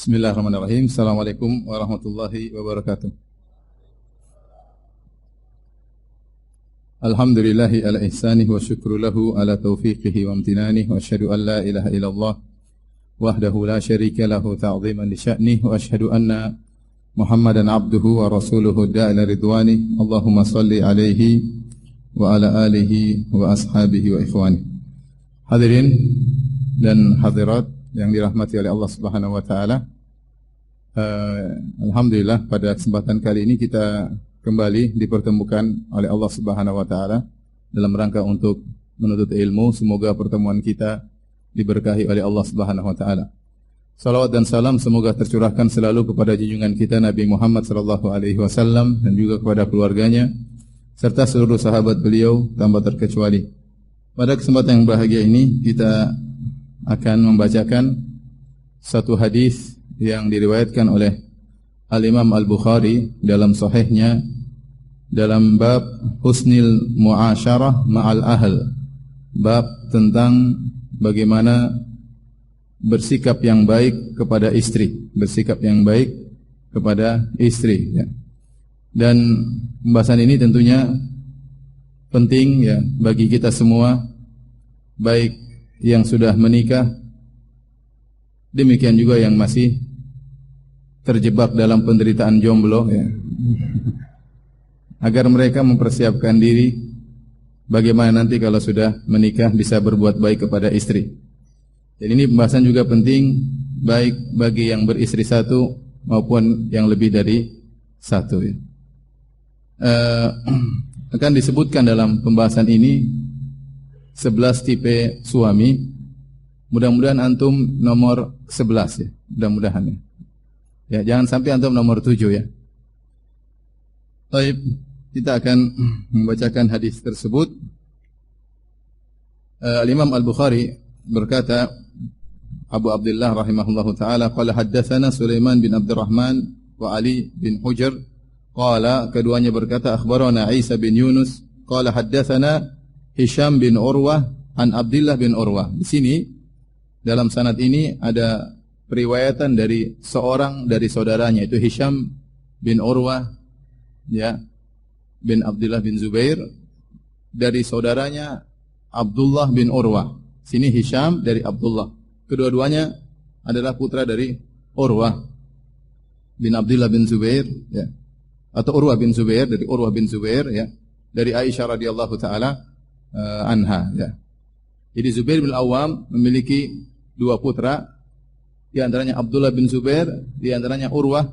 Bismillahirrahmanirrahim. Assalamualaikum warahmatullahi wabarakatuh. Alhamdulillahi ala ihsanih wa syukru lahu ala taufiqihi wa amtinanih wa asyhadu an la ilaha illallah wahdahu la syarika lahu ta'ziman li sya'nih wa asyhadu anna Muhammadan abduhu wa rasuluhu da'ila ridwani. Allahumma salli alaihi wa ala alihi wa ashabihi wa ikhwani. Hadirin dan hadirat yang dirahmati oleh Allah Subhanahu wa taala. Alhamdulillah pada kesempatan kali ini kita kembali dipertemukan oleh Allah Subhanahu wa taala dalam rangka untuk menuntut ilmu. Semoga pertemuan kita diberkahi oleh Allah Subhanahu wa taala. Salawat dan salam semoga tercurahkan selalu kepada junjungan kita Nabi Muhammad sallallahu alaihi wasallam dan juga kepada keluarganya serta seluruh sahabat beliau tanpa terkecuali. Pada kesempatan yang bahagia ini kita akan membacakan satu hadis yang diriwayatkan oleh Al-Imam Al-Bukhari dalam sahihnya dalam bab husnil muasyarah ma'al ahl, bab tentang bagaimana bersikap yang baik kepada istri, bersikap yang baik kepada istri ya. Dan pembahasan ini tentunya penting ya bagi kita semua, baik yang sudah menikah, demikian juga yang masih terjebak dalam penderitaan jomblo ya. Agar mereka mempersiapkan diri bagaimana nanti kalau sudah menikah bisa berbuat baik kepada istri. Dan ini pembahasan juga penting baik bagi yang beristri satu maupun yang lebih dari satu ya. Akan disebutkan dalam pembahasan ini 11 tipe suami. Mudah-mudahan antum nomor 11 ya. Mudah-mudahan ya. Ya, jangan sampai antum nomor 7 ya. Baik, kita akan membacakan hadis tersebut. Al-Imam Al-Bukhari berkata, Abu Abdullah rahimahullahu taala qala haddatsana Sulaiman bin Abdurrahman wa Ali bin Hujr qala, keduanya berkata akhbarana Isa bin Yunus qala haddatsana Hisham bin Urwah an Abdullah bin Urwah. Di sini dalam sanad ini ada periwayatan dari seorang dari saudaranya, itu Hisham bin Urwah ya bin Abdullah bin Zubair dari saudaranya Abdullah bin Urwah. Sini Hisham dari Abdullah. Kedua-duanya adalah putra dari Urwah bin Abdullah bin Zubair ya. Atau Urwah bin Zubair, dari Urwah bin Zubair ya, dari Aisyah radhiyallahu taala anha ya. Jadi Zubair bin Awam memiliki dua putra, di antaranya Abdullah bin Zubair, di antaranya Urwah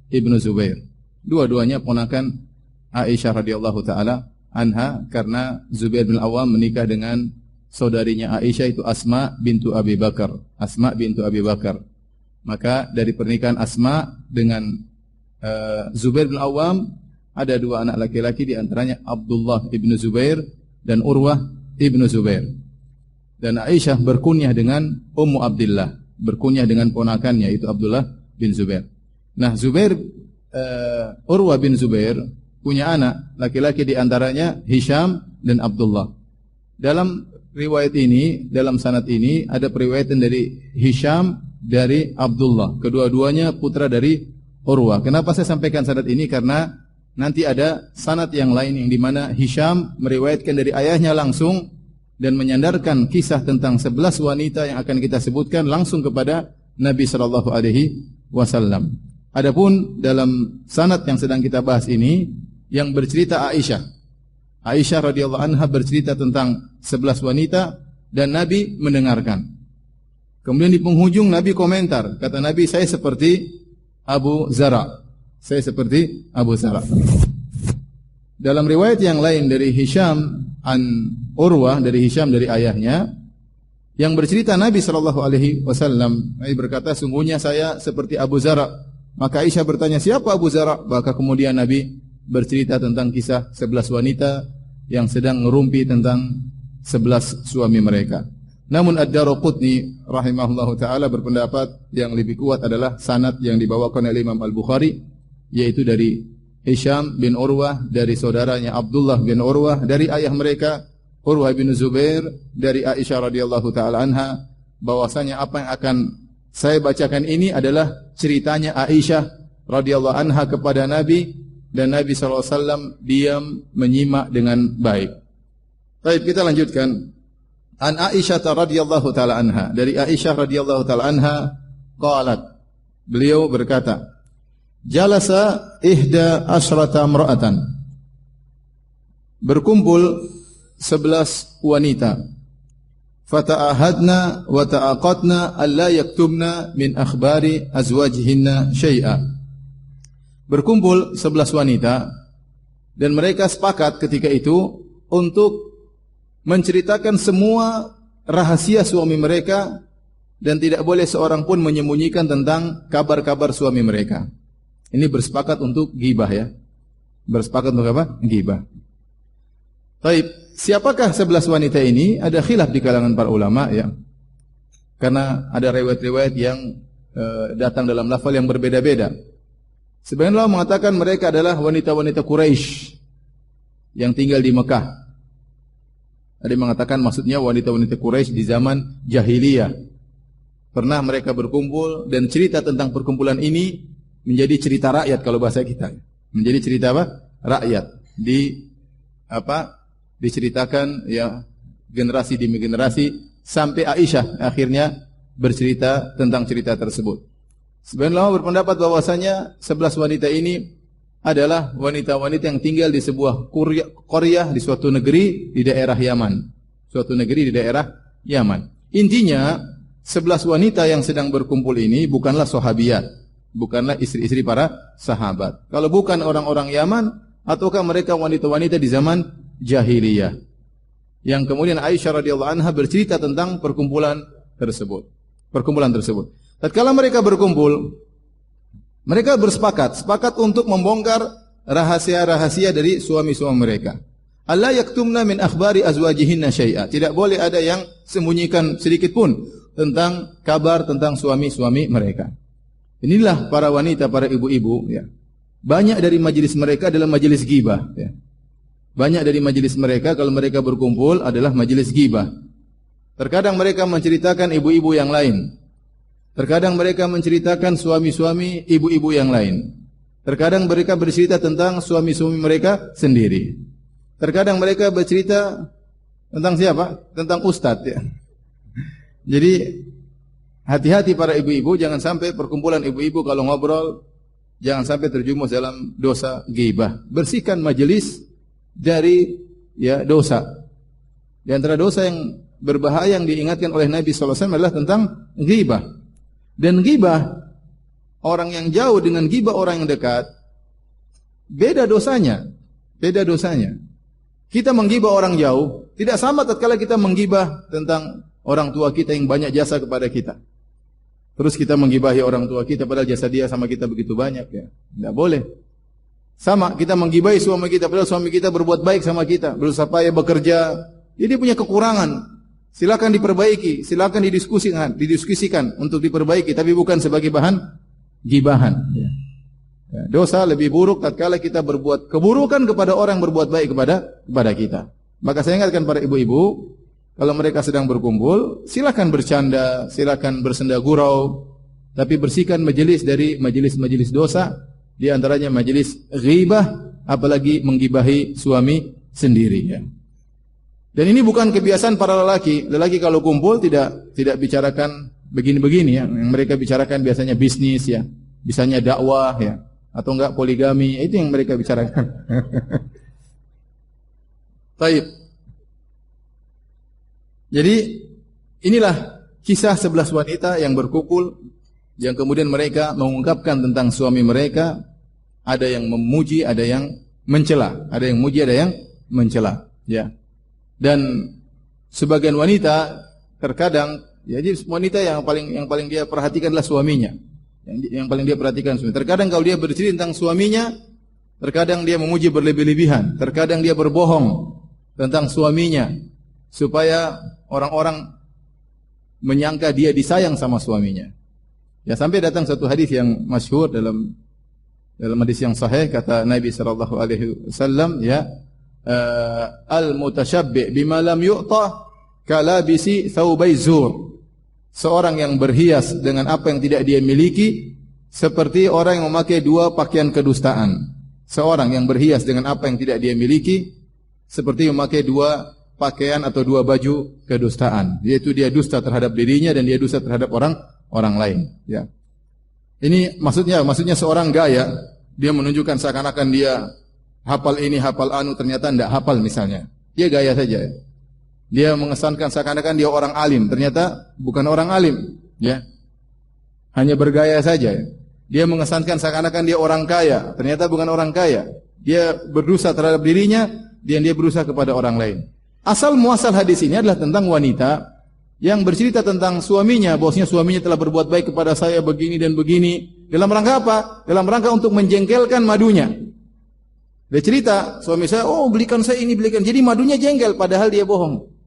ibnu Zubair. Dua-duanya ponakan Aisyah radhiyallahu taala anha, karena Zubair bin Awam menikah dengan saudarinya Aisyah, itu Asma bintu Abi Bakar. Asma bintu Abi Bakar. Maka dari pernikahan Asma dengan Zubair bin Awam ada dua anak laki-laki, di antaranya Abdullah ibnu Zubair dan Urwah ibnu Zubair. Dan Aisyah berkunyah dengan Ummu Abdillah, berkunyah dengan ponakannya itu Abdullah bin Zubair. Nah, Urwah bin Zubair punya anak laki-laki, di antaranya Hisham dan Abdullah. Dalam riwayat ini, dalam sanad ini ada periwayatan dari Hisham dari Abdullah. Kedua-duanya putra dari Urwah. Kenapa saya sampaikan sanad ini? Karena nanti ada sanad yang lain yang dimana Hisham meriwayatkan dari ayahnya langsung dan menyandarkan kisah tentang 11 wanita yang akan kita sebutkan langsung kepada Nabi sallallahu alaihi wasallam. Adapun dalam sanad yang sedang kita bahas ini yang bercerita Aisyah. Aisyah radhiyallahu anha bercerita tentang 11 wanita dan Nabi mendengarkan. Kemudian di penghujung Nabi komentar, kata Nabi, saya seperti Abu Zara. Saya seperti Abu Zara. Dalam riwayat yang lain dari Hisham an Urwah, dari Hisham dari ayahnya, yang bercerita Nabi sallallahu alaihi wasallam, Nabi berkata, sungguhnya saya seperti Abu Zara. Maka Aisyah bertanya, siapa Abu Zara? Maka kemudian Nabi bercerita tentang kisah 11 wanita yang sedang ngerumpi tentang 11 suami mereka. Namun Ad-Daraqutni rahimahullahu taala berpendapat yang lebih kuat adalah sanad yang dibawakan oleh Imam Al-Bukhari, yaitu dari Hisham bin Urwah, dari saudaranya Abdullah bin Urwah, dari ayah mereka Urwah bin Zubair, dari Aisyah radhiyallahu taala anha, bahwasanya apa yang akan Saya bacakan ini adalah ceritanya Aisyah radhiyallahu anha kepada Nabi, dan Nabi SAW diam menyimak dengan baik. Baik, kita lanjutkan. An Aisyah radhiyallahu taala anha, dari Aisyah radhiyallahu taala anha qalat, beliau berkata, jalasa ihda asyrata imra'atan, berkumpul 11 wanita, fata'ahadna wa ta'aqadna alla yaktubna min akhbari azwajihinna syai'a. Berkumpul 11 wanita dan mereka sepakat ketika itu untuk menceritakan semua rahasia suami mereka dan tidak boleh seorang pun menyembunyikan tentang kabar-kabar suami mereka. Ini bersepakat untuk ghibah ya. Bersepakat untuk apa? Ghibah. Baik, siapakah 11 wanita ini? Ada khilaf di kalangan para ulama ya. Karena ada riwayat-riwayat yang datang dalam lafal yang berbeda-beda. Sebagian ulama mengatakan mereka adalah wanita-wanita Quraisy yang tinggal di Mekah. Ada yang mengatakan maksudnya wanita-wanita Quraisy di zaman jahiliyah. Pernah mereka berkumpul dan cerita tentang perkumpulan ini menjadi cerita rakyat kalau bahasa kita. Menjadi cerita apa? Rakyat. Diceritakan ya generasi demi generasi sampai Aisyah akhirnya bercerita tentang cerita tersebut. Sebagian ulama berpendapat bahwasanya 11 wanita ini adalah wanita-wanita yang tinggal di sebuah qaryah di suatu negeri di daerah Yaman. Suatu negeri di daerah Yaman. Intinya 11 wanita yang sedang berkumpul ini bukanlah sahabiyat, bukanlah istri-istri para sahabat. Kalau bukan orang-orang Yaman, ataukah mereka wanita-wanita di zaman jahiliyah. Yang kemudian Aisyah radhiyallahu anha bercerita tentang perkumpulan tersebut. Tatkala mereka berkumpul, mereka sepakat untuk membongkar rahasia-rahasia dari suami-suami mereka. Alla yaktumna min akhbari azwajihinna syai'a. Tidak boleh ada yang sembunyikan sedikit pun tentang kabar tentang suami-suami mereka. Inilah para wanita, para ibu-ibu ya. Banyak dari majelis mereka adalah majelis ghibah ya. Banyak dari majelis mereka kalau mereka berkumpul adalah majelis ghibah. Terkadang mereka menceritakan ibu-ibu yang lain. Terkadang mereka menceritakan suami-suami ibu-ibu yang lain. Terkadang mereka bercerita tentang suami-suami mereka sendiri. Terkadang mereka bercerita tentang siapa? Tentang ustadz ya. Jadi hati-hati para ibu-ibu, jangan sampai perkumpulan ibu-ibu kalau ngobrol jangan sampai terjumus dalam dosa ghibah. Bersihkan majelis dari ya dosa. Di antara dosa yang berbahaya yang diingatkan oleh Nabi sallallahu alaihi wasallam adalah tentang ghibah. Dan ghibah orang yang jauh dengan ghibah orang yang dekat beda dosanya. Kita menggibah orang jauh tidak sama tatkala kita menggibah tentang orang tua kita yang banyak jasa kepada kita. Terus kita menggibahi orang tua kita padahal jasa dia sama kita begitu banyak ya. Tidak boleh. Sama kita menggibahi suami kita padahal suami kita berbuat baik sama kita, berusaha payah bekerja. Jadi punya kekurangan. Silakan diperbaiki, silakan didiskusikan untuk diperbaiki, tapi bukan sebagai bahan gibahan. Ya. Dosa lebih buruk tatkala kita berbuat keburukan kepada orang yang berbuat baik kepada kita. Maka saya ingatkan para ibu-ibu, kalau mereka sedang berkumpul, silakan bercanda, silakan bersenda gurau, tapi bersihkan majelis dari majelis-majelis dosa, di antaranya majelis ghibah, apalagi menggibahi suami sendiri. Ya. Dan ini bukan kebiasaan para lelaki. Lelaki kalau kumpul tidak bicarakan begini-begini ya. Yang mereka bicarakan biasanya bisnis ya, bisanya dakwah ya, atau enggak poligami. Itu yang mereka bicarakan. Baik. Jadi inilah kisah 11 wanita yang berkumpul, yang kemudian mereka mengungkapkan tentang suami mereka. Ada yang memuji, ada yang mencela. Ada yang memuji, ada yang mencela. Ya. Dan sebagian wanita terkadang, ya, jadi wanita yang paling dia perhatikan adalah suaminya. Yang paling dia perhatikan suaminya. Terkadang kalau dia bercerita tentang suaminya, terkadang dia memuji berlebih-lebihan, terkadang dia berbohong tentang suaminya supaya orang-orang menyangka dia disayang sama suaminya. Ya, sampai datang satu hadis yang masyhur dalam hadis yang sahih, kata Nabi sallallahu alaihi wasallam, ya, al-mutasyabbi' bima lam yu'ta kalabisi thawbai zur. seorang yang berhias dengan apa yang tidak dia miliki seperti orang yang memakai dua pakaian kedustaan. Seorang yang berhias dengan apa yang tidak dia miliki seperti memakai dua pakaian atau dua baju kedustaan. Yaitu dia dusta terhadap dirinya dan dia dusta terhadap orang lain. Ya. Ini maksudnya seorang gaya, dia menunjukkan seakan-akan dia hafal ini, hafal anu, ternyata tidak hafal misalnya. Dia gaya saja. Dia mengesankan seakan-akan dia orang alim, ternyata bukan orang alim. Ya. Hanya bergaya saja. Dia mengesankan seakan-akan dia orang kaya, ternyata bukan orang kaya. Dia berdosa terhadap dirinya dan dia berusaha kepada orang lain. Asal muasal hadis ini adalah tentang wanita yang bercerita tentang suaminya, bahwasanya suaminya telah berbuat baik kepada saya begini dan begini. Dalam rangka apa? Dalam rangka untuk menjengkelkan madunya. Dia cerita, suami saya, oh belikan saya ini, belikan. Jadi madunya jengkel, padahal dia bohong.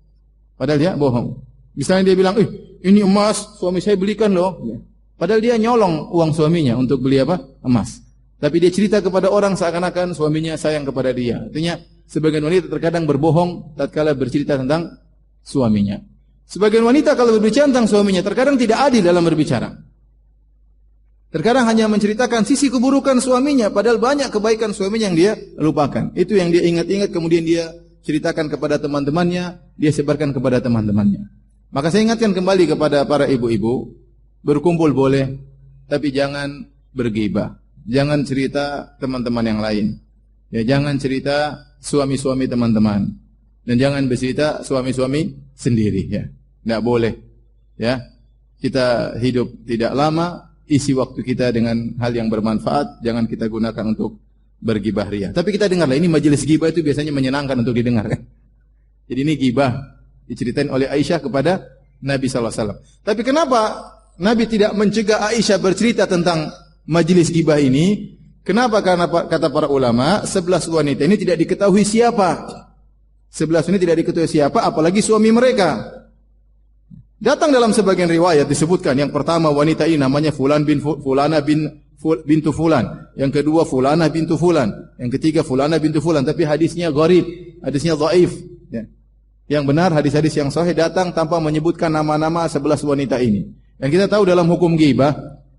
Padahal dia bohong. Misalnya dia bilang, ini emas, suami saya belikan loh. Padahal dia nyolong uang suaminya untuk beli apa? Emas. Tapi dia cerita kepada orang seakan-akan suaminya sayang kepada dia. Artinya, sebagian wanita terkadang berbohong tatkala bercerita tentang suaminya. Sebagian wanita kalau berbicara tentang suaminya terkadang tidak adil dalam berbicara. Terkadang hanya menceritakan sisi keburukan suaminya, padahal banyak kebaikan suaminya yang dia lupakan. Itu yang dia ingat-ingat, kemudian dia ceritakan kepada teman-temannya, dia sebarkan kepada teman-temannya. Maka saya ingatkan kembali kepada para ibu-ibu, berkumpul boleh, tapi jangan bergibah. Jangan cerita teman-teman yang lain. Ya, jangan cerita suami-suami teman-teman. Dan jangan bercerita suami-suami sendiri. Ya, tidak boleh. Ya, kita hidup tidak lama, isi waktu kita dengan hal yang bermanfaat. Jangan kita gunakan untuk bergibah ria. Tapi kita dengarlah, ini majelis gibah itu biasanya menyenangkan untuk didengar. Jadi ini gibah diceritain oleh Aisyah kepada Nabi SAW. Tapi kenapa Nabi tidak mencegah Aisyah bercerita tentang majelis gibah ini? Kenapa? Karena kata para ulama, 11 wanita ini tidak diketahui siapa. 11 ini tidak diketahui siapa, apalagi suami mereka. Datang dalam sebagian riwayat disebutkan, yang pertama wanita ini namanya Fulan bin Fulana bintu Fulan, yang kedua Fulana bintu Fulan, yang ketiga Fulana bintu Fulan. Tapi hadisnya gharib, hadisnya dhaif. Ya. Yang benar hadis-hadis yang sahih datang tanpa menyebutkan nama-nama 11 wanita ini. Dan kita tahu dalam hukum ghibah,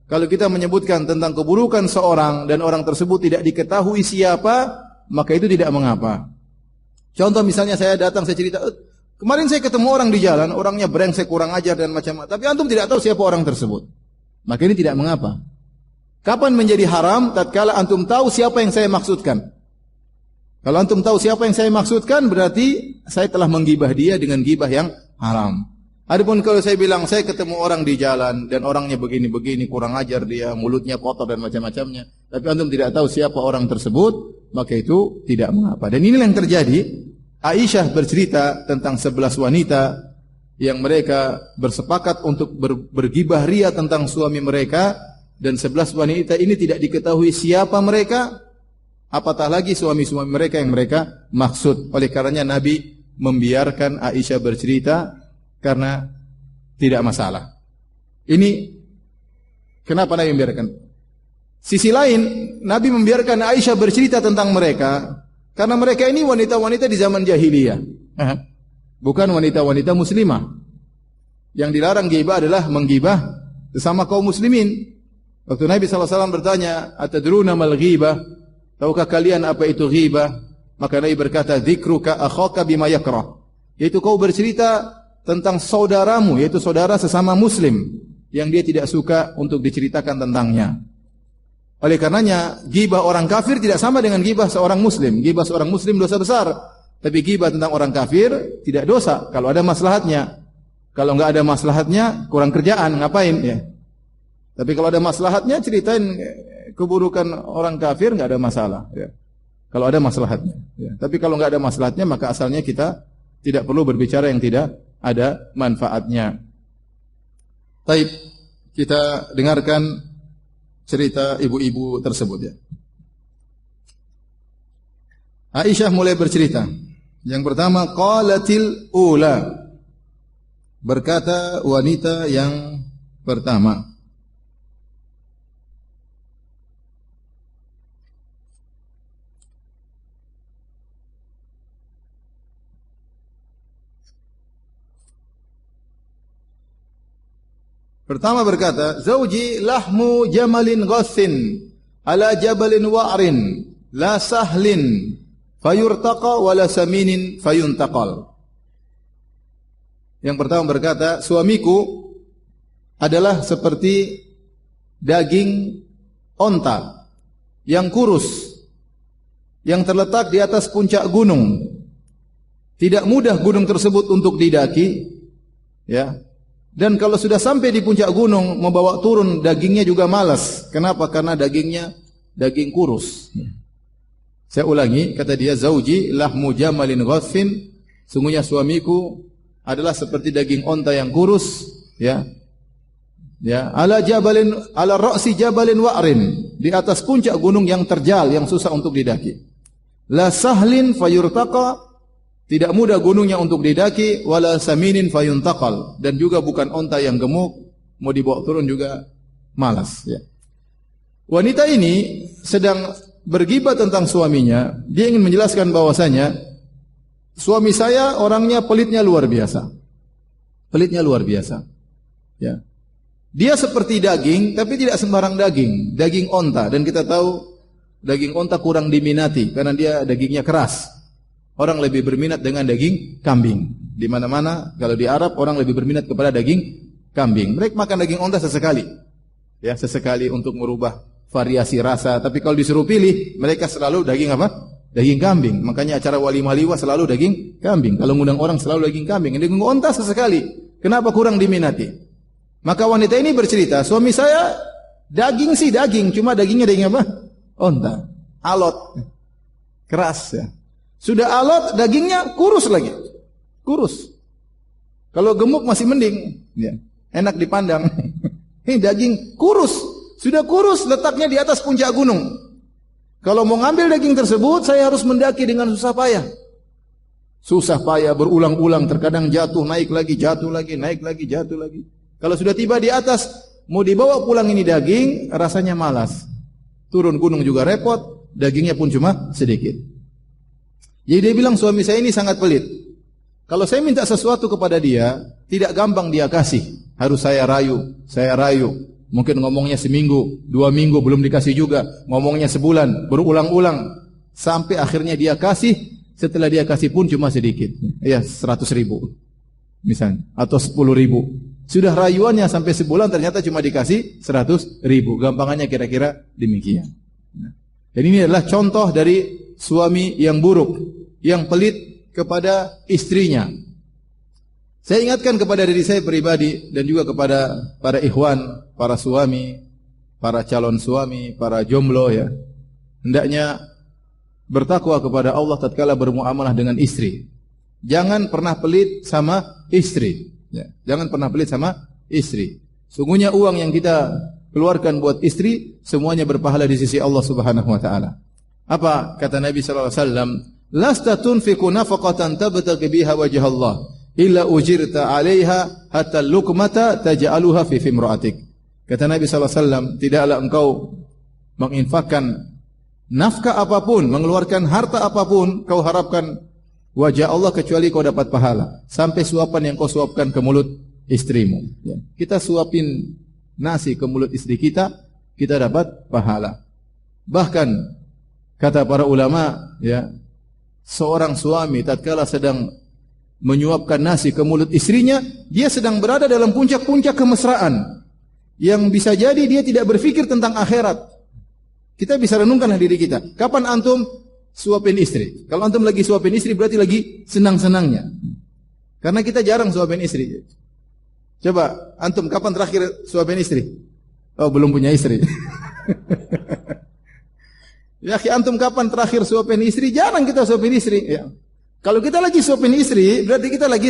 kalau kita menyebutkan tentang keburukan seorang dan orang tersebut tidak diketahui siapa, maka itu tidak mengapa. Contoh misalnya saya datang, saya cerita, kemarin saya ketemu orang di jalan, orangnya brengsek, kurang ajar dan macam-macam, tapi antum tidak tahu siapa orang tersebut. Maka ini tidak mengapa. Kapan menjadi haram? Tatkala antum tahu siapa yang saya maksudkan. Kalau antum tahu siapa yang saya maksudkan, berarti saya telah menggibah dia dengan gibah yang haram. Adapun kalau saya bilang saya ketemu orang di jalan dan orangnya begini-begini, kurang ajar dia, mulutnya kotor dan macam-macamnya, tapi antum tidak tahu siapa orang tersebut, maka itu tidak mengapa. Dan inilah yang terjadi. Aisyah bercerita tentang 11 wanita yang mereka bersepakat untuk bergibah ria tentang suami mereka, dan 11 wanita ini tidak diketahui siapa mereka, apatah lagi suami-suami mereka yang mereka maksud. Oleh karenanya Nabi membiarkan Aisyah bercerita karena tidak masalah. Ini kenapa Nabi membiarkan? Sisi lain, Nabi membiarkan Aisyah bercerita tentang mereka karena mereka ini wanita-wanita di zaman jahiliyah. Bukan wanita-wanita muslimah. Yang dilarang ghibah adalah menggibah sesama kaum muslimin. Waktu Nabi SAW bertanya, "Atadruna mal ghibah?" Tahukah kalian apa itu ghibah? Maka Nabi berkata, "Dzikruka akhaka bima yakrah." Yaitu kau bercerita tentang saudaramu, yaitu saudara sesama muslim yang dia tidak suka untuk diceritakan tentangnya. Oleh karenanya, ghibah orang kafir tidak sama dengan ghibah seorang muslim. Ghibah seorang muslim dosa besar, tapi ghibah tentang orang kafir tidak dosa kalau ada maslahatnya. Kalau enggak ada maslahatnya, kurang kerjaan, ngapain ya? Tapi kalau ada maslahatnya, ceritain keburukan orang kafir, enggak ada masalah ya. Kalau ada maslahatnya ya. Tapi kalau enggak ada maslahatnya, maka asalnya kita tidak perlu berbicara yang tidak ada manfaatnya. Baik, kita dengarkan cerita ibu-ibu tersebut ya. Aisyah mulai bercerita. Yang pertama, qalatil ula. Berkata wanita yang pertama. Pertama berkata, "Zauji lahmu jamalin ghassin ala jabalin wa'rin la sahlin fayurtaqa wala saminin fayuntaqal." Yang pertama berkata, suamiku adalah seperti daging onta yang kurus yang terletak di atas puncak gunung. Tidak mudah gunung tersebut untuk didaki, ya. Dan kalau sudah sampai di puncak gunung membawa turun dagingnya juga malas. Kenapa? Karena dagingnya daging kurus. Saya ulangi, kata dia, "Zauji lahmu jamalin ghasfin." Sungguhnya suamiku adalah seperti daging onta yang kurus, ya. Ya, ala ra'si jabalin wa'rin, di atas puncak gunung yang terjal, yang susah untuk didaki. La sahlin fayurtaqa, tidak mudah gunungnya untuk didaki, wala saminin fayuntaqal, dan juga bukan onta yang gemuk, mau dibawa turun juga malas, ya. Wanita ini sedang bergibah tentang suaminya. Dia ingin menjelaskan bahwasanya suami saya orangnya pelitnya luar biasa. Pelitnya luar biasa. Ya. Dia seperti daging, tapi tidak sembarang daging, daging onta, dan kita tahu daging onta kurang diminati karena dia dagingnya keras. Orang lebih berminat dengan daging kambing. Di mana-mana kalau di Arab orang lebih berminat kepada daging kambing. Mereka makan daging onta sesekali. Ya, sesekali untuk merubah variasi rasa, tapi kalau disuruh pilih, mereka selalu daging apa? Daging kambing. Makanya acara walimah liwah selalu daging kambing. Kalau ngundang orang selalu daging kambing. Daging onta sesekali. Kenapa kurang diminati? Maka wanita ini bercerita, suami saya daging sih daging, cuma dagingnya daging apa? Onta. Alot. Keras, ya. Sudah alot, dagingnya kurus lagi. Kurus. Kalau gemuk masih mending, ya. Enak dipandang. Ini daging kurus. Sudah kurus, letaknya di atas puncak gunung. Kalau mau ngambil daging tersebut, saya harus mendaki dengan susah payah. Susah payah, berulang-ulang, terkadang jatuh, naik lagi, jatuh lagi, naik lagi, jatuh lagi. Kalau sudah tiba di atas, mau dibawa pulang ini daging, rasanya malas. Turun gunung juga repot, dagingnya pun cuma sedikit. Jadi dia bilang, suami saya ini sangat pelit. Kalau saya minta sesuatu kepada dia, tidak gampang dia kasih. Harus saya rayu, saya rayu. Mungkin ngomongnya seminggu, 2 minggu belum dikasih juga. Ngomongnya sebulan, berulang-ulang. Sampai akhirnya dia kasih, setelah dia kasih pun cuma sedikit. Ya, 100.000 misalnya, atau 10.000. Sudah rayuannya sampai sebulan ternyata cuma dikasih 100.000. Gampangannya kira-kira demikian. Dan ini adalah contoh dari suami yang buruk, yang pelit kepada istrinya. Saya ingatkan kepada diri saya pribadi dan juga kepada para ikhwan, para suami, para calon suami, para jomblo, ya. Hendaknya bertakwa kepada Allah tatkala bermuamalah dengan istri. Jangan pernah pelit sama istri, ya. Jangan pernah pelit sama istri. Sungguhnya uang yang kita keluarkan buat istri semuanya berpahala di sisi Allah Subhanahu wa taala. Apa kata Nabi sallallahu alaihi wasallam? Lasta tunfiqu nafaqatan tabtaghi biha wajha Allah illa ujirta 'alaiha hatta luqmata taj'aluha fi fimra'atik. Kata Nabi sallallahu alaihi wasallam, tidaklah engkau menginfakkan nafkah apapun, mengeluarkan harta apapun, kau harapkan wajah Allah kecuali kau dapat pahala. Sampai suapan yang kau suapkan ke mulut istrimu. Ya. Kita suapin nasi ke mulut istri kita, kita dapat pahala. Bahkan kata para ulama, ya, seorang suami tatkala sedang menyuapkan nasi ke mulut istrinya, dia sedang berada dalam puncak-puncak kemesraan yang bisa jadi dia tidak berpikir tentang akhirat. Kita bisa renungkanlah diri kita. Kapan antum suapin istri? Kalau antum lagi suapin istri berarti lagi senang-senangnya. Karena kita jarang suapin istri. Coba antum kapan terakhir suapin istri? Oh, belum punya istri. Ya, antum kapan terakhir suapin istri? Jarang kita suapin istri, ya. Kalau kita lagi suapin istri, berarti kita lagi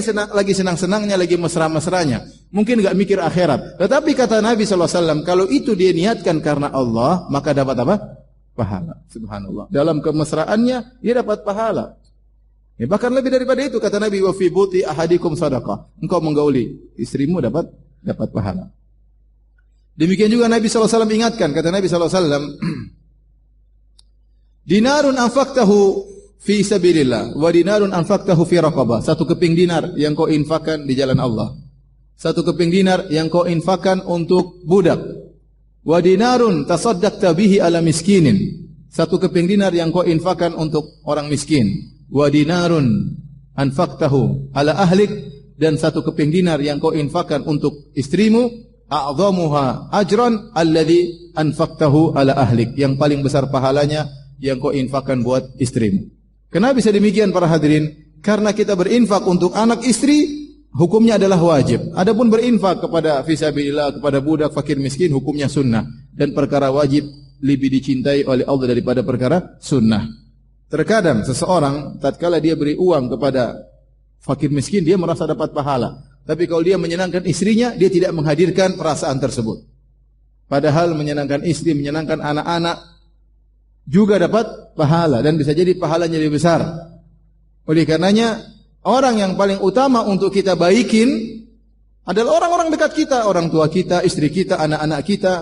senang-senangnya, lagi mesra-mesranya. Mungkin enggak mikir akhirat. Tetapi kata Nabi sallallahu alaihi wasallam, kalau itu dia niatkan karena Allah, maka dapat apa? Pahala. Subhanallah. Dalam kemesraannya dia dapat pahala. Ya, bahkan lebih daripada itu kata Nabi, wa fi buti ahadikum shadaqah. Engkau menggauli istrimu dapat pahala. Demikian juga Nabi sallallahu alaihi wasallam ingatkan, kata Nabi sallallahu alaihi wasallam, dinarun anfaqtahu fi sabilillah wa dinarun anfaqtahu fi raqabah. Satu keping dinar yang kau infakkan di jalan Allah. Satu keping dinar yang kau infakkan untuk budak. Wa dinarun tasaddaqta bihi ala miskinin. Satu keping dinar yang kau infakkan untuk orang miskin. Wa dinarun anfaqtahu ala ahlik, dan satu keping dinar yang kau infakkan untuk istrimu. A'dhamuha ajran alladhi anfaqtahu ala ahlik. Yang paling besar pahalanya yang kau infakkan buat istrimu. Kenapa bisa demikian para hadirin? Karena kita berinfak untuk anak istri, hukumnya adalah wajib. Adapun berinfak kepada fisabilillah, kepada budak, fakir, miskin, hukumnya sunnah. Dan perkara wajib lebih dicintai oleh Allah daripada perkara sunnah. Terkadang seseorang tatkala dia beri uang kepada fakir miskin, dia merasa dapat pahala. Tapi kalau dia menyenangkan istrinya, dia tidak menghadirkan perasaan tersebut. Padahal menyenangkan istri, menyenangkan anak-anak juga dapat pahala, dan bisa jadi pahalanya lebih besar. Oleh karenanya, orang yang paling utama untuk kita baikin adalah orang-orang dekat kita, orang tua kita, istri kita, anak-anak kita.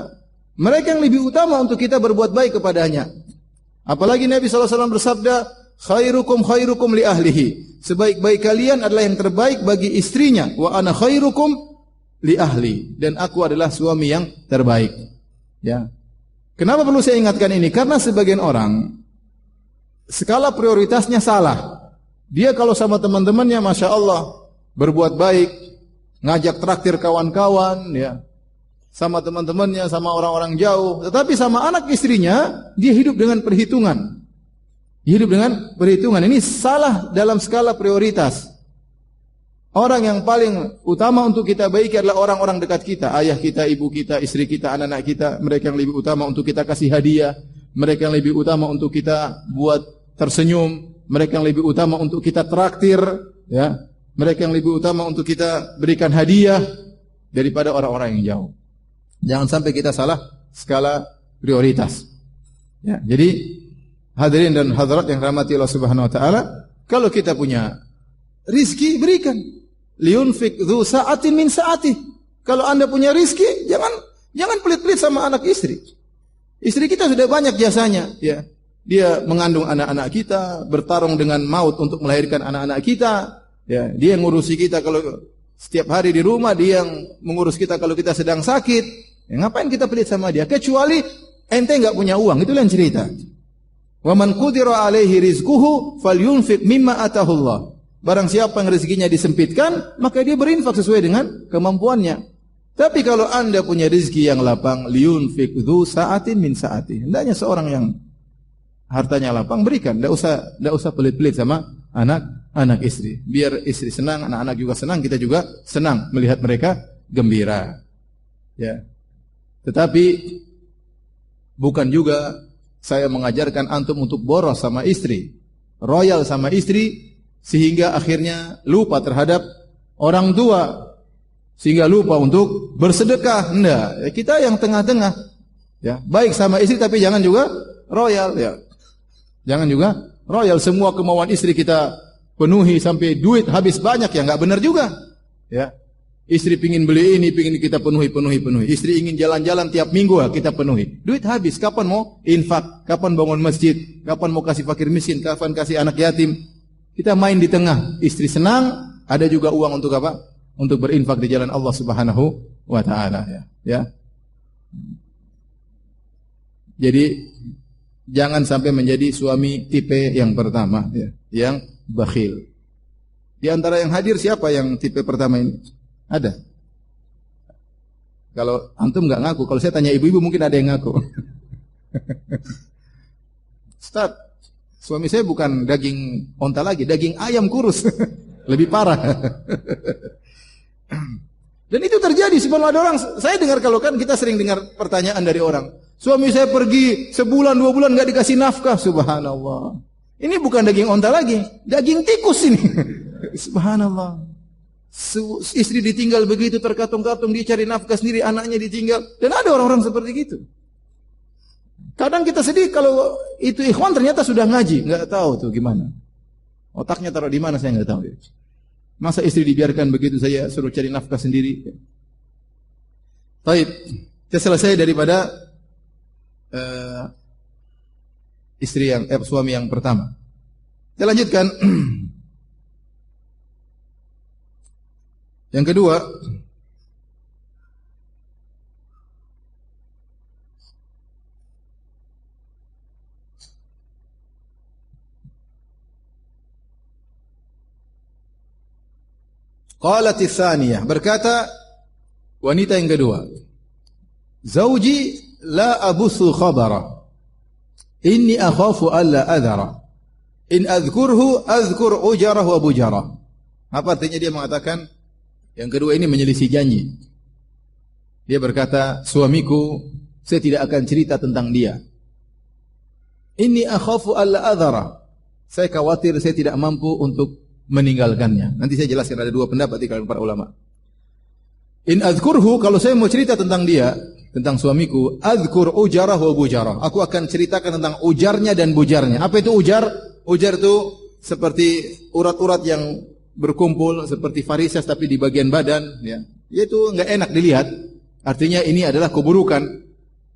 Mereka yang lebih utama untuk kita berbuat baik kepadanya. Apalagi Nabi SAW bersabda, khairukum khairukum li ahlihi. Sebaik-baik kalian adalah yang terbaik bagi istrinya. Wa ana khairukum li ahli. Dan aku adalah suami yang terbaik. Ya. Kenapa perlu saya ingatkan ini? Karena sebagian orang skala prioritasnya salah. Dia kalau sama teman-temannya, Masya Allah, berbuat baik, ngajak traktir kawan-kawan, ya, sama teman-temannya, sama orang-orang jauh. Tetapi sama anak istrinya, dia hidup dengan perhitungan. Hidup dengan perhitungan. Ini salah dalam skala prioritas. Orang yang paling utama untuk kita baiki adalah orang-orang dekat kita. Ayah kita, ibu kita, istri kita, anak-anak kita. Mereka yang lebih utama untuk kita kasih hadiah. Mereka yang lebih utama untuk kita buat tersenyum. Mereka yang lebih utama untuk kita traktir. Ya. Mereka yang lebih utama untuk kita berikan hadiah daripada orang-orang yang jauh. Jangan sampai kita salah skala prioritas. Ya. Jadi hadirin dan hadirat yang rahmati Allah Subhanahu wa taala, kalau kita punya rizki, berikan. Liunfik dzu sa'atin min sa'atih. Kalau Anda punya rizki, jangan pelit-pelit sama anak istri. Istri kita sudah banyak jasanya, ya. Dia mengandung anak-anak kita, bertarung dengan maut untuk melahirkan anak-anak kita, ya. Dia yang ngurusi kita kalau setiap hari di rumah, dia yang mengurus kita kalau kita sedang sakit. Ya, ngapain kita pelit sama dia? Kecuali ente enggak punya uang, itu lain cerita. Wa man qudira alaihi rizquhu falyunfiq mimma atahu Allah. Barang siapa yang rezekinya disempitkan, maka dia berinfak sesuai dengan kemampuannya. Tapi kalau Anda punya rezeki yang lapang, liyunfiq dzu sa'atin min sa'ati. Hendaknya seorang yang hartanya lapang berikan, enggak usah pelit-pelit sama anak istri. Biar istri senang, anak-anak juga senang, kita juga senang melihat mereka gembira. Ya. Tetapi bukan juga saya mengajarkan antum untuk boros sama istri, royal sama istri, sehingga akhirnya lupa terhadap orang tua, sehingga lupa untuk bersedekah. Enggak, ya, kita yang tengah-tengah, ya, baik sama istri tapi jangan juga royal, ya. Jangan juga royal, semua kemauan istri kita penuhi sampai duit habis banyak, ya enggak benar juga. Ya. Istri pingin beli ini, pingin kita penuhi. Istri ingin jalan-jalan tiap minggu, kita penuhi. Duit habis, kapan mau infak? Kapan bangun masjid? Kapan mau kasih fakir miskin? Kapan kasih anak yatim? Kita main di tengah. Istri senang, ada juga uang untuk apa? Untuk berinfak di jalan Allah Subhanahu wa taala, ya. Jadi jangan sampai menjadi suami tipe yang pertama, ya, yang bakhil. Di antara yang hadir siapa yang tipe pertama ini? Ada. Kalau antum enggak ngaku, kalau saya tanya ibu-ibu mungkin ada yang ngaku. Ustaz, suami saya bukan daging onta lagi, daging ayam kurus. Lebih parah. Dan itu terjadi, sebenarnya ada orang, saya dengar kalau kan kita sering dengar pertanyaan dari orang. Suami saya pergi sebulan, 2 bulan enggak dikasih nafkah, subhanallah. Ini bukan daging onta lagi, daging tikus ini. Subhanallah. Istri ditinggal begitu terkatung-katung, dia cari nafkah sendiri, anaknya ditinggal. Dan ada orang-orang seperti itu. Kadang kita sedih kalau itu ikhwan ternyata sudah ngaji, enggak tahu tuh gimana. Otaknya taruh di mana saya enggak tahu. Masa istri dibiarkan begitu, saya suruh cari nafkah sendiri. Baik, kita selesai daripada suami yang pertama. Kita lanjutkan. Yang kedua, Qalat ats-tsaniyah, berkata wanita yang kedua, "Zauji la abuthu khabara. Inni akhafu alla adhara. In adhkurhu adhkur ujarah wa bujarah." Apa artinya? Dia mengatakan yang kedua ini menyelisih janji. Dia berkata, "Suamiku, saya tidak akan cerita tentang dia. Inni akhafu alla adhara. Saya khawatir saya tidak mampu untuk meninggalkannya." Nanti saya jelaskan, ada dua pendapat di kalangan para ulama. In adhkurhu, kalau saya mau cerita tentang dia, tentang suamiku, adhkur ujarah wa bujarah. Aku akan ceritakan tentang ujarnya dan bujarnya. Apa itu ujar? Ujar itu seperti urat-urat yang berkumpul seperti varisas tapi di bagian badan, ya. Itu enggak enak dilihat. Artinya ini adalah keburukan.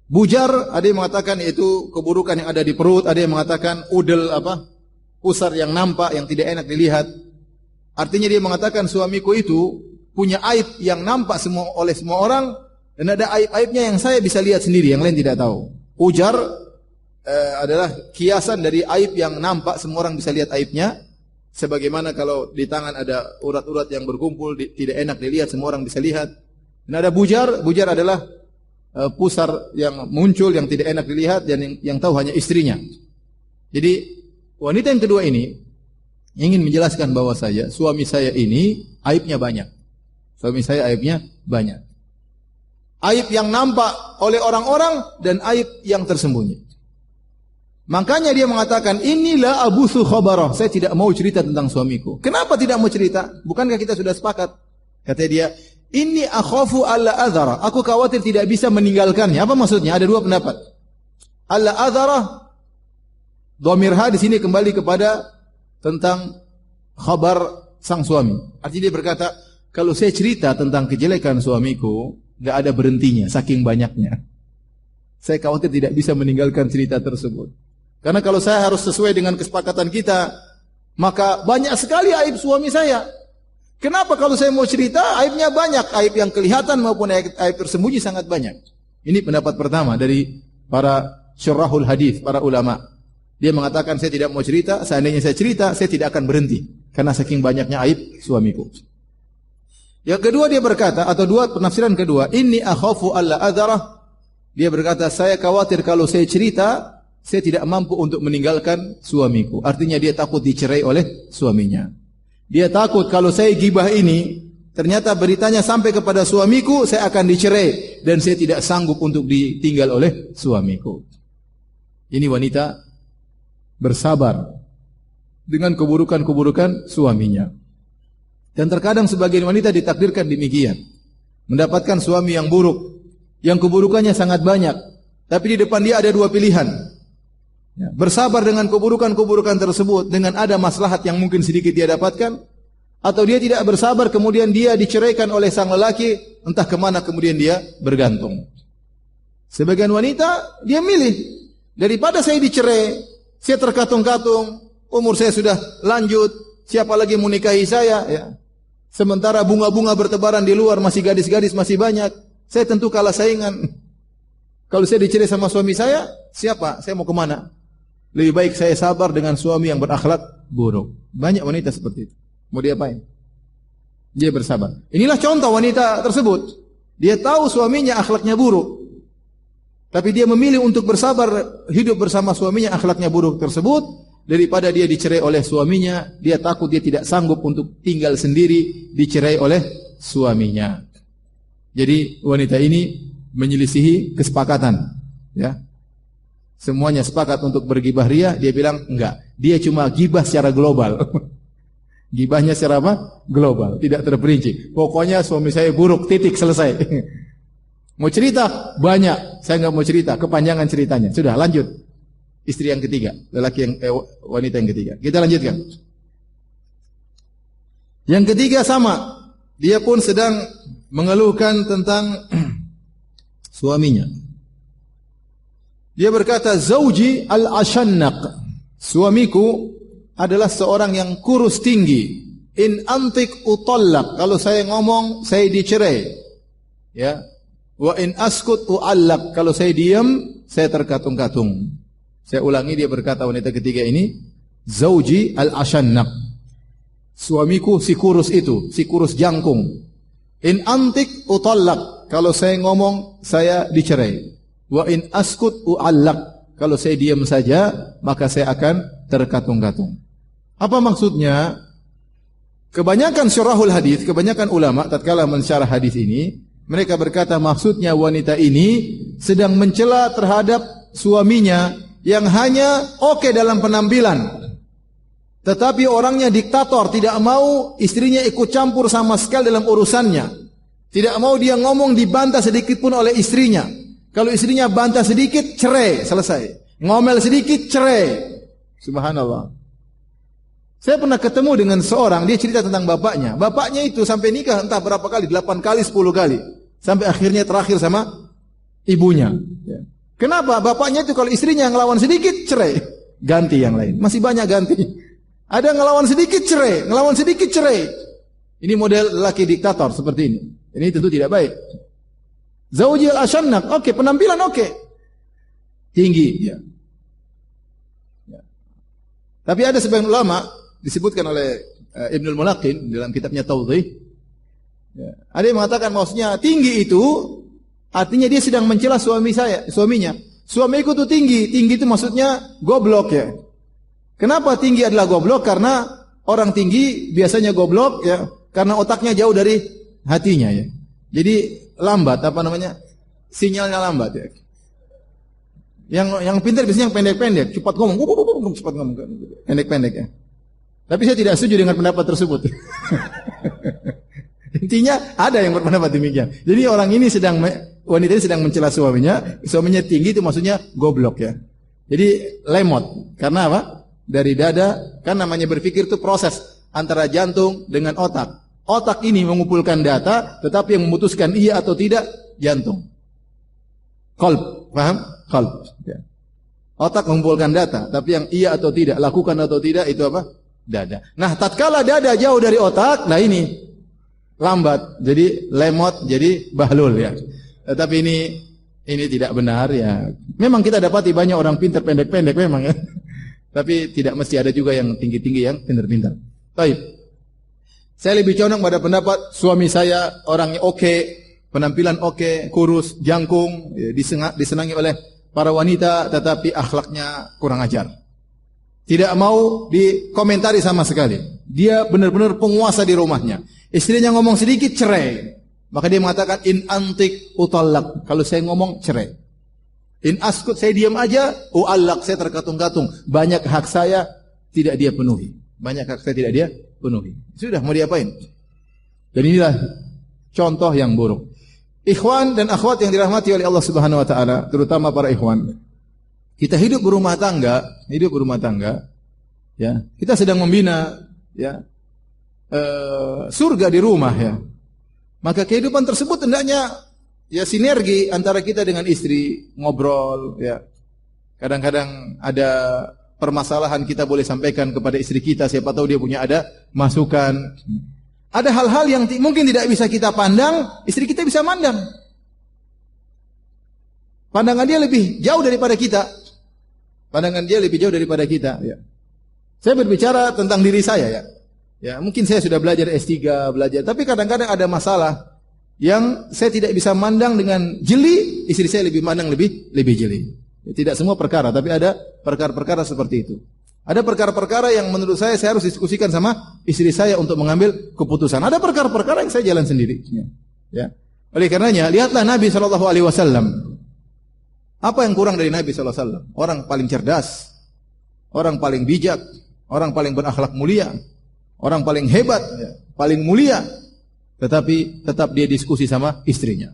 Bujar ada yang mengatakan itu keburukan yang ada di perut, ada yang mengatakan udel pusar yang nampak yang tidak enak dilihat. Artinya dia mengatakan suamiku itu punya aib yang nampak oleh semua orang dan ada aib-aibnya yang saya bisa lihat sendiri, yang lain tidak tahu. Ujar adalah kiasan dari aib yang nampak, semua orang bisa lihat aibnya. Sebagaimana kalau di tangan ada urat-urat yang berkumpul tidak enak dilihat, semua orang bisa lihat. Dan ada bujar, bujar adalah pusar yang muncul yang tidak enak dilihat dan yang tahu hanya istrinya. Jadi wanita yang kedua ini ingin menjelaskan bahwa suami saya ini aibnya banyak. Suami saya aibnya banyak. Aib yang nampak oleh orang-orang dan aib yang tersembunyi. Makanya dia mengatakan, "Inilah abuthu khabarah." Saya tidak mau cerita tentang suamiku. Kenapa tidak mau cerita? Bukankah kita sudah sepakat? Kata dia, "Inni akhafu alla adhara." Aku khawatir tidak bisa meninggalkannya. Apa maksudnya? Ada dua pendapat. Alla adhara, dhamir ha di sini kembali kepada tentang khabar sang suami. Artinya dia berkata, kalau saya cerita tentang kejelekan suamiku, enggak ada berhentinya, saking banyaknya. Saya khawatir tidak bisa meninggalkan cerita tersebut. Karena kalau saya harus sesuai dengan kesepakatan kita, maka banyak sekali aib suami saya. Kenapa kalau saya mau cerita, aibnya banyak, aib yang kelihatan maupun aib tersembunyi sangat banyak. Ini pendapat pertama dari para syurahul hadis, para ulama. Dia mengatakan, saya tidak mau cerita, seandainya saya cerita, saya tidak akan berhenti. Karena saking banyaknya aib suamiku. Yang kedua dia berkata, atau penafsiran kedua, "Inni akhafu alla adharah." Dia berkata, saya khawatir kalau saya cerita, saya tidak mampu untuk meninggalkan suamiku. Artinya dia takut dicerai oleh suaminya. Dia takut kalau saya gibah ini, ternyata beritanya sampai kepada suamiku, saya akan dicerai. Dan saya tidak sanggup untuk ditinggal oleh suamiku. Ini wanita bersabar dengan keburukan-keburukan suaminya. Dan terkadang sebagian wanita ditakdirkan demikian. Mendapatkan suami yang buruk, yang keburukannya sangat banyak. Tapi di depan dia ada dua pilihan. Ya, bersabar dengan keburukan-keburukan tersebut dengan ada maslahat yang mungkin sedikit dia dapatkan, atau dia tidak bersabar kemudian dia diceraikan oleh sang lelaki, entah kemana kemudian dia bergantung. Sebagian wanita dia milih, daripada saya dicerai, saya terkatung-katung, umur saya sudah lanjut, siapa lagi mau nikahi saya, ya. Sementara bunga-bunga bertebaran di luar, masih gadis-gadis masih banyak, saya tentu kalah saingan. Kalau saya dicerai sama suami saya, siapa? Saya mau kemana? Lebih baik saya sabar dengan suami yang berakhlak buruk. Banyak wanita seperti itu. Mau diapain? Dia bersabar. Inilah contoh wanita tersebut. Dia tahu suaminya akhlaknya buruk, tapi dia memilih untuk bersabar hidup bersama suaminya akhlaknya buruk tersebut, daripada dia dicerai oleh suaminya. Dia takut dia tidak sanggup untuk tinggal sendiri dicerai oleh suaminya. Jadi wanita ini menyelisihi kesepakatan, ya. Semuanya sepakat untuk bergibah ria, dia bilang enggak. Dia cuma gibah secara global. Gibahnya secara apa? Global, tidak terperinci. Pokoknya suami saya buruk, titik, selesai. Mau cerita? Banyak. Saya enggak mau cerita, kepanjangan ceritanya. Sudah, lanjut. Istri yang ketiga, wanita yang ketiga. Kita lanjutkan. Yang ketiga sama. Dia pun sedang mengeluhkan tentang suaminya. Dia berkata, "Zauji al-ashannaq." Suamiku adalah seorang yang kurus tinggi. In antik utallaq. Kalau saya ngomong, saya dicerai. Ya. Wa in askut uallaq. Kalau saya diam, saya terkatung-katung. Saya ulangi, dia berkata wanita ketiga ini, "Zauji al-ashannaq." suamiku si kurus itu, si kurus jangkung. In antik utallak, kalau saya ngomong saya dicerai. Wa in askut uallak, kalau saya diam saja maka saya akan terkatung-katung. Apa maksudnya? Kebanyakan syurahul hadis, kebanyakan ulama tatkala mensyarah hadis ini, mereka berkata maksudnya wanita ini sedang mencela terhadap suaminya yang hanya oke dalam penampilan, tetapi orangnya diktator, tidak mau istrinya ikut campur sama sekali dalam urusannya. Tidak mau dia ngomong dibantah sedikit pun oleh istrinya. Kalau istrinya bantah sedikit, cerai, selesai. Ngomel sedikit, cerai. Subhanallah. Saya pernah ketemu dengan seorang, dia cerita tentang bapaknya. Bapaknya itu sampai nikah entah berapa kali, 8 kali, 10 kali. Sampai akhirnya terakhir sama ibunya. Kenapa? Bapaknya itu kalau istrinya ngelawan sedikit, cerai. Ganti yang lain. Masih banyak ganti. Ada ngelawan sedikit, cerai. Ngelawan sedikit, cerai. Ini model laki diktator seperti ini. Ini tentu tidak baik. Zawji al-ashannak, oke, penampilan oke. Tinggi. Ya. Tapi ada sebagian ulama, disebutkan oleh Ibnul Mulaqin dalam kitabnya Tawdhih. Ya. Ada yang mengatakan maksudnya tinggi itu artinya dia sedang mencela suaminya. Suamiku itu tinggi itu maksudnya goblok ya. Kenapa tinggi adalah goblok? Karena orang tinggi biasanya goblok ya, karena otaknya jauh dari hatinya ya. Jadi lambat sinyalnya lambat ya. Yang pintar biasanya yang pendek-pendek, cepat ngomong, pendek-pendek ya. Tapi saya tidak setuju dengan pendapat tersebut. Intinya ada yang berpendapat demikian. Jadi wanita ini sedang mencela suaminya tinggi itu maksudnya goblok ya. Jadi lemot. Karena apa? Dari dada, kan namanya berpikir itu proses antara jantung dengan otak. Otak ini mengumpulkan data, tetapi yang memutuskan iya atau tidak jantung. Qalb, paham? Qalb. Ya. Otak mengumpulkan data, tapi yang iya atau tidak, lakukan atau tidak itu apa? Dada. Nah, tatkala dada jauh dari otak, nah ini lambat, jadi lemot, jadi bahlul ya. Tetapi ini tidak benar ya. Memang kita dapati banyak orang pintar pendek-pendek memang ya. Tapi tidak mesti ada juga yang tinggi-tinggi yang pintar-pintar. Baik. Saya lebih condong pada pendapat suami saya orangnya oke, penampilan oke, kurus, jangkung, ya, disenangi oleh para wanita, tetapi akhlaknya kurang ajar. Tidak mau dikomentari sama sekali. Dia benar-benar penguasa di rumahnya. Istrinya ngomong sedikit cerai. Maka dia mengatakan in antik utallak. Kalau saya ngomong cerai. In askut saya diam aja, uallak saya terkatung-katung. Banyak hak saya tidak dia penuhi. Banyak hak saya tidak dia penuhi. Sudah mau diapain? Dan inilah contoh yang buruk. Ikhwan dan akhwat yang dirahmati oleh Allah Subhanahu wa taala, terutama para ikhwan. Kita hidup berumah tangga, ya. Kita sedang membina ya surga di rumah ya. Maka kehidupan tersebut hendaknya ya sinergi antara kita dengan istri, ngobrol ya. Kadang-kadang ada permasalahan kita boleh sampaikan kepada istri kita, siapa tahu dia punya ada masukan. Ada hal-hal yang mungkin tidak bisa kita pandang, istri kita bisa mandang. Pandangan dia lebih jauh daripada kita. Ya. Saya berbicara tentang diri saya ya. Ya, mungkin saya sudah belajar S3, tapi kadang-kadang ada masalah yang saya tidak bisa mandang dengan jeli, istri saya lebih mandang lebih jeli. Ya, tidak semua perkara, tapi ada perkara-perkara seperti itu. Ada perkara-perkara yang menurut saya harus diskusikan sama istri saya untuk mengambil keputusan. Ada perkara-perkara yang saya jalan sendiri. Ya. Oleh karenanya, lihatlah Nabi SAW. Apa yang kurang dari Nabi SAW? Orang paling cerdas, orang paling bijak, orang paling berakhlak mulia, orang paling hebat, ya, paling mulia. Tetapi tetap dia diskusi sama istrinya.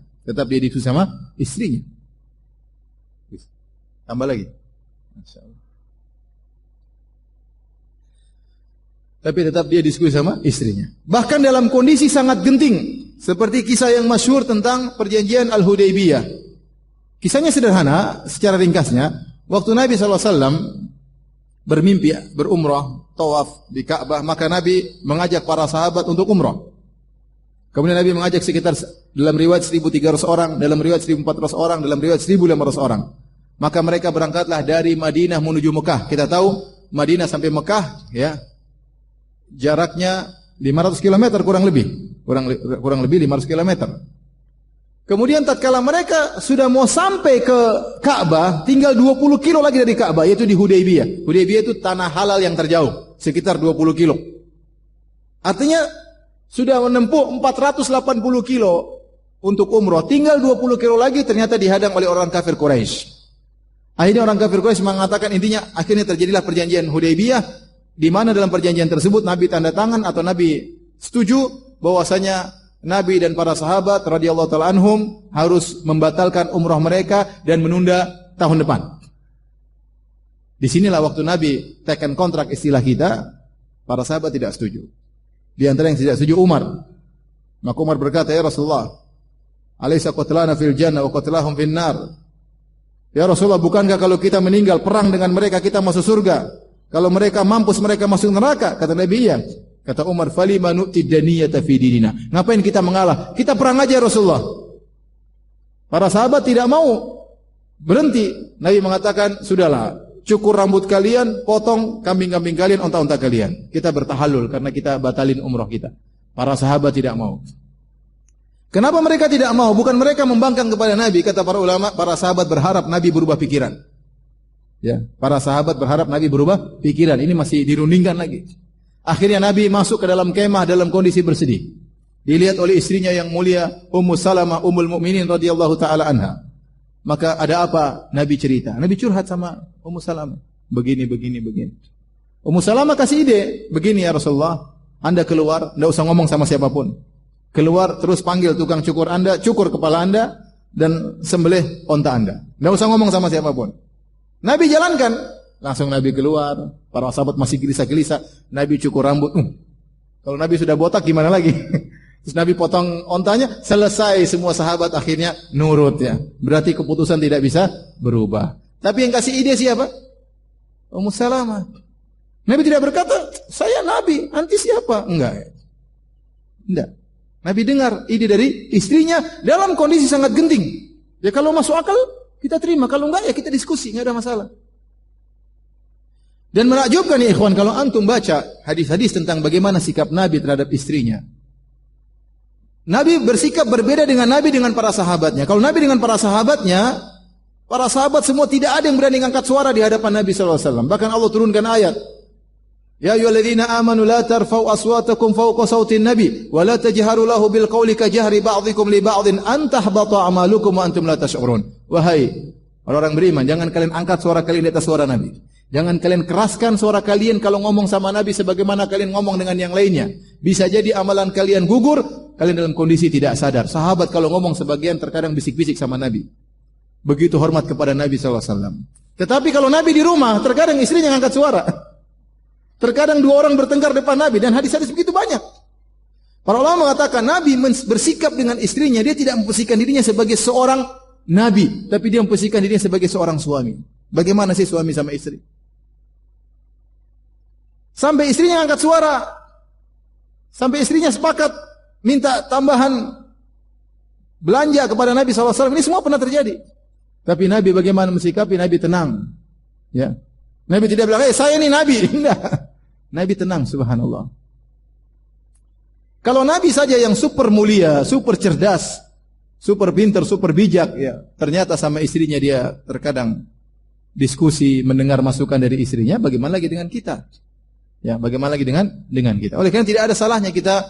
Tambah lagi. Masya Allah. Tapi tetap dia diskusi sama istrinya. Bahkan dalam kondisi sangat genting. Seperti kisah yang masyhur tentang perjanjian Al-Hudaybiyah. Kisahnya sederhana, secara ringkasnya. Waktu Nabi SAW bermimpi, berumrah, tawaf di Ka'bah, maka Nabi mengajak para sahabat untuk umrah. Kemudian Nabi mengajak sekitar dalam riwayat 1.300 orang, dalam riwayat 1.400 orang, dalam riwayat 1.500 orang. Maka mereka berangkatlah dari Madinah menuju Mekah. Kita tahu Madinah sampai Mekah, ya, jaraknya 500 km kurang lebih. Kurang lebih 500 km. Kemudian tatkala mereka sudah mau sampai ke Ka'bah, tinggal 20 kilo lagi dari Ka'bah, yaitu di Hudaybiyah. Hudaybiyah itu tanah halal yang terjauh, sekitar 20 kilo. Artinya sudah menempuh 480 kilo untuk umroh. Tinggal 20 kilo lagi ternyata dihadang oleh orang kafir Quraisy. Akhirnya orang kafir Quraisy mengatakan, intinya akhirnya terjadilah perjanjian Hudaybiyah, di mana dalam perjanjian tersebut Nabi tanda tangan atau Nabi setuju bahwasanya Nabi dan para sahabat radhiyallahu taala anhum harus membatalkan umrah mereka dan menunda tahun depan. Disinilah waktu Nabi tekan kontrak istilah kita, para sahabat tidak setuju. Di antara yang tidak setuju Umar. Maka Umar berkata, ya Rasulullah, alaysa qatlana fil jannah wa qatlahum fin nar. Ya Rasulullah, bukankah kalau kita meninggal perang dengan mereka kita masuk surga? Kalau mereka mampus mereka masuk neraka? Kata Nabi, iya. Kata Umar, falima nu'ti daniyata fi dinina. Ngapain kita mengalah? Kita perang aja ya Rasulullah. Para sahabat tidak mau berhenti. Nabi mengatakan, sudahlah, cukur rambut kalian, potong kambing-kambing kalian, onta-onta kalian. Kita bertahallul karena kita batalin umrah kita. Para sahabat tidak mau. Kenapa mereka tidak mau? Bukan mereka membangkang kepada Nabi. Kata para ulama, para sahabat berharap Nabi berubah pikiran. Ya, para sahabat berharap Nabi berubah pikiran. Ini masih dirundingkan lagi. Akhirnya Nabi masuk ke dalam kemah dalam kondisi bersedih. Dilihat oleh istrinya yang mulia Ummu Salamah Ummul Mukminin radhiyallahu taala anha. Maka ada apa? Nabi cerita. Nabi curhat sama Ummu Salamah. Begini. Ummu Salamah kasih ide. Begini ya Rasulullah, Anda keluar, tidak usah ngomong sama siapapun. Keluar terus panggil tukang cukur Anda, cukur kepala Anda dan sembelih onta Anda. Tidak usah ngomong sama siapapun. Nabi jalankan. Langsung Nabi keluar, para sahabat masih gelisah-gelisah. Nabi cukur rambut. Kalau Nabi sudah botak gimana lagi? Terus Nabi potong ontanya, selesai semua sahabat akhirnya nurut ya. Berarti keputusan tidak bisa berubah. Tapi yang kasih ide siapa? Ummu Salamah. Nabi tidak berkata, saya Nabi, anti siapa? Enggak. Nabi dengar ide dari istrinya dalam kondisi sangat genting. Ya kalau masuk akal kita terima, kalau enggak ya kita diskusi, enggak ada masalah. Dan menakjubkan ya ikhwan, kalau antum baca hadis-hadis tentang bagaimana sikap Nabi terhadap istrinya. Nabi bersikap berbeda dengan Nabi dengan para sahabatnya. Kalau Nabi dengan para sahabatnya, para sahabat semua tidak ada yang berani mengangkat suara di hadapan Nabi SAW. Bahkan Allah turunkan ayat. Ya ayyuhalladzina amanu la tarfa'u aswatakum fawqa sautin nabi wa la tajharu lahu bil qawli ka jahri ba'dhikum li ba'dhin an tahbata a'malukum wa antum la tash'urun. Wahai orang-orang beriman, jangan kalian angkat suara kalian di atas suara Nabi. Jangan kalian keraskan suara kalian kalau ngomong sama Nabi sebagaimana kalian ngomong dengan yang lainnya. Bisa jadi amalan kalian gugur, kalian dalam kondisi tidak sadar. Sahabat kalau ngomong sebagian terkadang bisik-bisik sama Nabi. Begitu hormat kepada Nabi SAW. Tetapi kalau Nabi di rumah, terkadang istrinya ngangkat suara. Terkadang dua orang bertengkar depan Nabi dan hadis-hadis begitu banyak. Para ulama mengatakan Nabi bersikap dengan istrinya, dia tidak memposisikan dirinya sebagai seorang Nabi, tapi dia memposisikan dirinya sebagai seorang suami. Bagaimana sih suami sama istri? Sampai istrinya angkat suara. Sampai istrinya sepakat minta tambahan belanja kepada Nabi SAW. Ini semua pernah terjadi. Tapi Nabi bagaimana mensikapi? Nabi tenang. Ya. Nabi tidak bilang, saya ini Nabi. Tidak. Nabi tenang, subhanallah. Kalau Nabi saja yang super mulia, super cerdas, super pintar, super bijak, ya, ternyata sama istrinya dia terkadang diskusi, mendengar masukan dari istrinya, bagaimana lagi dengan kita? Ya, bagaimana lagi dengan kita? Oleh karena tidak ada salahnya kita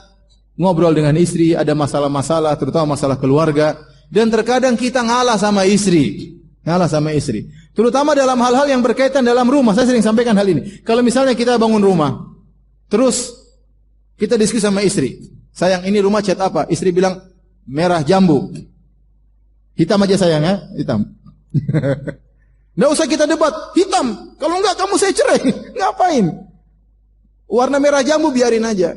ngobrol dengan istri, ada masalah-masalah, terutama masalah keluarga, dan terkadang kita ngalah sama istri. Terutama dalam hal-hal yang berkaitan dalam rumah. Saya sering sampaikan hal ini. Kalau misalnya kita bangun rumah, terus kita diskusi sama istri. Sayang, ini rumah cat apa? Istri bilang merah jambu. Hitam aja sayang ya, hitam. Nggak usah kita debat, hitam. Kalau enggak kamu saya cerai. Ngapain? Warna merah jambu biarin aja.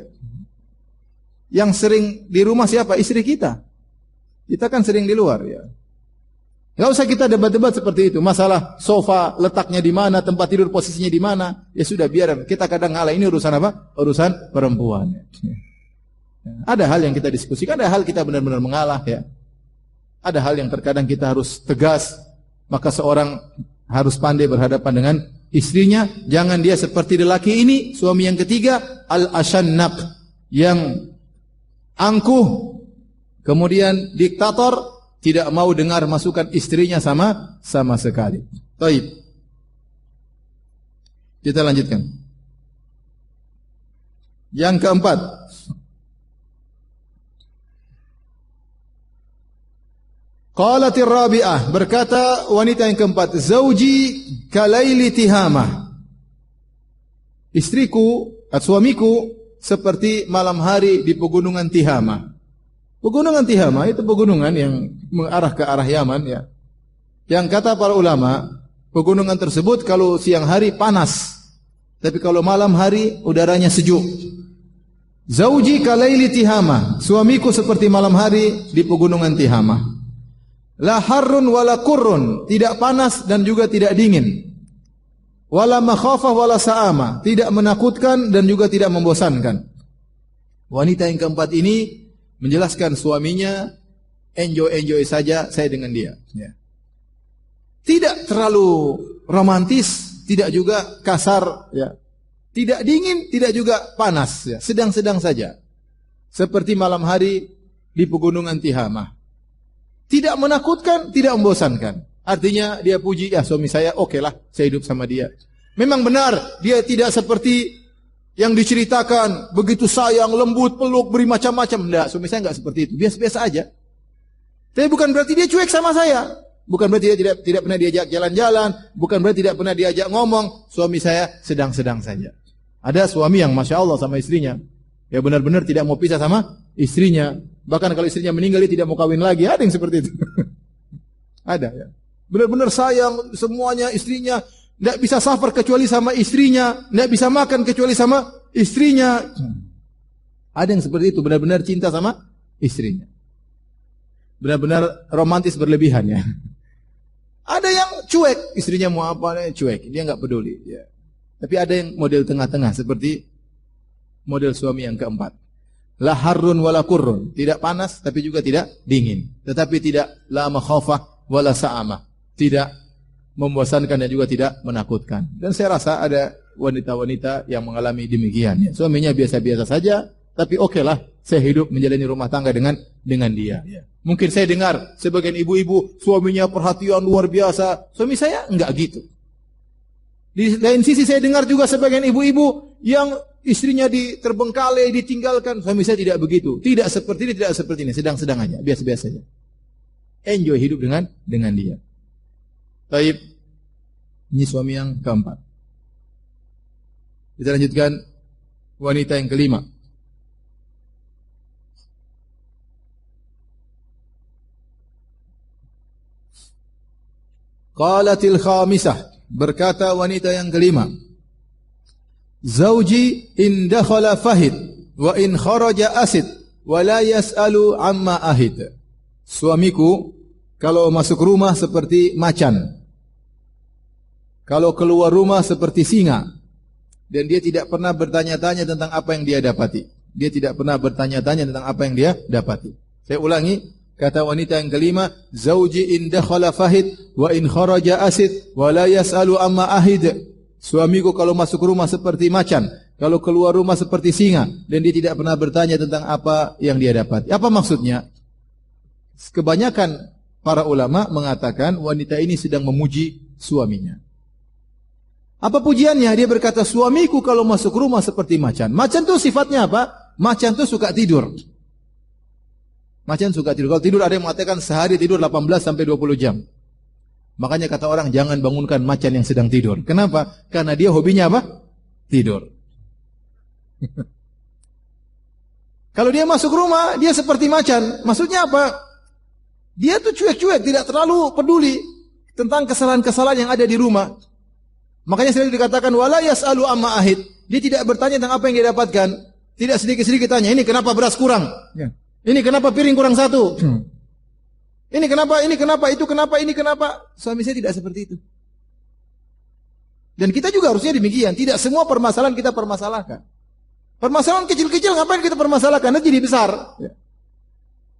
Yang sering di rumah siapa? Istri kita. Kita kan sering di luar ya. Nggak usah kita debat-debat seperti itu. Masalah sofa letaknya di mana, tempat tidur posisinya di mana, ya sudah biar. Kita kadang ngalah, ini urusan apa? Urusan perempuan. Ada hal yang kita diskusikan, ada hal kita benar-benar mengalah ya. Ada hal yang terkadang kita harus tegas, maka seorang harus pandai berhadapan dengan istrinya, jangan dia seperti lelaki ini, suami yang ketiga, al-ashannaq, yang angkuh, kemudian diktator, tidak mau dengar masukan istrinya sama sekali. Baik. Kita lanjutkan. Yang keempat, qalatir rabi'ah, berkata wanita yang keempat, zauji kalaili tihamah. Istriku atau suamiku seperti malam hari di pegunungan Tihamah. Pegunungan Tihamah itu pegunungan yang mengarah ke arah Yaman ya. Yang kata para ulama, pegunungan tersebut kalau siang hari panas, tapi kalau malam hari udaranya sejuk. Zauji kalaili Tihamah, suamiku seperti malam hari di pegunungan Tihamah. La harrun wala kurrun, tidak panas dan juga tidak dingin. Wala makhafah wala sa'ama, tidak menakutkan dan juga tidak membosankan. Wanita yang keempat ini menjelaskan suaminya enjoy saja saya dengan dia. Ya. Tidak terlalu romantis, tidak juga kasar, ya. Tidak dingin, tidak juga panas, ya. Sedang-sedang saja. Seperti malam hari di pegunungan Tihamah. Tidak menakutkan, tidak membosankan. Artinya dia puji, ya suami saya okelah, saya hidup sama dia. Memang benar, dia tidak seperti yang diceritakan, begitu sayang, lembut, peluk, beri macam-macam. Tidak, suami saya enggak seperti itu, biasa-biasa aja. Tapi bukan berarti dia cuek sama saya. Bukan berarti dia tidak pernah diajak jalan-jalan, bukan berarti tidak pernah diajak ngomong. Suami saya sedang-sedang saja. Ada suami yang Masya Allah sama istrinya, ya benar-benar tidak mau pisah sama istrinya. Bahkan kalau istrinya meninggal dia tidak mau kawin lagi. Ada yang seperti itu. Ada ya. Benar-benar sayang semuanya istrinya, tidak bisa safar kecuali sama istrinya, tidak bisa makan kecuali sama istrinya. Ada yang seperti itu, benar-benar cinta sama istrinya. Benar-benar romantis berlebihan ya. Ada yang cuek, istrinya mau apa cuek, dia enggak peduli ya. Tapi ada yang model tengah-tengah seperti model suami yang keempat. La harrun wala kurrun, tidak panas tapi juga tidak dingin, tetapi tidak la makhafah wala sa'amah, tidak membosankan dan juga tidak menakutkan. Dan saya rasa ada wanita-wanita yang mengalami demikian ya. Suaminya biasa-biasa saja, tapi okelah saya hidup menjalani rumah tangga dengan dia. Mungkin saya dengar sebagian ibu-ibu suaminya perhatian luar biasa, suami saya enggak gitu. Di lain sisi saya dengar juga sebagian ibu-ibu yang istrinya terbengkalai, ditinggalkan, suami saya tidak begitu. Tidak seperti ini, tidak seperti ini, sedang-sedang aja, biasa-biasa aja. Enjoy hidup dengan dia. Baik. Ini suami yang keempat. Kita lanjutkan wanita yang kelima. Qalatil khamisah, berkata wanita yang kelima, Zauji in dakhala fahid wa in kharaja asid wa la yas'alu amma ahid. Suamiku kalau masuk rumah seperti macan, kalau keluar rumah seperti singa, dan dia tidak pernah bertanya-tanya tentang apa yang dia dapati. Dia tidak pernah bertanya-tanya tentang apa yang dia dapati. Saya ulangi, kata wanita yang kelima, Zauji in dakhala fahid wa in kharaja asid wa la yas'alu amma ahid. Suamiku kalau masuk rumah seperti macan, kalau keluar rumah seperti singa, dan dia tidak pernah bertanya tentang apa yang dia dapat. Apa maksudnya? Kebanyakan para ulama mengatakan wanita ini sedang memuji suaminya. Apa pujiannya? Dia berkata, suamiku kalau masuk rumah seperti macan. Macan itu sifatnya apa? Macan itu suka tidur. Macan suka tidur. Kalau tidur ada yang mengatakan sehari tidur 18 sampai 20 jam. Makanya kata orang jangan bangunkan macan yang sedang tidur. Kenapa? Karena dia hobinya apa? Tidur. Kalau dia masuk rumah, dia seperti macan. Maksudnya apa? Dia tuh cuek-cuek, tidak terlalu peduli tentang kesalahan-kesalahan yang ada di rumah. Makanya selalu dikatakan wala yas'alu amma ahid. Dia tidak bertanya tentang apa yang dia dapatkan. Tidak sedikit-sedikit tanya, ini kenapa beras kurang? Ini kenapa piring kurang satu? Ini kenapa, itu kenapa, ini kenapa. Suami saya tidak seperti itu. Dan kita juga harusnya demikian. Tidak semua permasalahan kita permasalahkan. Permasalahan kecil-kecil ngapain kita permasalahkan? Nanti jadi besar. Ya.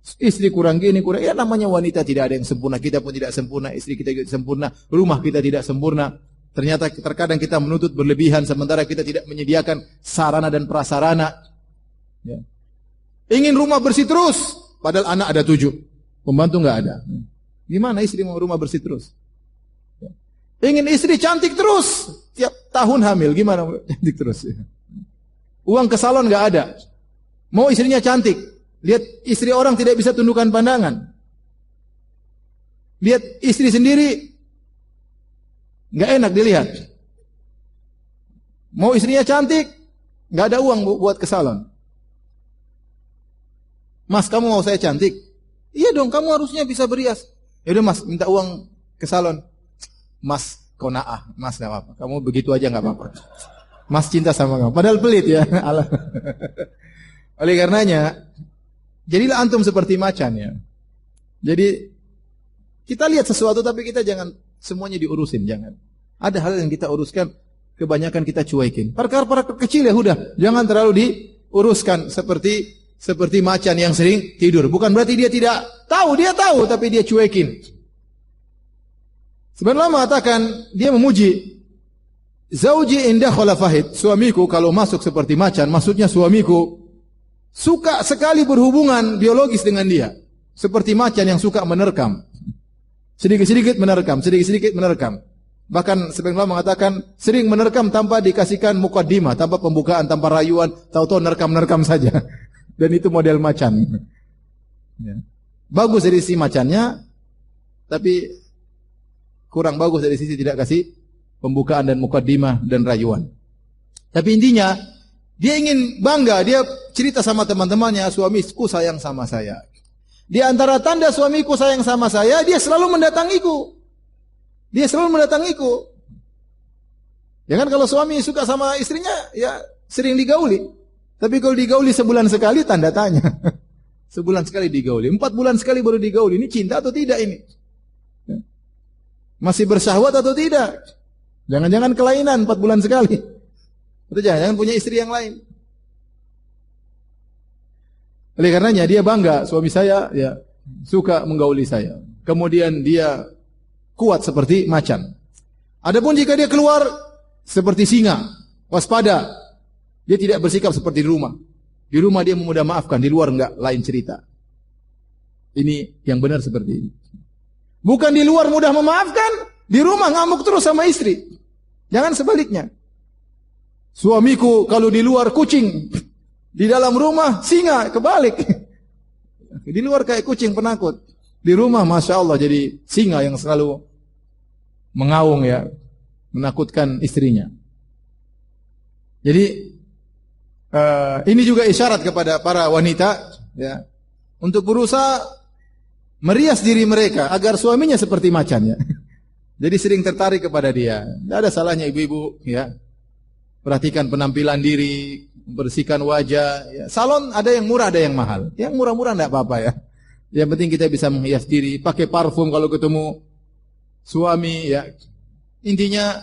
Istri kurang gini, kurang. Ya namanya wanita tidak ada yang sempurna. Kita pun tidak sempurna. Istri kita tidak sempurna. Rumah kita tidak sempurna. Ternyata terkadang kita menuntut berlebihan sementara kita tidak menyediakan sarana dan prasarana. Ya. Ingin rumah bersih terus, padahal anak ada 7, pembantu nggak ada. Gimana istri mau rumah bersih terus? Ya. Ingin istri cantik terus, tiap tahun hamil, gimana cantik terus? Ya. Uang ke salon nggak ada, mau istrinya cantik, lihat istri orang tidak bisa tundukkan pandangan. Lihat istri sendiri, nggak enak dilihat. Mau istrinya cantik, nggak ada uang buat ke salon. Mas, kamu mau saya cantik? Iya dong, kamu harusnya bisa berias. Yaudah mas, minta uang ke salon. Mas, kona'ah. Mas, gak apa-apa. Kamu begitu aja gak apa-apa. Mas cinta sama kamu. Padahal pelit ya. Oleh karenanya, jadilah antum seperti macan ya. Jadi, kita lihat sesuatu tapi kita jangan semuanya diurusin. Jangan. Ada hal yang kita uruskan, kebanyakan kita cuekin. Perkara-perkara kecil ya udah. Jangan terlalu diuruskan seperti macan yang sering tidur. Bukan berarti dia tidak tahu, dia tahu tapi dia cuekin. Sebenarnya mengatakan dia memuji zauji indah khala fahid, suamiku kalau masuk seperti macan, maksudnya suamiku suka sekali berhubungan biologis dengan dia, seperti macan yang suka menerkam. Sedikit-sedikit menerkam, sedikit-sedikit menerkam. Bahkan sebenarnya mengatakan sering menerkam tanpa dikasihkan mukaddimah, tanpa pembukaan, tanpa rayuan, tahu-tahu nerkam-nerkam saja. Dan itu model macan. Ya. Bagus dari sisi macannya, tapi kurang bagus dari sisi tidak kasih pembukaan dan mukaddimah dan rayuan. Tapi intinya, dia ingin bangga, dia cerita sama teman-temannya, suamiku sayang sama saya. Di antara tanda suamiku sayang sama saya, dia selalu mendatangiku. Dia selalu mendatangiku. Ya kan kalau suami suka sama istrinya, ya sering digauli. Tapi kalau digauli sebulan sekali, tanda tanya. Sebulan sekali digauli. 4 bulan sekali baru digauli. Ini cinta atau tidak ini? Masih bersyahwat atau tidak? Jangan-jangan kelainan 4 bulan sekali. Atau jangan punya istri yang lain. Oleh karenanya dia bangga, suami saya ya suka menggauli saya. Kemudian dia kuat seperti macan. Adapun jika dia keluar seperti singa, waspada. Dia tidak bersikap seperti di rumah. Di rumah dia memudah maafkan, di luar enggak, lain cerita. Ini yang benar seperti ini. Bukan di luar mudah memaafkan, di rumah ngamuk terus sama istri. Jangan sebaliknya. Suamiku kalau di luar kucing, di dalam rumah singa, kebalik. Di luar kayak kucing penakut. Di rumah Masya Allah jadi singa yang selalu mengaung ya, menakutkan istrinya. Jadi ini juga isyarat kepada para wanita ya, untuk berusaha merias diri mereka agar suaminya seperti macan ya. Jadi sering tertarik kepada dia. Tidak ada salahnya ibu-ibu ya. Perhatikan penampilan diri, membersihkan wajah ya. Salon ada yang murah, ada yang mahal. Yang murah-murah tidak apa-apa ya. Yang penting kita bisa menghias diri, pakai parfum kalau ketemu suami ya. Intinya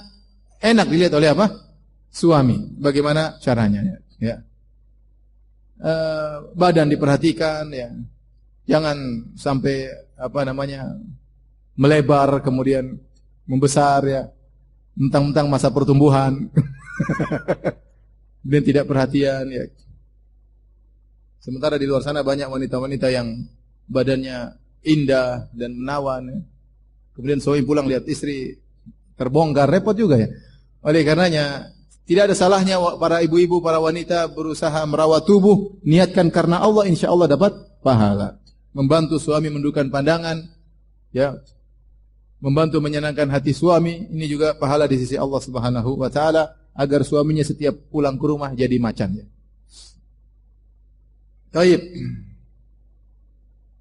enak dilihat oleh apa? Suami. Bagaimana caranya ya. Ya. Badan diperhatikan ya. Jangan sampai melebar kemudian membesar ya. Mentang-mentang masa pertumbuhan. Dan tidak perhatian ya. Sementara di luar sana banyak wanita-wanita yang badannya indah dan menawan ya. Kemudian suami pulang lihat istri terbongkar, repot juga ya. Oleh karenanya tidak ada salahnya para ibu-ibu, para wanita berusaha merawat tubuh, niatkan karena Allah, insya Allah dapat pahala. Membantu suami menundukkan pandangan, ya, membantu menyenangkan hati suami, ini juga pahala di sisi Allah Subhanahu wa taala agar suaminya setiap pulang ke rumah jadi macan ya. Baik.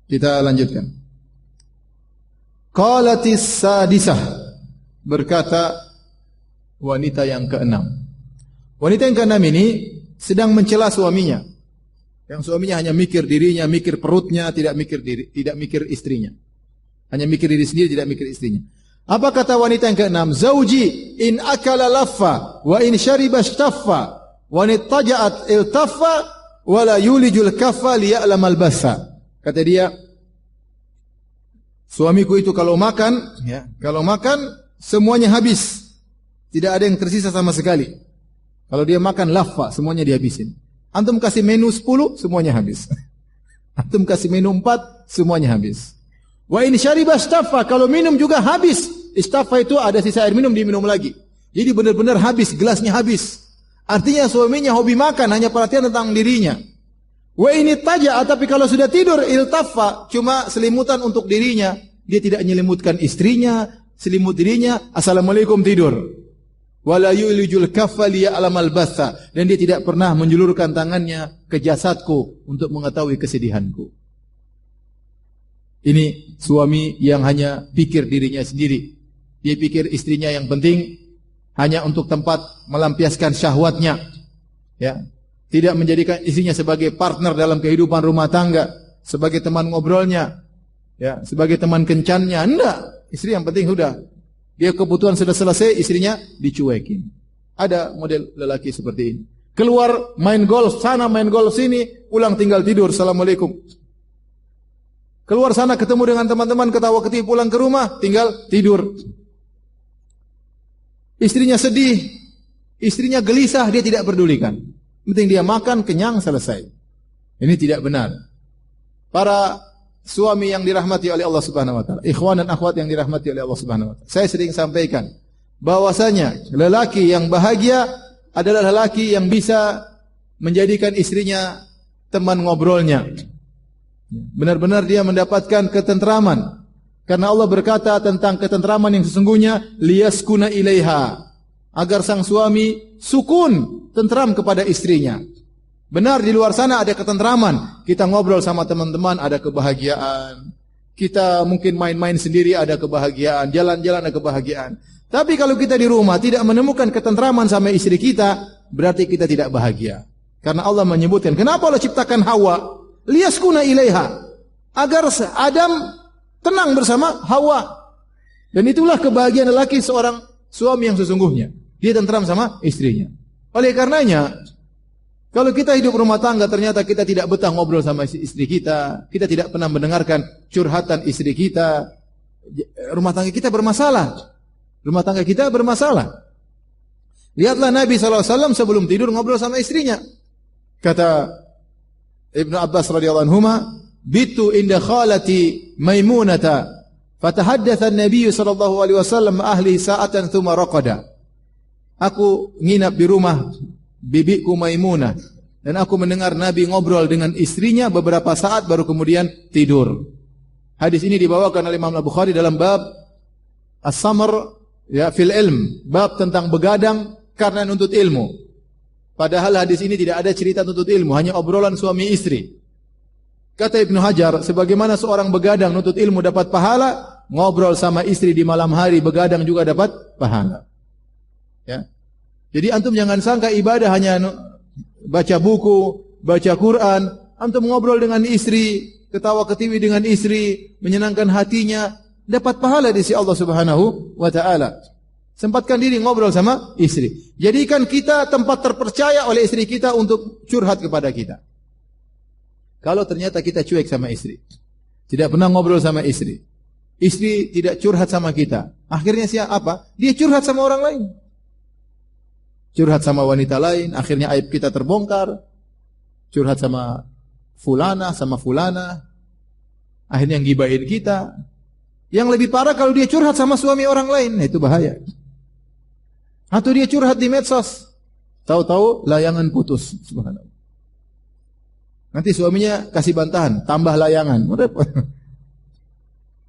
Kita lanjutkan. Qalatis sadisah, berkata wanita yang keenam. Wanita yang keenam ini sedang mencela suaminya. Yang suaminya hanya mikir dirinya, mikir perutnya, tidak mikir istrinya. Hanya mikir diri sendiri, tidak mikir istrinya. Apa kata wanita yang keenam? Zauji in akala laffa wa in syariba shtaffa wa in taja'at iltaffa wa la yulijul kaffa liya'lamal bassa. Kata dia, suamiku itu kalau makan, ya, kalau makan semuanya habis. Tidak ada yang tersisa sama sekali. Kalau dia makan laffa, semuanya dihabisin. Antum kasih menu 10, semuanya habis. Antum kasih menu 4, semuanya habis. Wa in syariba istaffa, kalau minum juga habis. Istaffa itu ada sisa air minum, diminum lagi. Jadi benar-benar habis, gelasnya habis. Artinya suaminya hobi makan, hanya perhatian tentang dirinya. Wa in ittaja, tapi kalau sudah tidur iltaffa, cuma selimutan untuk dirinya. Dia tidak menyelimutkan istrinya, selimut dirinya, assalamualaikum tidur. Wala yulijul kaffa liya'lamal batha, dan dia tidak pernah menjulurkan tangannya ke jasadku untuk mengetahui kesedihanku. Ini suami yang hanya pikir dirinya sendiri. Dia pikir istrinya yang penting hanya untuk tempat melampiaskan syahwatnya. Ya. Tidak menjadikan istrinya sebagai partner dalam kehidupan rumah tangga, sebagai teman ngobrolnya, ya, sebagai teman kencannya. Enggak, istri yang penting sudah. Dia kebutuhan sudah selesai, istrinya dicuekin. Ada model lelaki seperti ini. Keluar main golf sana, main golf sini, pulang tinggal tidur, assalamualaikum. Keluar sana ketemu dengan teman-teman, ketawa ketiwi, pulang ke rumah, tinggal tidur. Istrinya sedih, istrinya gelisah, dia tidak pedulikan. Penting dia makan, kenyang, selesai. Ini tidak benar. Para suami yang dirahmati oleh Allah Subhanahu wa taala, ikhwan dan akhwat yang dirahmati oleh Allah Subhanahu wa taala. Saya sering sampaikan bahwasanya lelaki yang bahagia adalah lelaki yang bisa menjadikan istrinya teman ngobrolnya. Benar-benar dia mendapatkan ketentraman. Karena Allah berkata tentang ketentraman yang sesungguhnya, liyaskuna ilaiha, agar sang suami sukun, tentram kepada istrinya. Benar di luar sana ada ketentraman. Kita ngobrol sama teman-teman ada kebahagiaan. Kita mungkin main-main sendiri ada kebahagiaan, jalan-jalan ada kebahagiaan. Tapi kalau kita di rumah tidak menemukan ketentraman sama istri kita, berarti kita tidak bahagia. Karena Allah menyebutkan, kenapa Allah ciptakan Hawa? Liyaskuna ilaiha, agar Adam tenang bersama Hawa. Dan itulah kebahagiaan lelaki seorang suami yang sesungguhnya. Dia tentram sama istrinya. Oleh karenanya, kalau kita hidup rumah tangga ternyata kita tidak betah ngobrol sama istri kita, kita tidak pernah mendengarkan curhatan istri kita, rumah tangga kita bermasalah. Rumah tangga kita bermasalah. Lihatlah Nabi SAW sebelum tidur ngobrol sama istrinya. Kata Ibnu Abbas radhiyallahu anhuma, "Bitu inda khalati Maimunata, fatahaddatsa an-nabiy sallallahu alaihi wasallam ahli sa'atan tsumma raqada." Aku nginap di rumah bibiku Maimunah dan aku mendengar Nabi ngobrol dengan istrinya beberapa saat baru kemudian tidur. Hadis ini dibawakan oleh Imam Al-Bukhari dalam bab As-Samr ya fil ilm, bab tentang begadang karena nuntut ilmu. Padahal hadis ini tidak ada cerita nuntut ilmu, hanya obrolan suami istri. Kata Ibnu Hajar, sebagaimana seorang begadang nuntut ilmu dapat pahala, ngobrol sama istri di malam hari begadang juga dapat pahala. Ya. Jadi antum jangan sangka ibadah hanya baca buku, baca Quran, antum ngobrol dengan istri, ketawa ketiwi dengan istri, menyenangkan hatinya, dapat pahala di sisi Allah Subhanahu wa taala. Sempatkan diri ngobrol sama istri. Jadikan kita tempat terpercaya oleh istri kita untuk curhat kepada kita. Kalau ternyata kita cuek sama istri, tidak pernah ngobrol sama istri, istri tidak curhat sama kita, akhirnya siapa? Dia curhat sama orang lain. Curhat sama wanita lain, akhirnya aib kita terbongkar. Curhat sama fulana, sama fulana, akhirnya ngibahin kita. Yang lebih parah kalau dia curhat sama suami orang lain, nah itu bahaya. Atau dia curhat di medsos, tahu-tahu layangan putus, subhanallah. Nanti suaminya kasih bantahan, tambah layangan.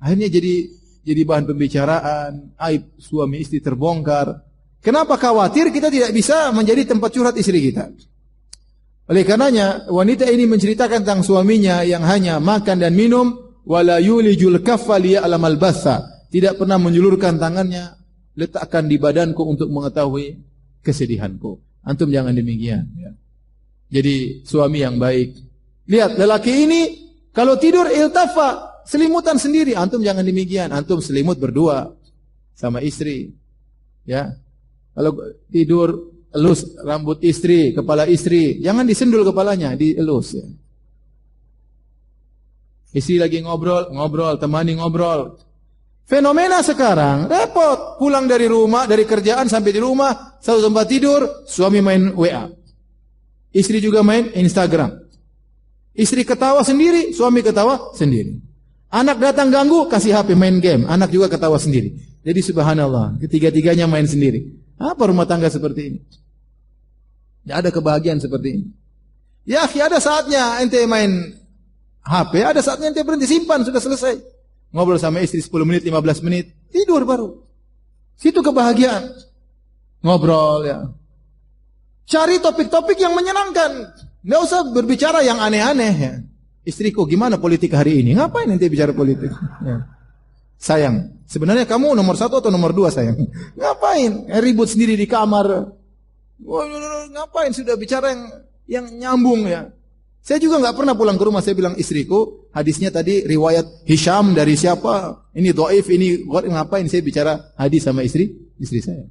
Akhirnya jadi bahan pembicaraan, aib suami istri terbongkar. Kenapa khawatir kita tidak bisa menjadi tempat curhat istri kita? Oleh karenanya wanita ini menceritakan tentang suaminya yang hanya makan dan minum, wala yulijul kaffa liya'lamal batha, tidak pernah menjulurkan tangannya, letakkan di badanku untuk mengetahui kesedihanku. Antum jangan demikian. Ya. Jadi suami yang baik. Lihat lelaki ini kalau tidur iltafa, selimutan sendiri. Antum jangan demikian. Antum selimut berdua sama istri. Ya. Kalau tidur elus rambut istri, kepala istri, jangan disendul kepalanya, dielus ya. Istri lagi ngobrol, temani ngobrol. Fenomena sekarang repot. pulang dari rumah, dari kerjaan sampai di rumah, satu tempat tidur, suami main WA. Istri juga main Instagram. Istri ketawa sendiri, suami ketawa sendiri. Anak datang ganggu, kasih HP main game. Anak juga ketawa sendiri. Jadi subhanallah, ketiga-tiganya main sendiri. Apa rumah tangga seperti ini? Tidak ada kebahagiaan seperti ini. Ya, ada saatnya ente main HP, ada saatnya ente berhenti, simpan, sudah selesai. Ngobrol sama istri 10 menit, 15 menit, tidur baru. Situ kebahagiaan. Ngobrol ya. Cari topik-topik yang menyenangkan. Nggak usah berbicara yang aneh-aneh ya. Istriku gimana politik hari ini? Ngapain ente bicara politik? Ya. Sayang, sebenarnya kamu nomor 1 atau nomor 2 sayang? Ngapain? Ribut sendiri di kamar. Ngapain sudah bicara yang nyambung ya? Saya juga nggak pernah pulang ke rumah, saya bilang istriku, hadisnya tadi riwayat Hisham dari siapa? Ini dhaif, ini ngapain saya bicara hadis sama istri saya.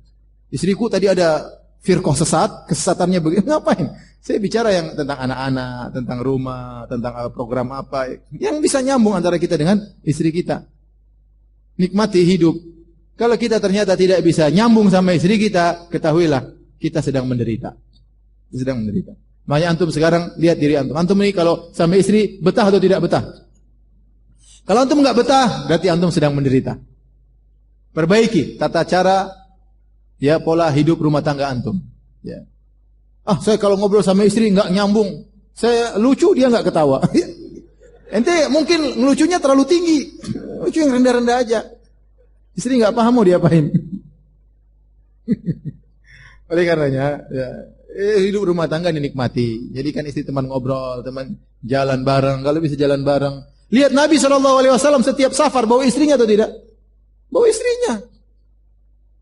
Istriku tadi ada firqah sesat, kesesatannya begini, ngapain? Saya bicara yang tentang anak-anak, tentang rumah, tentang program apa yang bisa nyambung antara kita dengan istri kita. Nikmati hidup. Kalau kita ternyata tidak bisa nyambung sama istri kita, ketahuilah kita sedang menderita. Sedang menderita. Makanya antum sekarang lihat diri antum. Antum ini kalau sama istri betah atau tidak betah? Kalau antum enggak betah, berarti antum sedang menderita. Perbaiki tata cara ya pola hidup rumah tangga antum. Ya. Saya kalau ngobrol sama istri enggak nyambung. Saya lucu, dia enggak ketawa. Ente mungkin ngelucunya terlalu tinggi. Lucu yang rendah-rendah aja. Istri enggak paham mau diapain. Oleh karenanya, ya, hidup rumah tangga dinikmati. Jadikan istri teman ngobrol, teman jalan bareng. Kalau bisa jalan bareng. Lihat Nabi SAW setiap safar bawa istrinya atau tidak? Bawa istrinya.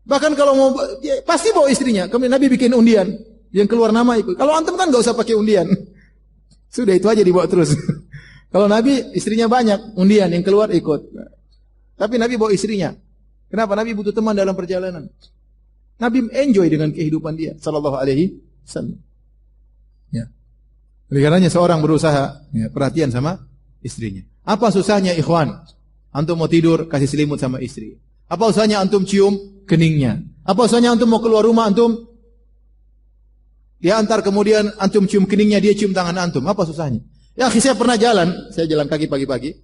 Bahkan kalau mau, pasti bawa istrinya. Kemudian Nabi bikin undian. Yang keluar nama ikut. Kalau antum kan gak usah pakai undian. Sudah itu aja dibawa terus. Kalau Nabi istrinya banyak, undian yang keluar ikut. Tapi Nabi bawa istrinya. Kenapa? Nabi butuh teman dalam perjalanan. Nabi enjoy dengan kehidupan dia sallallahu alaihi wasallam. Ya. Oleh karenanya seorang berusaha ya, perhatian sama istrinya. Apa susahnya ikhwan? Antum mau tidur kasih selimut sama istri. Apa usahanya antum cium keningnya? Apa usahanya antum mau keluar rumah antum dia antar kemudian antum cium keningnya, dia cium tangan antum. Apa susahnya? Ya, saya pernah saya jalan kaki pagi-pagi.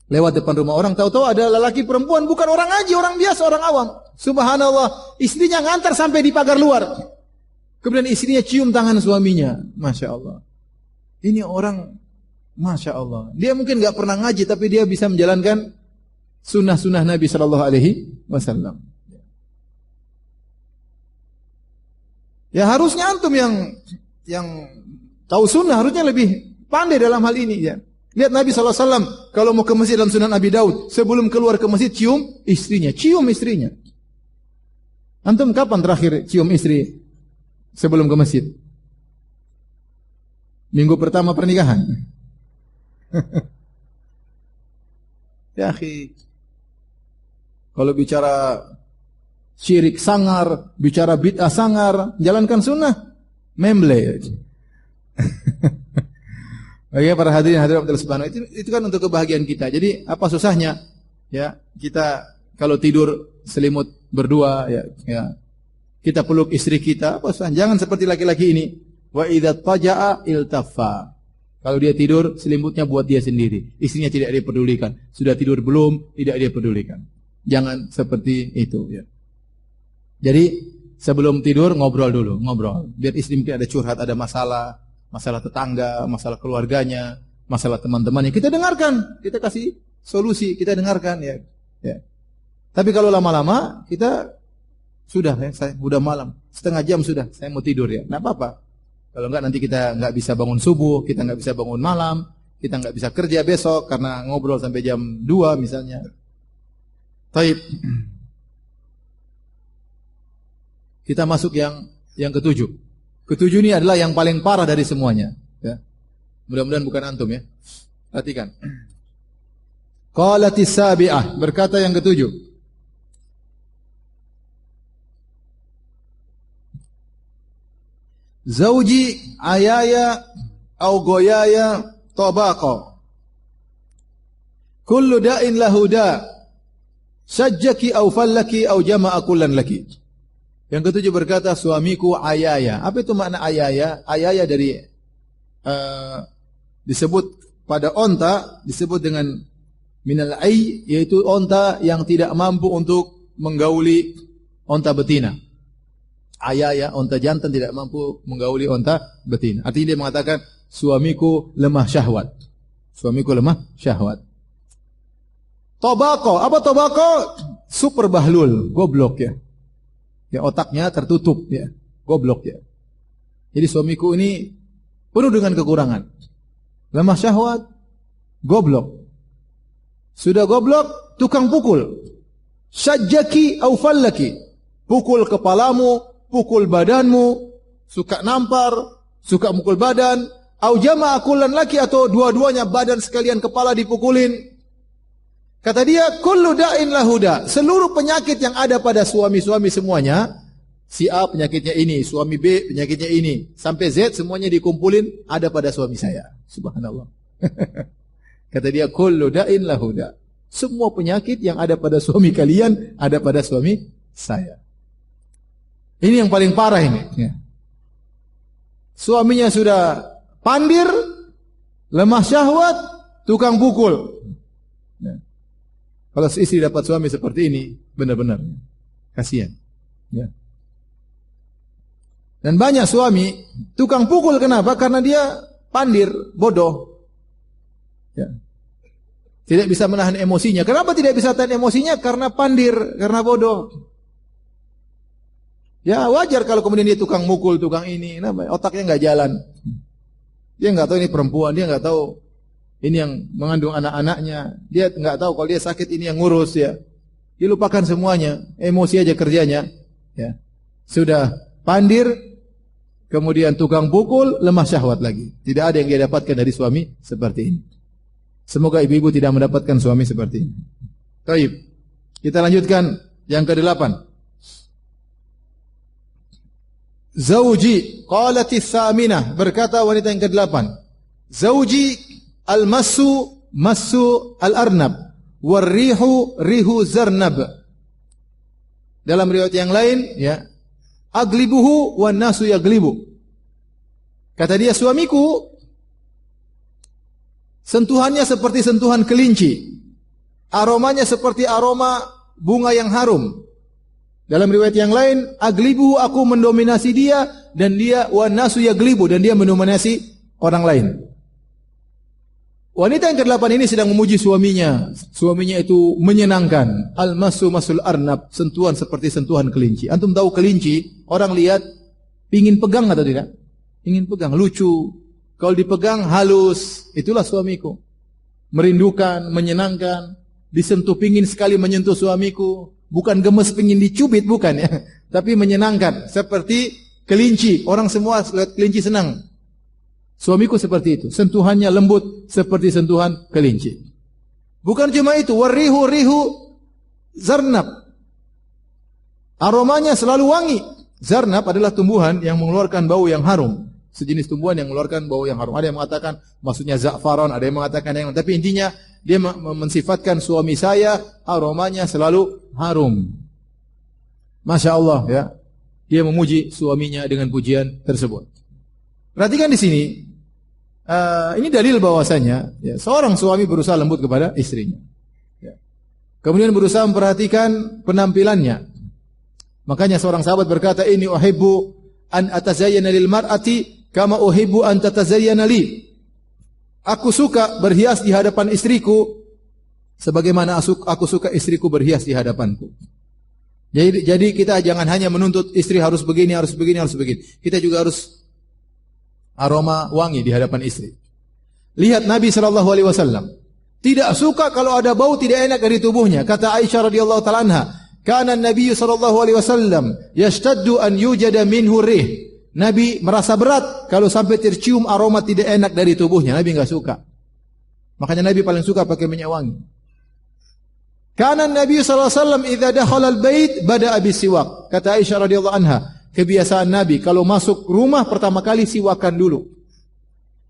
Lewat depan rumah orang, tahu-tahu ada lelaki perempuan, bukan orang ngaji, orang biasa, orang awam. Subhanallah, istrinya ngantar sampai di pagar luar. Kemudian istrinya cium tangan suaminya. Masya Allah. Ini orang, Masya Allah. Dia mungkin gak pernah ngaji, tapi dia bisa menjalankan sunnah-sunnah Nabi SAW. Ya harusnya antum yang tahu sunnah, harusnya lebih pandai dalam hal ini ya. Lihat Nabi SAW, kalau mau ke masjid dalam Sunan Abi Daud, sebelum keluar ke masjid, cium istrinya. Antum kapan terakhir cium istri sebelum ke masjid? Minggu pertama pernikahan. Ya akhi, kalau bicara syirik sangar, bicara bid'ah sangar, jalankan sunnah, memble. Bagi para hadirin hadirat Allah Subhanahu itu kan untuk kebahagiaan kita. Jadi apa susahnya ya kita kalau tidur selimut berdua ya kita peluk istri kita, apa susahnya? Jangan seperti laki-laki ini. Wa idza taja'a iltaffa. Kalau dia tidur selimutnya buat dia sendiri. Istrinya tidak dia pedulikan. Sudah tidur belum? Tidak dia pedulikan. Jangan seperti itu ya. Jadi sebelum tidur ngobrol dulu, Biar istri mungkin ada curhat, ada masalah tetangga, masalah keluarganya, masalah teman-temannya. Kita dengarkan, kita kasih solusi, kita dengarkan ya. Tapi kalau lama-lama kita sudah saya udah malam, setengah jam sudah, saya mau tidur ya. Enggak apa-apa. Kalau enggak nanti kita enggak bisa bangun subuh, kita enggak bisa bangun malam, kita enggak bisa kerja besok karena ngobrol sampai jam 2 misalnya. Taib. Kita masuk yang ketujuh. Ketujuh ini adalah yang paling parah dari semuanya. Ya. Mudah-mudahan bukan antum ya. Perhatikan. Qalatis sabi'ah, berkata yang ketujuh. Zauji ayaya au goyaya tabaqa. Kullu da'in lahu da'. Sajjaki aw fallaki aw jama'a kullan laki. Yang ketujuh berkata, suamiku ayaya. Apa itu makna ayaya? Ayaya dari disebut pada onta, disebut dengan minal ay, yaitu onta yang tidak mampu untuk menggauli onta betina. Ayaya, onta jantan tidak mampu menggauli onta betina. Artinya dia mengatakan, suamiku lemah syahwat. Suamiku lemah syahwat. Tobako, apa tobako? Super bahlul, goblok ya. Ya otaknya tertutup ya, goblok ya. Jadi suamiku ini penuh dengan kekurangan. Lemah syahwat, goblok. Sudah goblok, tukang pukul. Sajjaki au fallaki. Pukul kepalamu, pukul badanmu, suka nampar, suka mukul badan, au jama'a kullan laki, atau dua-duanya badan sekalian kepala dipukulin. Kata dia, kullu da'in lahuda. Seluruh penyakit yang ada pada suami-suami semuanya, si A penyakitnya ini, suami B penyakitnya ini, sampai Z semuanya dikumpulin ada pada suami saya. Subhanallah. Kata dia, kullu da'in lahuda. Semua penyakit yang ada pada suami kalian ada pada suami saya. Ini yang paling parah ini. Ya. Suaminya sudah pandir, lemah syahwat, tukang pukul. Ya. Kalau istri dapat suami seperti ini, benar-benar kasihan. Ya. Dan banyak suami tukang pukul, kenapa? Karena dia pandir, bodoh. Ya. Tidak bisa menahan emosinya. Kenapa tidak bisa tahan emosinya? Karena pandir, karena bodoh. Ya wajar kalau kemudian dia tukang mukul, tukang ini, otaknya nggak jalan. Dia nggak tahu ini perempuan, dia nggak tahu ini yang mengandung anak-anaknya. Dia nggak tahu kalau dia sakit ini yang ngurus ya. Dia lupakan semuanya, emosi aja kerjanya. Ya. Sudah pandir, kemudian tukang pukul, lemah syahwat lagi. Tidak ada yang dia dapatkan dari suami seperti ini. Semoga ibu-ibu tidak mendapatkan suami seperti ini. Baik. Kita lanjutkan yang ke-8. Zauji, qalatis thaminah, berkata wanita yang ke-8. Zauji al-massu massu al-arnab war-rihu rihu zarnab. Dalam riwayat yang lain ya, aglibuhu wan nasu yaglibu. Kata dia, suamiku sentuhannya seperti sentuhan kelinci, aromanya seperti aroma bunga yang harum. Dalam riwayat yang lain, aglibuhu, aku mendominasi dia, dan dia wan nasu yaglibu, dan dia mendominasi orang lain. Wanita yang ke-8 ini sedang memuji suaminya. Suaminya itu menyenangkan. Al-masu masul arnab, sentuhan seperti sentuhan kelinci. Antum tahu kelinci, orang lihat pingin pegang atau tidak? Pingin pegang, lucu. Kalau dipegang halus, itulah suamiku. Merindukan, menyenangkan, disentuh, pingin sekali menyentuh suamiku. Bukan gemes pingin dicubit, bukan ya. Tapi menyenangkan, seperti kelinci. Orang semua lihat kelinci senang. Suamiku seperti itu, sentuhannya lembut seperti sentuhan kelinci. Bukan cuma itu, warihu rihu zarnab. Aromanya selalu wangi. Zarnab adalah tumbuhan yang mengeluarkan bau yang harum. Sejenis tumbuhan yang mengeluarkan bau yang harum. Ada yang mengatakan maksudnya za'faron, ada yang mengatakan yang, tapi intinya dia mensifatkan suami saya aromanya selalu harum. Masya Allah ya. Dia memuji suaminya dengan pujian tersebut. Perhatikan di sini. Ini dalil bahwasanya ya, seorang suami berusaha lembut kepada istrinya. Ya. Kemudian berusaha memperhatikan penampilannya. Makanya seorang sahabat berkata, ini uhibbu an atazayyana lil mar'ati kama uhibbu an tatazayyana li. Aku suka berhias di hadapan istriku sebagaimana aku suka istriku berhias di hadapanku. Jadi kita jangan hanya menuntut istri harus begini, harus begini, harus begini. Kita juga harus aroma wangi di hadapan istri. Lihat Nabi SAW tidak suka kalau ada bau tidak enak dari tubuhnya. Kata Aisyah radhiyallahu taala anha, kana Nabi SAW yashtaddu an yujada minhu rih. Nabi merasa berat kalau sampai tercium aroma tidak enak dari tubuhnya. Nabi enggak suka. Makanya Nabi paling suka pakai minyak wangi. Kana Nabi SAW idza dakhala al-bait bada'a bisiwak. Kata Aisyah radhiyallahu anha, kebiasaan Nabi kalau masuk rumah pertama kali siwakan dulu.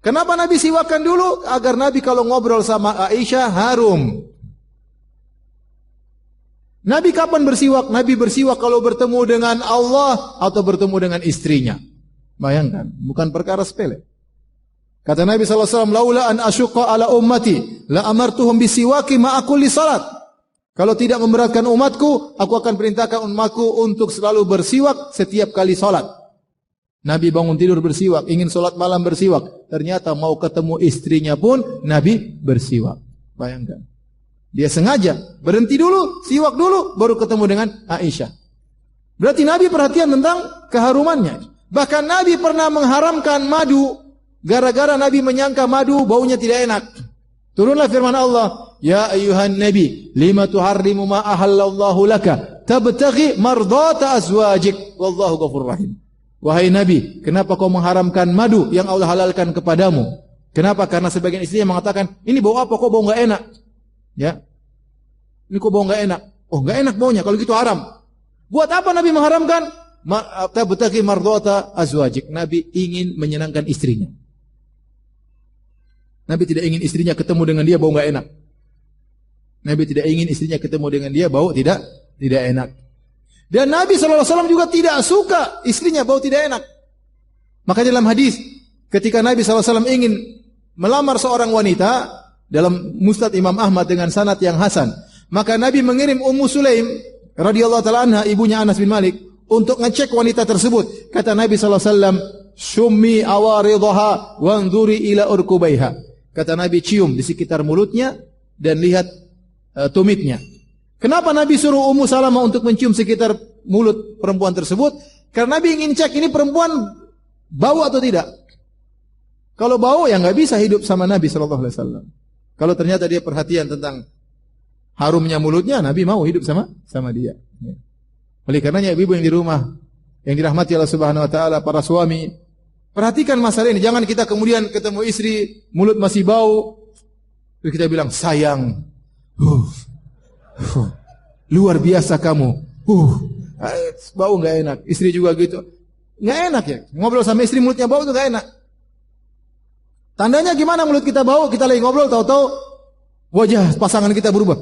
Kenapa Nabi siwakan dulu? Agar Nabi kalau ngobrol sama Aisyah harum. Nabi kapan bersiwak? Nabi bersiwak kalau bertemu dengan Allah atau bertemu dengan istrinya. Bayangkan, bukan perkara sepele. Kata Nabi SAW, laula an asyqa ala ummati la amartuhum bisiwaki ma'a kulli salat. Kalau tidak memberatkan umatku, aku akan perintahkan umatku untuk selalu bersiwak setiap kali salat. Nabi bangun tidur bersiwak, ingin salat malam bersiwak. Ternyata mau ketemu istrinya pun Nabi bersiwak. Bayangkan. Dia sengaja berhenti dulu, siwak dulu, baru ketemu dengan Aisyah. Berarti Nabi perhatian tentang keharumannya. Bahkan Nabi pernah mengharamkan madu gara-gara Nabi menyangka madu baunya tidak enak. Turunlah firman Allah, ya ayyuhan nabi, lima tuharrimu ma ahallallahu laka, tabtaghi mardata azwajik, wallahu ghafurur rahim. Wahai Nabi, kenapa kau mengharamkan madu yang Allah halalkan kepadamu? Kenapa? Karena sebagian istri yang mengatakan, ini bau apa? Kok bau enggak enak? Ya. Ini kok bau enggak enak? Oh, enggak enak baunya, kalau gitu haram. Buat apa Nabi mengharamkan? Tabtaghi mardata azwajik. Nabi ingin menyenangkan istrinya. Nabi tidak ingin istrinya ketemu dengan dia bau enggak enak. Nabi tidak ingin istrinya ketemu dengan dia bau tidak enak. Dan Nabi SAW juga tidak suka istrinya bau tidak enak. Maka dalam hadis, ketika Nabi SAW ingin melamar seorang wanita, dalam Musnad Imam Ahmad dengan sanad yang hasan, maka Nabi mengirim Ummu Sulaim radhiyallahu ta'ala anha, ibunya Anas bin Malik, untuk ngecek wanita tersebut. Kata Nabi SAW, "Shummi awaridhaha wanzuri ila urkubaiha." Kata Nabi, cium di sekitar mulutnya dan lihat tumitnya. Kenapa Nabi suruh Ummu Salamah untuk mencium sekitar mulut perempuan tersebut? Karena Nabi ingin cek ini perempuan bau atau tidak. Kalau bau ya nggak bisa hidup sama Nabi SAW. Kalau ternyata dia perhatian tentang harumnya mulutnya, Nabi mau hidup sama dia. Oleh karenanya ibu-ibu yang di rumah, yang dirahmati Allah Subhanahu Wa Taala, para suami, perhatikan masalah ini. Jangan kita kemudian ketemu istri mulut masih bau, terus kita bilang sayang. Luar biasa kamu. Bau nggak enak. Istri juga gitu. Nggak enak ya. Ngobrol sama istri mulutnya bau itu nggak enak. Tandanya gimana mulut kita bau? Kita lagi ngobrol, tahu-tahu wajah pasangan kita berubah.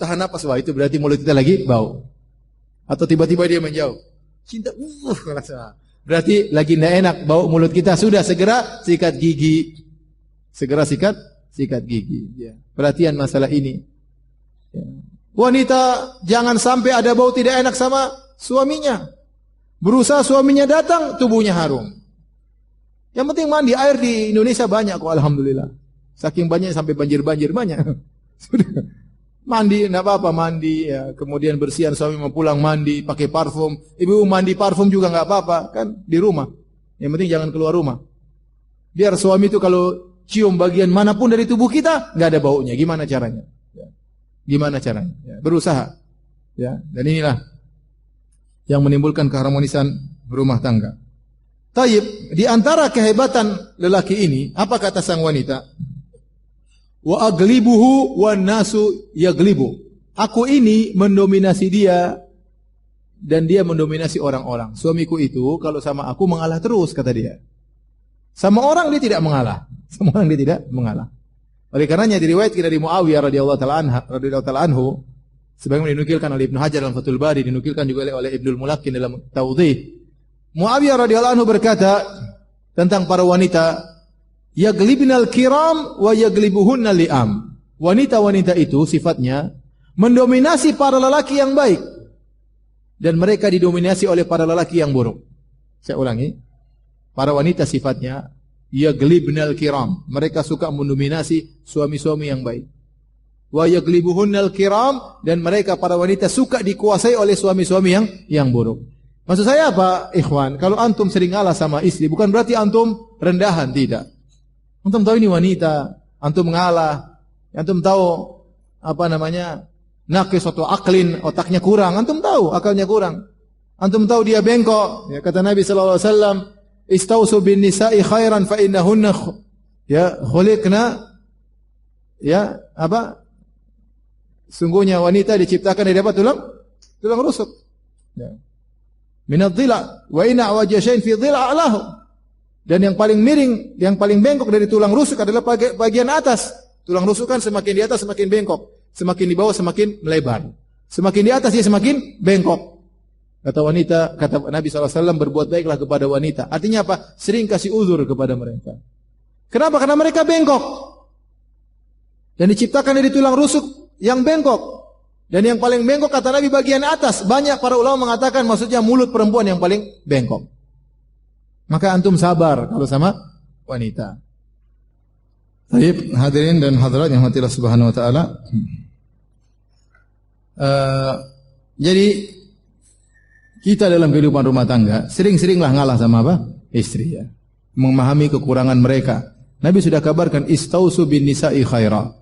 Tahan napas, wah itu berarti mulut kita lagi bau. Atau tiba-tiba dia menjauh. Cinta, berarti lagi nggak enak bau mulut kita. Sudah segera sikat gigi. Segera sikat gigi. Ya. Perhatian masalah ini. Ya. Wanita jangan sampai ada bau tidak enak sama suaminya. Berusaha suaminya datang, tubuhnya harum. Yang penting mandi, air di Indonesia banyak kok, alhamdulillah. Saking banyak sampai banjir-banjir banyak. Sudah mandi, enggak apa-apa mandi ya. Kemudian bersihan suami mau pulang mandi, pakai parfum. Ibu mandi parfum juga enggak apa-apa, kan di rumah. Yang penting jangan keluar rumah. Biar suami itu kalau cium bagian manapun dari tubuh kita enggak ada baunya. Gimana caranya? Gimana caranya? Ya, berusaha. Ya, dan inilah yang menimbulkan keharmonisan rumah tangga. Taib, di antara kehebatan lelaki ini, apa kata sang wanita? Wa aglibuhu wan nasu yaglibu. Aku ini mendominasi dia dan dia mendominasi orang-orang. Suamiku itu kalau sama aku mengalah terus, kata dia. Sama orang dia tidak mengalah. Sama orang dia tidak mengalah. Oleh karenanya diriwayatkan dari Muawiyah radhiyallahu ta'ala anhu, sebagaimana dinukilkan oleh Ibnu Hajar dalam Fathul Bari, dinukilkan juga oleh Ibnul Mulakin dalam Tawdhih. Muawiyah radhiyallahu anhu berkata tentang para wanita, yaglibnal kiram wa yaglibuhunnal li'am. Wanita-wanita itu sifatnya mendominasi para lelaki yang baik dan mereka didominasi oleh para lelaki yang buruk. Saya ulangi. Para wanita sifatnya yaglibnal kiram. Mereka suka mendominasi suami-suami yang baik. Wa yaglibuhunnal kiram, dan mereka para wanita suka dikuasai oleh suami-suami yang buruk. Maksud saya apa, ikhwan? Kalau antum sering ngalah sama istri, bukan berarti antum rendahan, tidak. Antum tahu ini wanita, antum ngalah, antum tahu apa namanya, naqis atau aklin, otaknya kurang, antum tahu akalnya kurang. Antum tahu dia bengkok, ya, kata Nabi sallallahu alaihi wasallam, istausu bin nisa'i khairan fa innahunna ya khuliqna ya apa? Sungguhnya wanita diciptakan dari apa? Tulang rusuk. Ya. Minadh dhila wa inna wajhayn fi dhila a'lahu. Dan yang paling miring, yang paling bengkok dari tulang rusuk adalah bagian atas. Tulang rusuk kan semakin di atas semakin bengkok, semakin di bawah semakin melebar. Semakin di atas dia semakin bengkok. Kata Nabi SAW, berbuat baiklah kepada wanita. Artinya apa? Sering kasih uzur kepada mereka. Kenapa? Karena mereka bengkok. Dan diciptakan dari tulang rusuk yang bengkok. Dan yang paling bengkok kata Nabi bagian atas. Banyak para ulama mengatakan maksudnya mulut perempuan yang paling bengkok. Maka antum sabar kalau sama wanita. Baik, hadirin dan hadirat yang hadirat Subhanahu wa taala. Jadi kita dalam kehidupan rumah tangga sering-seringlah ngalah sama apa? Istri ya. Memahami kekurangan mereka. Nabi sudah kabarkan istausu bin nisa'i khaira.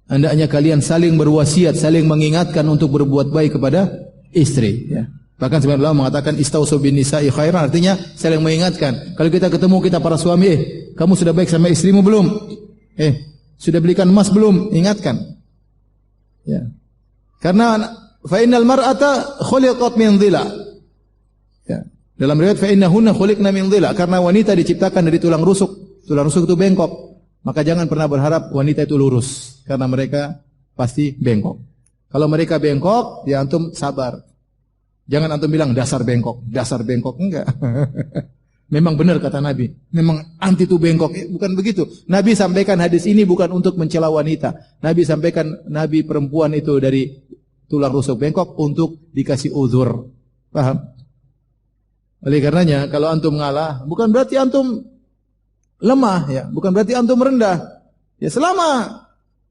Hendaknya kalian saling berwasiat, saling mengingatkan untuk berbuat baik kepada istri ya. Bahkan sebagian ulama mengatakan istausu bin nisa'i khairan, artinya saling mengingatkan. Kalau kita ketemu kita para suami, kamu sudah baik sama istrimu belum? Sudah belikan emas belum? Ingatkan. Ya. Karena fa innal mar'ata khuliqat min dhila. Ya. Dalam riwayat fa innahunna khuliqna min dhila, karena wanita diciptakan dari tulang rusuk. Tulang rusuk itu bengkok. Maka jangan pernah berharap wanita itu lurus, karena mereka pasti bengkok. Kalau mereka bengkok, ya antum sabar. Jangan antum bilang dasar bengkok, enggak. Memang benar kata Nabi, memang anti itu bengkok, bukan begitu. Nabi sampaikan hadis ini bukan untuk mencela wanita. Nabi sampaikan Nabi perempuan itu dari tulang rusuk bengkok untuk dikasih uzur. Paham? Oleh karenanya kalau antum ngalah, bukan berarti antum lemah ya, bukan berarti antum rendah. Ya selama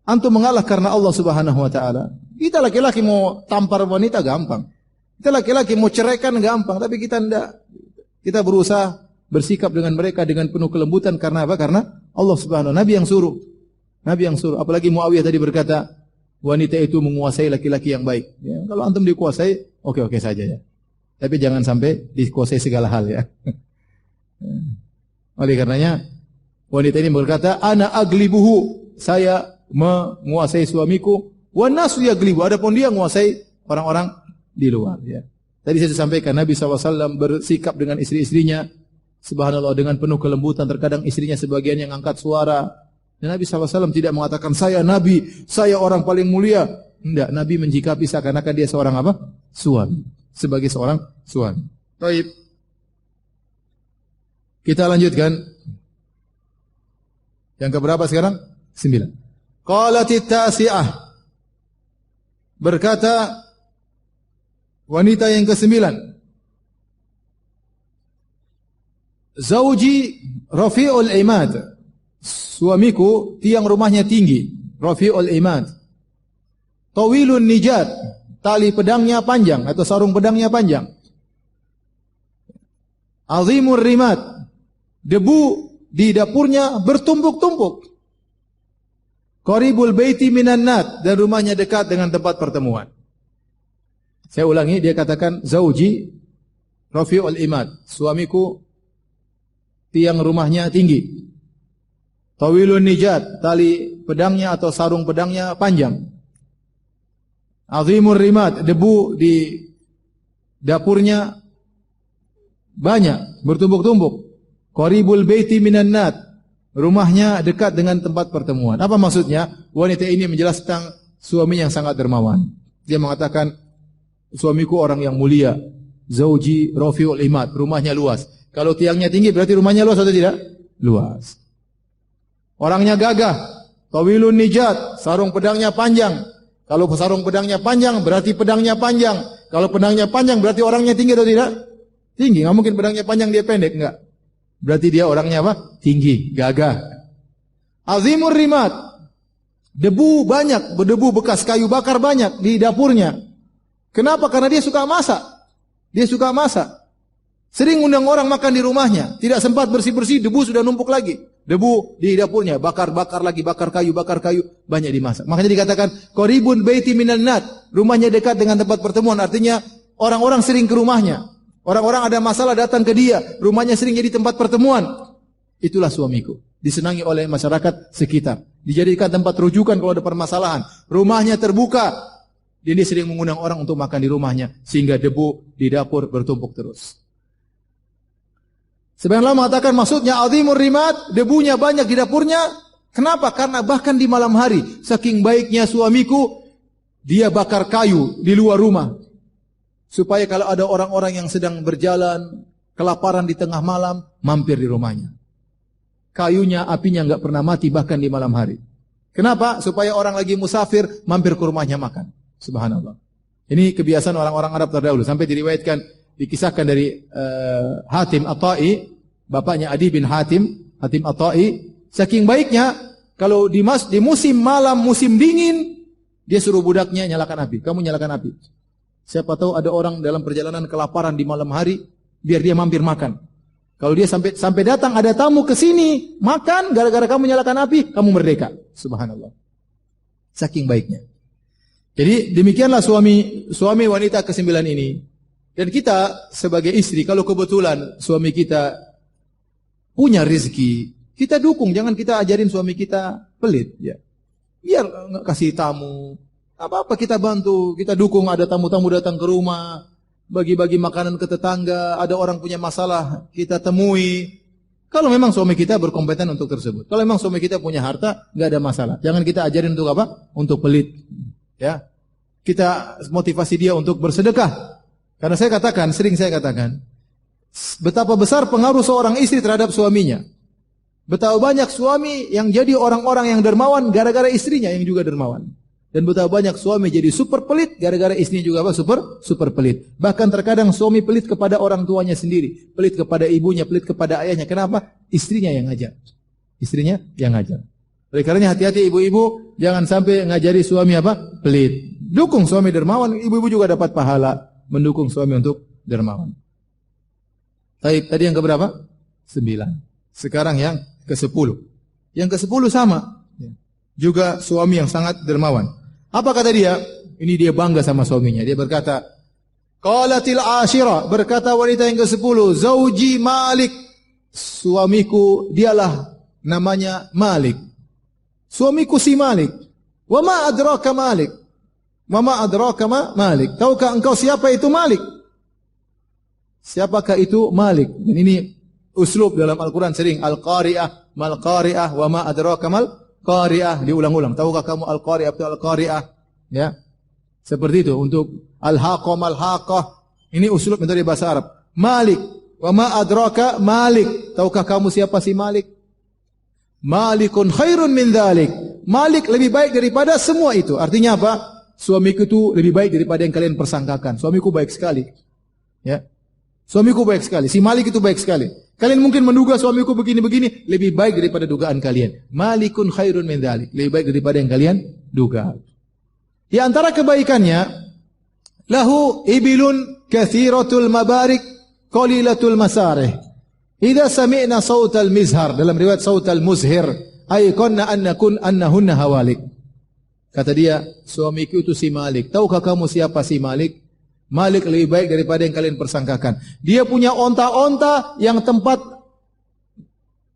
antum mengalah karena Allah Subhanahu wa taala. Kita laki-laki mau tampar wanita gampang. Kita laki-laki mau ceraikan gampang, tapi kita tidak. Kita berusaha bersikap dengan mereka dengan penuh kelembutan karena apa? Karena Allah Subhanahu wa taala. Nabi yang suruh. Apalagi Muawiyah tadi berkata, wanita itu menguasai laki-laki yang baik. Ya, kalau antum dikuasai, oke saja ya. Tapi jangan sampai dikuasai segala hal ya. Oleh karenanya wanita ini berkata, ana aglibuhu, saya menguasai suamiku, wa nasu yaglibu, adapun dia menguasai orang-orang di luar ya. Tadi saya sampaikan Nabi SAW bersikap dengan istri-istrinya subhanallah dengan penuh kelembutan. Terkadang istrinya sebagian yang angkat suara. Dan Nabi SAW tidak mengatakan saya Nabi, saya orang paling mulia. Tidak, Nabi menjikapi seakan-akan dia seorang apa? Suami. Sebagai seorang suami. Baik. Kita lanjutkan. Yang keberapa sekarang? 9. Qalatit tasi'ah. Berkata wanita yang ke-9. Zauji rafi'ul imad. Suamiku tiang rumahnya tinggi. Rafi'ul imad. Tawilun nijat. Tali pedangnya panjang atau sarung pedangnya panjang. Azimur rimat. Debu di dapurnya bertumpuk-tumpuk. Qaribul baiti minan nat, dan rumahnya dekat dengan tempat pertemuan. Saya ulangi, dia katakan zauji rafi'ul imad. Suamiku tiang rumahnya tinggi. Tawilun nijat, tali pedangnya atau sarung pedangnya panjang. Azimur rimat, debu di dapurnya banyak, bertumpuk-tumpuk. Qaribul baiti minan nat, rumahnya dekat dengan tempat pertemuan. Apa maksudnya? Wanita ini menjelaskan suami yang sangat dermawan. Dia mengatakan, suamiku orang yang mulia. Zauji rafi'ul imad, rumahnya luas. Kalau tiangnya tinggi berarti rumahnya luas atau tidak? Luas. Orangnya gagah. Tawilun nijat, sarung pedangnya panjang. Kalau sarung pedangnya panjang berarti pedangnya panjang. Kalau pedangnya panjang berarti orangnya tinggi atau tidak? Tinggi. Enggak mungkin pedangnya panjang dia pendek, enggak. Berarti dia orangnya apa? Tinggi, gagah. Azimur rimat. Debu banyak, berdebu bekas kayu bakar banyak di dapurnya. Kenapa? Karena dia suka masak. Dia suka masak. Sering undang orang makan di rumahnya. Tidak sempat bersih-bersih, debu sudah numpuk lagi. Debu di dapurnya, bakar-bakar lagi, bakar kayu, banyak dimasak. Makanya dikatakan, qaribun baiti minan nat. Rumahnya dekat dengan tempat pertemuan. Artinya, orang-orang sering ke rumahnya. Orang-orang ada masalah datang ke dia. Rumahnya sering jadi tempat pertemuan. Itulah suamiku. Disenangi oleh masyarakat sekitar. Dijadikan tempat rujukan kalau ada permasalahan. Rumahnya terbuka. Dan dia sering mengundang orang untuk makan di rumahnya. Sehingga debu di dapur bertumpuk terus. Sebagian ulama mengatakan maksudnya azimur rimat, debunya banyak di dapurnya. Kenapa? Karena bahkan di malam hari, saking baiknya suamiku, dia bakar kayu di luar rumah. Supaya kalau ada orang-orang yang sedang berjalan, kelaparan di tengah malam, mampir di rumahnya. Kayunya, apinya enggak pernah mati bahkan di malam hari. Kenapa? Supaya orang lagi musafir, mampir ke rumahnya makan. Subhanallah. Ini kebiasaan orang-orang Arab terdahulu. Sampai diriwayatkan, dikisahkan dari Hatim At-Tai, bapaknya Adi bin Hatim At-Tai. Saking baiknya, kalau di musim malam, musim dingin, dia suruh budaknya nyalakan api. Kamu nyalakan api. Siapa tahu ada orang dalam perjalanan kelaparan di malam hari, biar dia mampir makan. Kalau dia sampai datang ada tamu ke sini, makan gara-gara kamu nyalakan api, kamu merdeka. Subhanallah. Saking baiknya. Jadi demikianlah suami wanita ke-9 ini. Dan kita sebagai istri, kalau kebetulan suami kita punya rezeki, kita dukung, jangan kita ajarin suami kita pelit, ya. Biar nggak kasih tamu, apa-apa kita bantu, kita dukung. Ada tamu-tamu datang ke rumah, bagi-bagi makanan ke tetangga, ada orang punya masalah, kita temui. Kalau memang suami kita berkompeten untuk tersebut. Kalau memang suami kita punya harta, nggak ada masalah. Jangan kita ajarin untuk apa? Untuk pelit. Ya, kita motivasi dia untuk bersedekah. Karena sering saya katakan, betapa besar pengaruh seorang istri terhadap suaminya. Betapa banyak suami yang jadi orang-orang yang dermawan gara-gara istrinya yang juga dermawan. Dan betapa banyak suami jadi super pelit gara-gara istrinya juga apa? Super pelit. Bahkan terkadang suami pelit kepada orang tuanya sendiri, pelit kepada ibunya, pelit kepada ayahnya. Kenapa? Istrinya yang ngajar. Istrinya yang ngajar. Oleh karenanya hati-hati ibu-ibu, jangan sampai ngajari suami apa? Pelit. Dukung suami dermawan, ibu-ibu juga dapat pahala mendukung suami untuk dermawan. Tadi yang keberapa? 9. Sekarang yang ke-10. Yang ke-10 sama. Juga suami yang sangat dermawan. Apa kata dia? Ini dia bangga sama suaminya. Dia berkata, qalatil ashira, berkata wanita yang ke-10, zauji Malik. Suamiku dialah namanya Malik. Suamiku si Malik. Wa ma adraka Malik? Wa ma adraka Malik? Tahukah engkau siapa itu Malik? Siapakah itu Malik? Dan ini uslub dalam Al-Quran sering. Al-Qari'ah, mal-Qari'ah, wa ma adraka mal-Qari'ah. Diulang-ulang. Tahukah kamu Al-Qari'ah atau Al-Qari'ah? Ya. Seperti itu. Untuk Al-Haqqah, mal-Haqqah. Ini uslub dari bahasa Arab. Malik. Wa ma adraka Malik. Tahukah kamu siapa si Malik? Malikun khairun min dhalik. Malik lebih baik daripada semua itu. Artinya apa? Suamiku itu lebih baik daripada yang kalian persangkakan. Suamiku baik sekali. Ya. Suamiku baik sekali. Si Malik itu baik sekali. Kalian mungkin menduga suamiku begini-begini, lebih baik daripada dugaan kalian. Malikun khairun min dzalik. Lebih baik daripada yang kalian duga. Di antara kebaikannya, lahu ibilun katsiratul mabarik qalilatul masarih. Idza sami'na sautal mizhar, dalam riwayat sautal muzhir, ayqanna annahunna hawalik. Kata dia, suamiku itu si Malik. Tahukah kamu siapa si Malik? Malik lebih baik daripada yang kalian persangkakan. Dia punya onta-onta yang tempat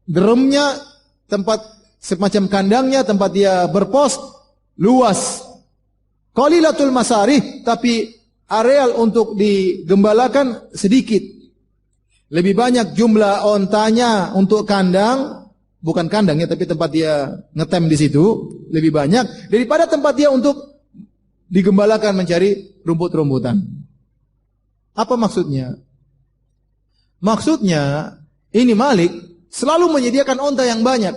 deremnya, tempat semacam kandangnya, tempat dia berpos luas. Qalilatul masarih, tapi areal untuk digembalakan sedikit. Lebih banyak jumlah ontanya untuk kandang, bukan kandangnya tapi tempat dia ngetem di situ, lebih banyak daripada tempat dia untuk digembalakan mencari rumput-rumputan. Apa maksudnya? Maksudnya, ini Malik selalu menyediakan onta yang banyak.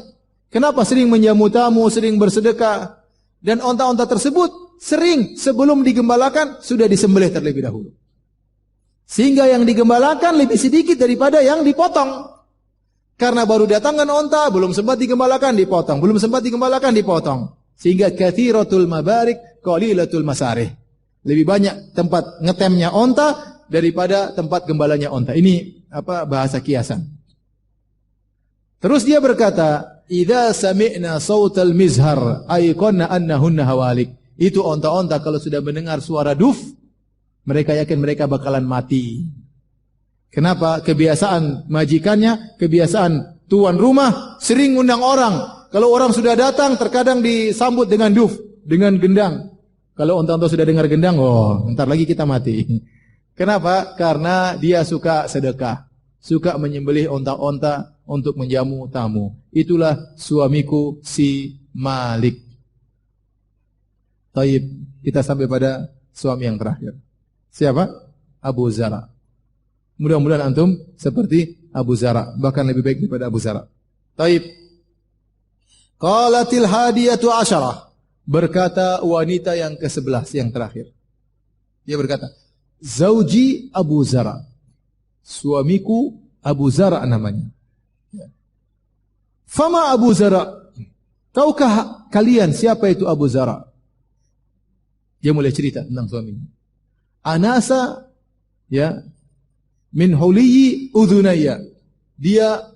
Kenapa? Sering menjamu tamu, sering bersedekah. Dan onta-onta tersebut sering sebelum digembalakan sudah disembelih terlebih dahulu. Sehingga yang digembalakan lebih sedikit daripada yang dipotong. Karena baru datangkan onta, belum sempat digembalakan, dipotong. Belum sempat digembalakan, dipotong. Sehingga katsiratul mabarik qalilatul masarih. Lebih banyak tempat ngetemnya onta daripada tempat gembalanya onta. Ini apa bahasa kiasan. Terus dia berkata, "Idza sami'na sautal mizhar ayqanna annahunna hawalik." Itu onta-onta kalau sudah mendengar suara duf, mereka yakin mereka bakalan mati. Kenapa? Kebiasaan majikannya, kebiasaan tuan rumah sering undang orang. Kalau orang sudah datang, terkadang disambut dengan duf, dengan gendang. Kalau onta-onta sudah dengar gendang, oh, ntar lagi kita mati. Kenapa? Karena dia suka sedekah, suka menyembelih onta-onta untuk menjamu tamu. Itulah suamiku si Malik. Taib, kita sampai pada suami yang terakhir. Siapa? Abu Zara. Mudah-mudahan antum seperti Abu Zara, bahkan lebih baik daripada Abu Zara. Taib. Qalatil hadiyatu asyarah. Berkata wanita yang ke-11 yang terakhir. Dia berkata, Zauji Abu Zara. Suamiku Abu Zara namanya. Fama Abu Zara? Tahukah kalian siapa itu Abu Zara? Dia mulai cerita tentang suaminya. Anasa ya min huliyi udhunaya. Dia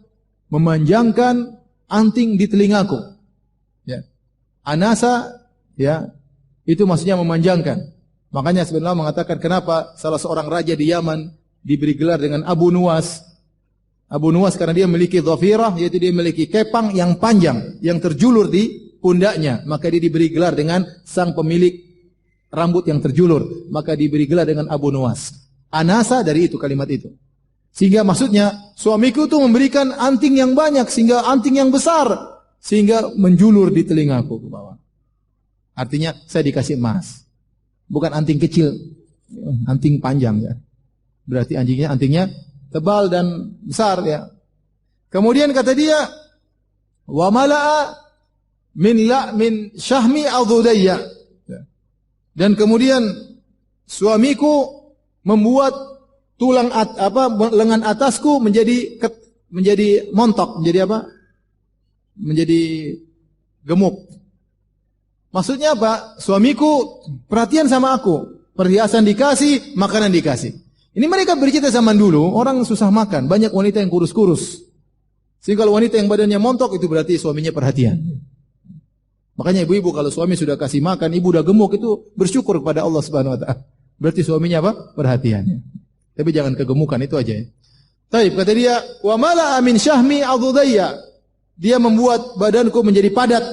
memanjangkan anting di telingaku. Ya. Anasa ya itu maksudnya memanjangkan. Makanya sebenarnya mengatakan kenapa salah seorang raja di Yaman diberi gelar dengan Abu Nuwas. Abu Nuwas karena dia memiliki dhafirah, yaitu dia memiliki kepang yang panjang yang terjulur di pundaknya, maka dia diberi gelar dengan sang pemilik rambut yang terjulur, maka diberi gelar dengan Abu Nuwas. Anasa dari itu kalimat itu. Sehingga maksudnya suamiku itu memberikan anting yang banyak, sehingga anting yang besar, sehingga menjulur di telingaku ke bawah. Artinya saya dikasih emas. Bukan anting kecil, anting panjang ya. Berarti antingnya tebal dan besar ya. Kemudian kata dia, wa mala'a min syahmi adhudayya. Dan kemudian suamiku membuat tulang lengan atasku menjadi montok, menjadi apa? Menjadi gemuk. Maksudnya apa? Suamiku perhatian sama aku, perhiasan dikasih, makanan dikasih. Ini mereka bercerita zaman dulu, orang susah makan, banyak wanita yang kurus-kurus. Sehingga kalau wanita yang badannya montok itu berarti suaminya perhatian. Makanya ibu-ibu kalau suami sudah kasih makan, ibu udah gemuk itu bersyukur kepada Allah Subhanahu wa taala. Berarti suaminya apa? Perhatiannya. Tapi jangan kegemukan itu aja ya. Taib kata dia, wa mala'a min syahmi adhudayya. Dia membuat badanku menjadi padat.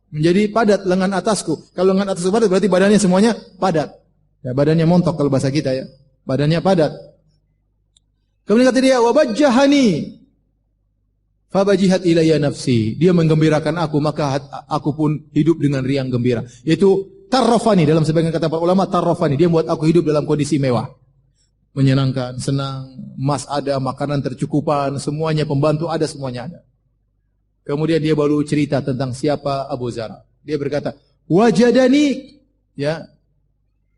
Menjadi padat lengan atasku. Kalau lengan atasku padat berarti badannya semuanya padat. Ya, badannya montok kalau bahasa kita ya. Badannya padat. Kemudian kata dia, wa bajjahani. Fabajihat ilayya nafsi. Dia menggembirakan aku, maka aku pun hidup dengan riang gembira. Yaitu tarrafani, dalam sebagian kata para ulama tarrafani. Dia membuat aku hidup dalam kondisi mewah. Menyenangkan, senang, emas ada, makanan tercukupan, semuanya, pembantu ada, semuanya ada. Kemudian dia baru cerita tentang siapa Abu Zara. Dia berkata, wajadani ya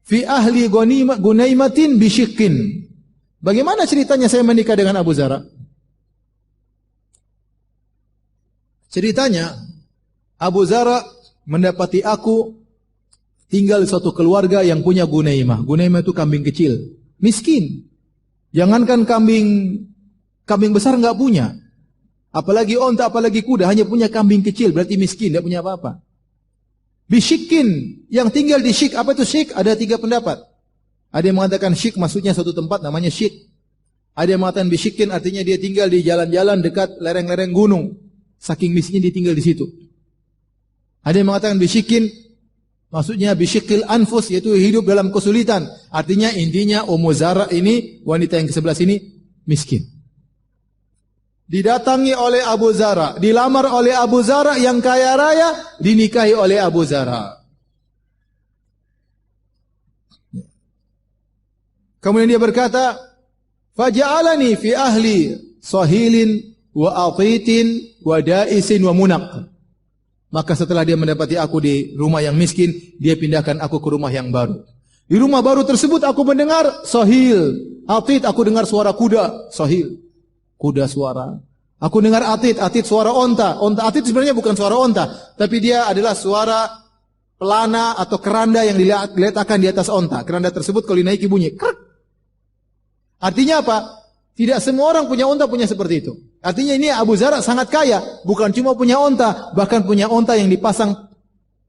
fi ahli gunaimatin bishikin. Bagaimana ceritanya saya menikah dengan Abu Zara? Ceritanya, Abu Zara mendapati aku tinggal di suatu keluarga yang punya gunaimah. Gunaimah itu kambing kecil, miskin. Jangankan kambing besar enggak punya. Apalagi onta, apalagi kuda, hanya punya kambing kecil, berarti miskin, tidak punya apa-apa. Bishikin, yang tinggal di syik, apa itu syik? Ada 3 pendapat. Ada yang mengatakan syik maksudnya suatu tempat namanya syik. Ada yang mengatakan bishikin artinya dia tinggal di jalan-jalan dekat lereng-lereng gunung. Saking miskinnya dia tinggal di situ. Ada yang mengatakan bishikin maksudnya bisyikil anfus, yaitu hidup dalam kesulitan. Artinya intinya Ummu Zara ini, wanita yang ke-11 ini miskin. Didatangi oleh Abu Zara, dilamar oleh Abu Zara yang kaya raya, dinikahi oleh Abu Zara. Kemudian dia berkata, faja'alani fi ahli sahilin wa atitin wa da'isin wa munaq. Maka setelah dia mendapati aku di rumah yang miskin, dia pindahkan aku ke rumah yang baru. Di rumah baru tersebut aku mendengar sahil, atit, aku dengar suara kuda, sahil, kuda suara. Aku dengar atit, atit suara onta. Onta atit sebenarnya bukan suara onta, tapi dia adalah suara pelana atau keranda yang diletakkan di atas onta. Keranda tersebut kalau dinaiki bunyi krek. Artinya apa? Tidak semua orang punya onta punya seperti itu. Artinya ini Abu Zara sangat kaya, bukan cuma punya onta, bahkan punya onta yang dipasang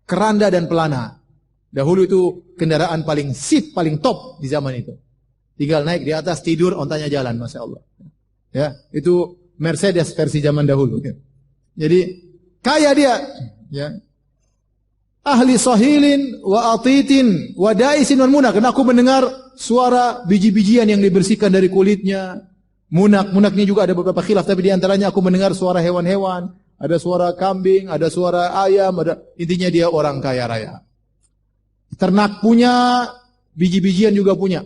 keranda dan pelana. Dahulu itu kendaraan paling sip, paling top di zaman itu. Tinggal naik di atas, tidur, ontanya jalan, Masya Allah. Ya, itu Mercedes versi zaman dahulu. Jadi kaya dia. Ya. Ahli sahilin wa atitin wa da'isin wal munak. Karena aku mendengar suara biji-bijian yang dibersihkan dari kulitnya. Munaknya juga ada beberapa khilaf, tapi di antaranya aku mendengar suara hewan-hewan, ada suara kambing, ada suara ayam, intinya dia orang kaya raya. ternak punya, biji-bijian juga punya.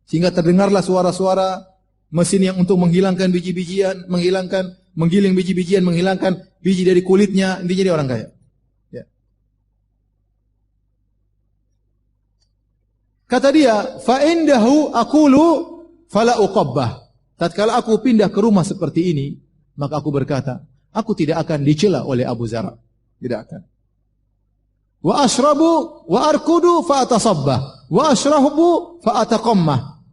Sehingga terdengarlah suara-suara mesin yang untuk menghilangkan biji-bijian, menggiling biji-bijian, menghilangkan biji dari kulitnya, dia jadi orang kaya. Ya. Kata dia, fa indahu aqulu fala uqabbah. Tatkala aku pindah ke rumah seperti ini, maka aku berkata, aku tidak akan dicela oleh Abu Zar'. Tidak akan. Wa ashrabu wa arkudu fa atasabbah wa ashrabu fa ataqammah.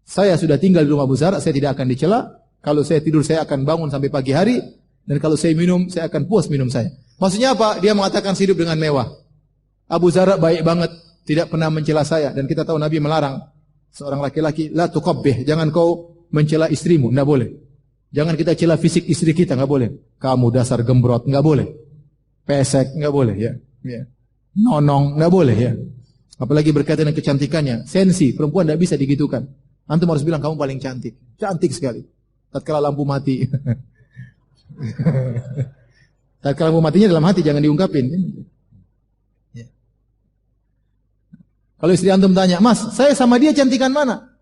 Saya sudah tinggal di rumah Abu Zar', saya tidak akan dicela. Kalau saya tidur saya akan bangun sampai pagi hari, dan kalau saya minum saya akan puas minum saya. Maksudnya apa? Dia mengatakan hidup dengan mewah. Abu Zar' baik banget, tidak pernah mencela saya, dan kita tahu Nabi melarang seorang laki-laki, la tuqabbih, jangan kau mencela istrimu, enggak boleh. Jangan kita cela fisik istri kita, enggak boleh. Kamu dasar gembrot, enggak boleh. Pesek, enggak boleh ya. Ya. Nonong, enggak boleh ya. Apalagi berkaitan dengan kecantikannya. Sensi, perempuan enggak bisa digitukan. Antum harus bilang kamu paling cantik. Cantik sekali. Tatkala lampu mati. Tatkala lampu matinya dalam hati, jangan diungkapin. Ya. Kalau istri antum tanya, "Mas, saya sama dia cantikan mana?"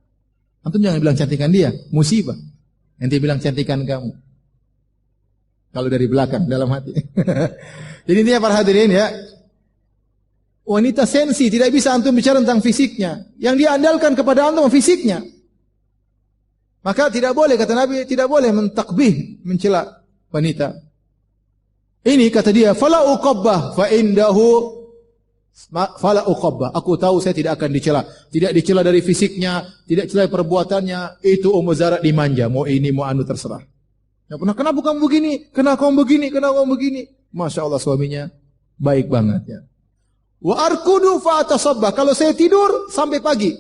Antum jangan bilang cantikan dia, musibah. Nanti bilang cantikan kamu. Kalau dari belakang, dalam hati. Jadi intinya para hadirin ya, wanita sensi, tidak bisa antum bicara tentang fisiknya. Yang dia andalkan kepada antum fisiknya. Maka tidak boleh, kata Nabi, tidak boleh mentakbih, mencela wanita. Ini kata dia, fala uqabbah fa indahu fala uqabbah. Aku tahu saya tidak akan dicela. Tidak dicela dari fisiknya, tidak dicela perbuatannya. Itu Ummu Zara' dimanja, mau ini mau anu terserah. Ya pernah, kenapa kamu begini? Kenapa kamu begini? Kenapa kamu begini? Masya Allah suaminya baik banget ya. Wa arkudu fa atasabbah. Kalau saya tidur sampai pagi.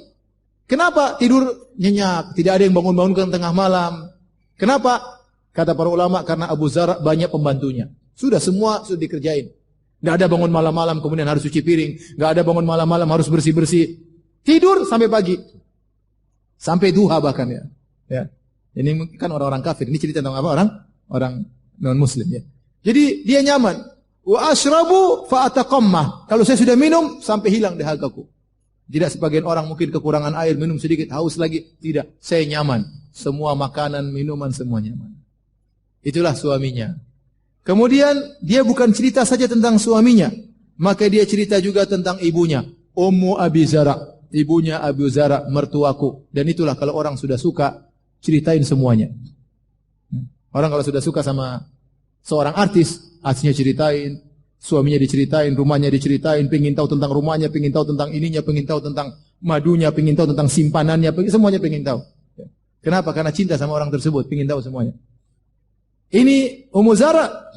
Kenapa? Tidur nyenyak, tidak ada yang bangun-bangunkan tengah malam. Kenapa? Kata para ulama, karena Abu Zar' banyak pembantunya. Sudah semua sudah dikerjain. Tidak ada bangun malam-malam kemudian harus cuci piring. Tidak ada bangun malam-malam harus bersih-bersih. Tidur sampai pagi. Sampai duha bahkan ya. Ya. Ini kan orang-orang kafir. Ini cerita tentang apa? Orang non-muslim ya. Jadi dia nyaman. Wa ashrabu fa ataqammah. Kalau saya sudah minum sampai hilang dahagaku. Tidak sebagian orang mungkin kekurangan air, minum sedikit, haus lagi. Tidak, saya nyaman. Semua makanan, minuman semua nyaman. Itulah suaminya. Kemudian dia bukan cerita saja tentang suaminya, maka dia cerita juga tentang ibunya, Ummu Abi Zara', ibunya Abu Zara', mertuaku. Dan itulah kalau orang sudah suka, ceritain semuanya. Orang kalau sudah suka sama seorang artis, artisnya ceritain, suaminya diceritain, rumahnya diceritain, pengen tahu tentang rumahnya, pengen tahu tentang ininya, pengen tahu tentang madunya, pengen tahu tentang simpanannya, semuanya pengen tahu. Kenapa? Karena cinta sama orang tersebut, pengen tahu semuanya. Ini Ummu Zara',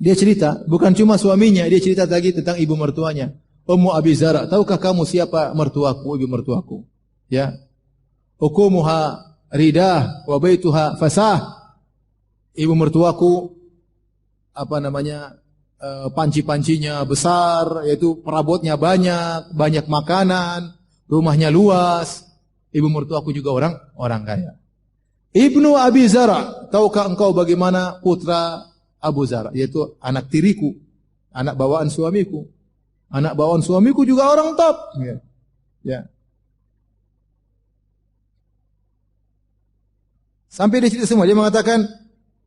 dia cerita, bukan cuma suaminya, dia cerita lagi tentang ibu mertuanya. Ummu Abi Zara', tahukah kamu siapa mertuaku, ibu mertuaku? Ya. Hukumuha ridah wa baituha fasah. Ibu mertuaku panci-pancinya besar, yaitu perabotnya banyak makanan, rumahnya luas. Ibu mertuaku juga orang kaya. Ibnu Abi Zara', tahukah engkau bagaimana putra Abu Zara', yaitu anak tiriku, anak bawaan suamiku. Anak bawaan suamiku juga orang top. Ya. Sampai di situ semua dia mengatakan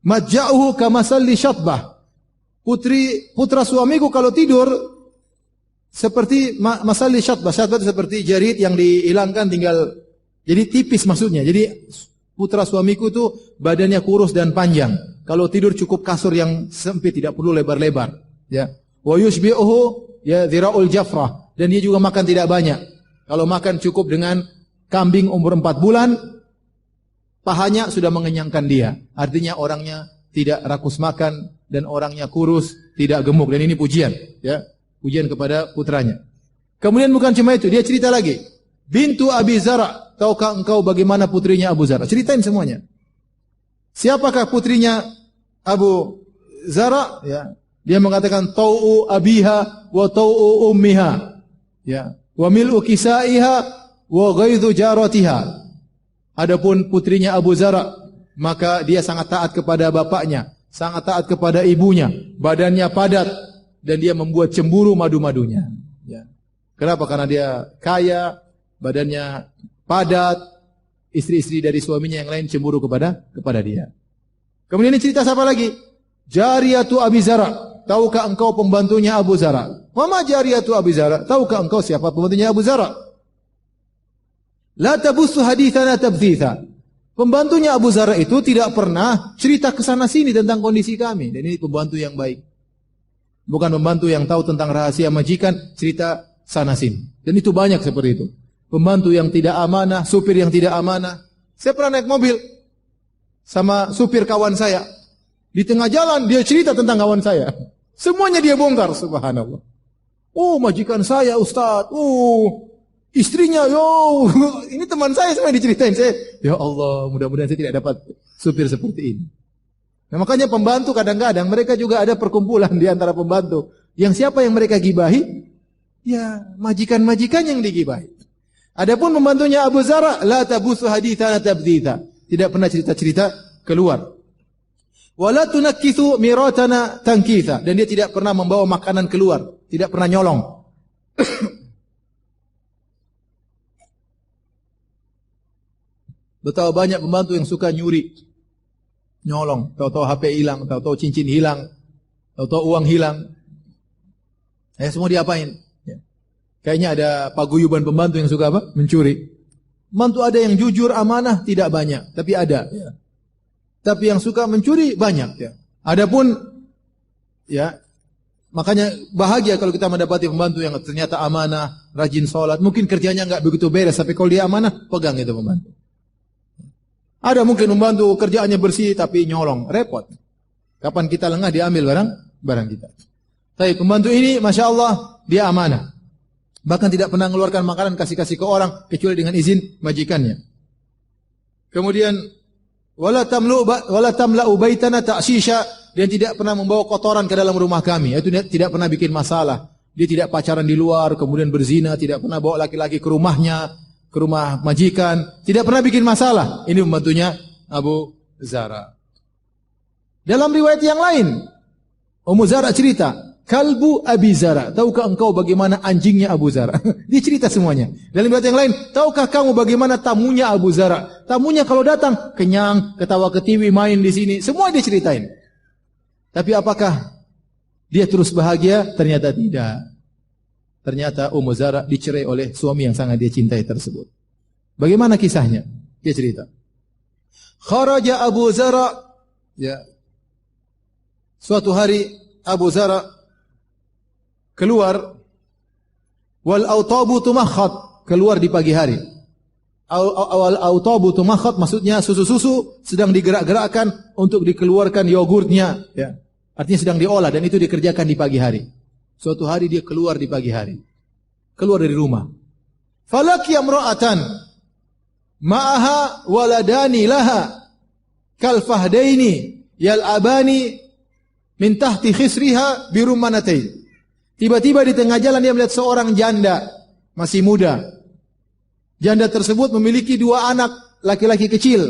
majja'uhu kamasalli syatbah. Putra suamiku kalau tidur seperti masalli syatbah. Syatbah itu seperti jarit yang dihilangkan tinggal jadi tipis maksudnya. Jadi putra suamiku itu badannya kurus dan panjang. Kalau tidur cukup kasur yang sempit, tidak perlu lebar-lebar. Ya. Wa yushbi'uhu ya dhira'ul jafrah. Dan dia juga makan tidak banyak. Kalau makan cukup dengan kambing umur 4 bulan, pahanya sudah mengenyangkan dia. Artinya orangnya tidak rakus makan dan orangnya kurus, tidak gemuk. Dan ini pujian, ya, pujian kepada putranya. Kemudian bukan cuma itu, dia cerita lagi. Bintu Abi Zara', tahukah engkau bagaimana putrinya Abu Zara'? Ceritain semuanya. Siapakah putrinya Abu Zara'? Ya, dia mengatakan tau'u abiha wa tau'u ummiha. Ya, wa mil'u kisaiha wa ghaidhu jaratiha. Adapun putrinya Abu Zara', maka dia sangat taat kepada bapaknya, sangat taat kepada ibunya, badannya padat, dan dia membuat cemburu madu-madunya. Ya. Kenapa? Karena dia kaya, badannya padat, istri-istri dari suaminya yang lain cemburu kepada dia. Kemudian ini cerita siapa lagi? Jariyatu Abi Zara. Tahukah engkau pembantunya Abu Zara? Wama Jariyatu Abi Zara. Tahukah engkau siapa pembantunya Abu Zara? La tabussu hadithana tabthitha. Pembantunya Abu Zara itu tidak pernah cerita ke sana sini tentang kondisi kami. Dan ini pembantu yang baik. Bukan pembantu yang tahu tentang rahasia majikan, cerita sana sini. Dan itu banyak seperti itu. Pembantu yang tidak amanah, supir yang tidak amanah. Saya pernah naik mobil sama supir kawan saya. Di tengah jalan dia cerita tentang kawan saya. Semuanya dia bongkar, subhanallah. Oh, majikan saya Ustaz. Oh, istrinya, yo, ini teman saya semua diceritain. Saya, ya Allah, mudah-mudahan saya tidak dapat supir seperti ini. Nah, makanya pembantu kadang-kadang mereka juga ada perkumpulan di antara pembantu. Yang siapa yang mereka gibahi? Ya, majikan-majikan yang digibahi. Adapun pembantunya Abu Zara, la tabutsu hadithana tabditha. Tidak pernah cerita-cerita keluar. Wala tunakkithu miratana tankitha. Dan dia tidak pernah membawa makanan keluar. Tidak pernah nyolong. Betapa banyak pembantu yang suka nyuri, nyolong, tahu-tahu HP hilang, tahu-tahu cincin hilang, tahu-tahu uang hilang. Ya, semua diapain? Ya. Kayaknya ada paguyuban pembantu yang suka apa? Mencuri. Pembantu ada yang jujur, amanah, tidak banyak, tapi ada. Ya. Tapi yang suka mencuri banyak. Ya. Adapun, ya, makanya bahagia kalau kita mendapati pembantu yang ternyata amanah, rajin sholat. Mungkin kerjanya enggak begitu beres, tapi kalau dia amanah, pegang itu pembantu. Ada mungkin membantu kerjaannya bersih tapi nyolong, repot. Kapan kita lengah diambil barang kita. Tapi pembantu ini Masya Allah dia amanah. Bahkan tidak pernah mengeluarkan makanan kasih-kasih ke orang kecuali dengan izin majikannya. Kemudian wala tamla'u baitana ta'shisha, dia tidak pernah membawa kotoran ke dalam rumah kami. Itu dia tidak pernah bikin masalah. Dia tidak pacaran di luar, kemudian berzina, tidak pernah bawa laki-laki ke rumahnya, ke rumah majikan, tidak pernah bikin masalah. Ini pembantunya Abu Zara. Dalam riwayat yang lain, Ummu Zara cerita, kalbu Abi Zara. Tahukah engkau bagaimana anjingnya Abu Zara? Dia cerita semuanya. Dalam riwayat yang lain, tahukah kamu bagaimana tamunya Abu Zara? Tamunya kalau datang, kenyang, ketawa ketiwi, main di sini. Semua dia ceritain. Tapi apakah dia terus bahagia? Ternyata tidak. Ternyata Ummu Zara dicerai oleh suami yang sangat dia cintai tersebut. Bagaimana kisahnya? Dia cerita. Kharaja Abu Zara, ya. Suatu hari Abu Zara keluar, wal autabu tumakhat, keluar di pagi hari. Wal autabu tumakhat maksudnya susu-susu sedang digerak-gerakkan untuk dikeluarkan yogurtnya, ya. Artinya sedang diolah dan itu dikerjakan di pagi hari. Suatu hari dia keluar di pagi hari. Keluar dari rumah. Falaki amra'atan ma'aha waladani laha kal fahdaini yal'abani min tahti khisriha birumanatain. Tiba-tiba di tengah jalan dia melihat seorang janda masih muda. Janda tersebut memiliki dua anak laki-laki kecil.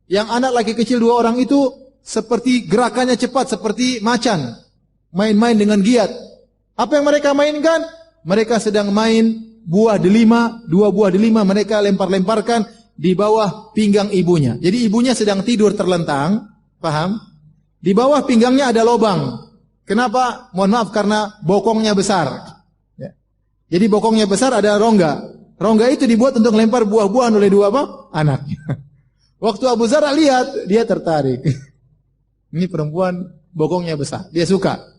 Yang anak laki kecil dua orang itu seperti gerakannya cepat seperti macan. Main-main dengan giat. Apa yang mereka mainkan? Mereka sedang main buah delima, dua buah delima mereka lempar-lemparkan di bawah pinggang ibunya. Jadi ibunya sedang tidur terlentang, paham? Di bawah pinggangnya ada lubang. Kenapa? Mohon maaf karena bokongnya besar. Ya. Jadi bokongnya besar ada rongga. Rongga itu dibuat untuk lempar buah-buahan oleh dua apa? Anaknya. Waktu Abu Zara lihat, dia tertarik. Ini perempuan bokongnya besar, dia suka.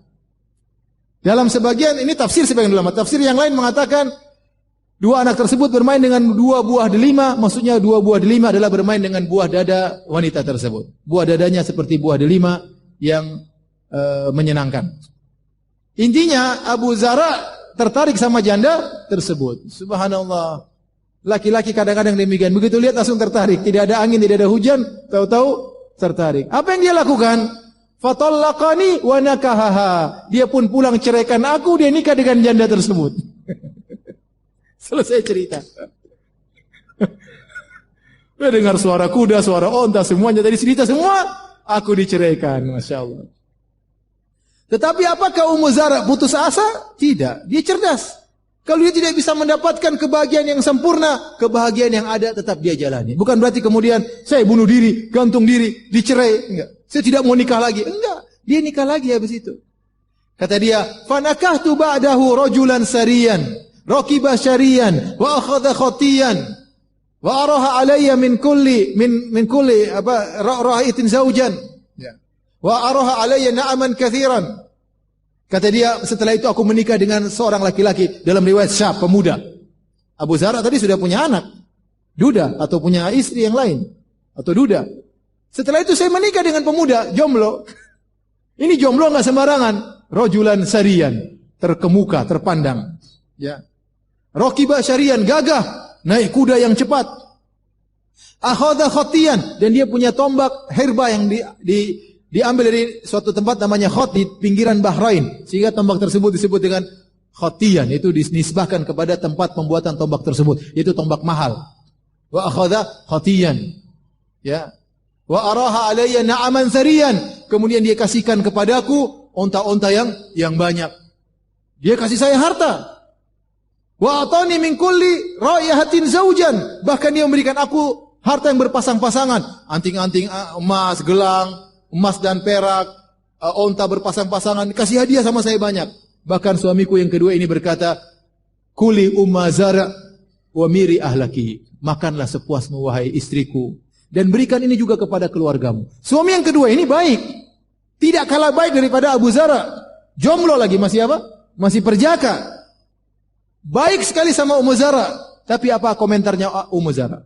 Dalam sebagian, ini tafsir sebagian ulama. Tafsir yang lain mengatakan, dua anak tersebut bermain dengan dua buah delima. Maksudnya dua buah delima adalah bermain dengan buah dada wanita tersebut. Buah dadanya seperti buah delima yang menyenangkan. Intinya, Abu Zara tertarik sama janda tersebut. Subhanallah. Laki-laki kadang-kadang demikian. Begitu lihat langsung tertarik. Tidak ada angin, tidak ada hujan. Tahu-tahu tertarik. Apa yang dia lakukan? Fatallaqani wa nakahaha. Dia pun pulang ceraikan aku, dia nikah dengan janda tersebut. Selesai cerita. Dia dengar suara kuda, suara onta, semuanya tadi cerita semua, aku diceraikan, Masya Allah. Tetapi apakah Ummu Zara putus asa? Tidak, dia cerdas. Kalau dia tidak bisa mendapatkan kebahagiaan yang sempurna, kebahagiaan yang ada tetap dia jalani. Bukan berarti kemudian saya bunuh diri, gantung diri, dicerai. Enggak. Saya tidak mau nikah lagi. Enggak. Dia nikah lagi habis itu. Kata dia, "Fanakahtu ba'dahu rajulan sariyan, raqiba syariyan, wa akhadha khatiyan, wa araha alayya min kulli ra'itin zaujan, wa araha alayya na'aman kathiran." Kata dia, setelah itu aku menikah dengan seorang laki-laki, dalam riwayat syab, pemuda. Abu Zara tadi sudah punya anak, duda, atau punya istri yang lain, atau duda. Setelah itu saya menikah dengan pemuda, jomblo. Ini jomblo enggak sembarangan. Rajulan sarian, terkemuka, terpandang. Ya. Raqiba syarian, gagah, naik kuda yang cepat. Akhadha khatiyan, dan dia punya tombak herba yang diambil dari suatu tempat namanya Khot di pinggiran Bahrain, sehingga tombak tersebut disebut dengan khatiyan, itu dinisbahkan kepada tempat pembuatan tombak tersebut, yaitu tombak mahal. Wa akhadha khatiyan, ya. Wa araha alayya na'aman sariyan, kemudian dia kasihkan kepadaku onta-onta yang banyak. Dia kasih saya harta. Wa atani min kulli ra'ihatin zaujan, bahkan dia memberikan aku harta yang berpasang-pasangan, anting-anting emas, gelang emas dan perak, onta berpasang-pasangan, kasih hadiah sama saya banyak. Bahkan suamiku yang kedua ini berkata, "Kuli umma zara wa miri ahlaki." Makanlah sepuasmu wahai istriku, dan berikan ini juga kepada keluargamu. Suami yang kedua ini baik, tidak kalah baik daripada Abu Zara. Jomblo lagi, masih apa? Masih perjaka. Baik sekali sama Ummu Zara. Tapi apa komentarnya Ummu Zara?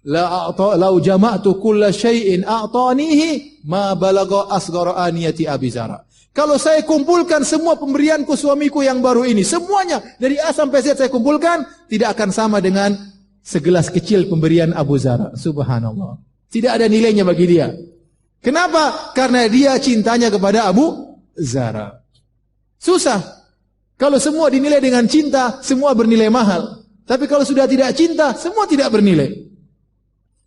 Lau jama'tu kulla syai'in a'tanihi ma balagha asghara aniyati Abi Zara. Kalau saya kumpulkan semua pemberianku suamiku yang baru ini, semuanya dari A sampai Z saya kumpulkan, tidak akan sama dengan segelas kecil pemberian Abu Zara. Subhanallah. Tidak ada nilainya bagi dia. Kenapa? Karena dia cintanya kepada Abu Zara. Susah. Kalau semua dinilai dengan cinta, semua bernilai mahal. Tapi kalau sudah tidak cinta, semua tidak bernilai.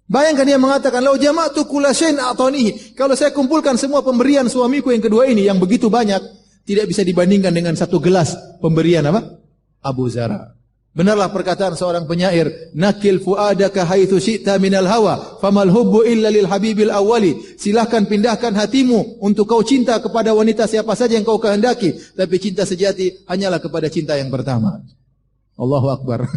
Bayangkan dia mengatakan, "Lau jama'tu kulla syai'in a'tanihi." Kalau saya kumpulkan semua pemberian suamiku yang kedua ini yang begitu banyak, tidak bisa dibandingkan dengan satu gelas pemberian apa? Abu Zara. Benarlah perkataan seorang penyair, "Nakil fuadaka haitsu syi'ta minal hawa, famal hubbu illa lil habibil awwali." Silahkan pindahkan hatimu untuk kau cinta kepada wanita siapa saja yang kau kehendaki, tapi cinta sejati hanyalah kepada cinta yang pertama. Allahu Akbar.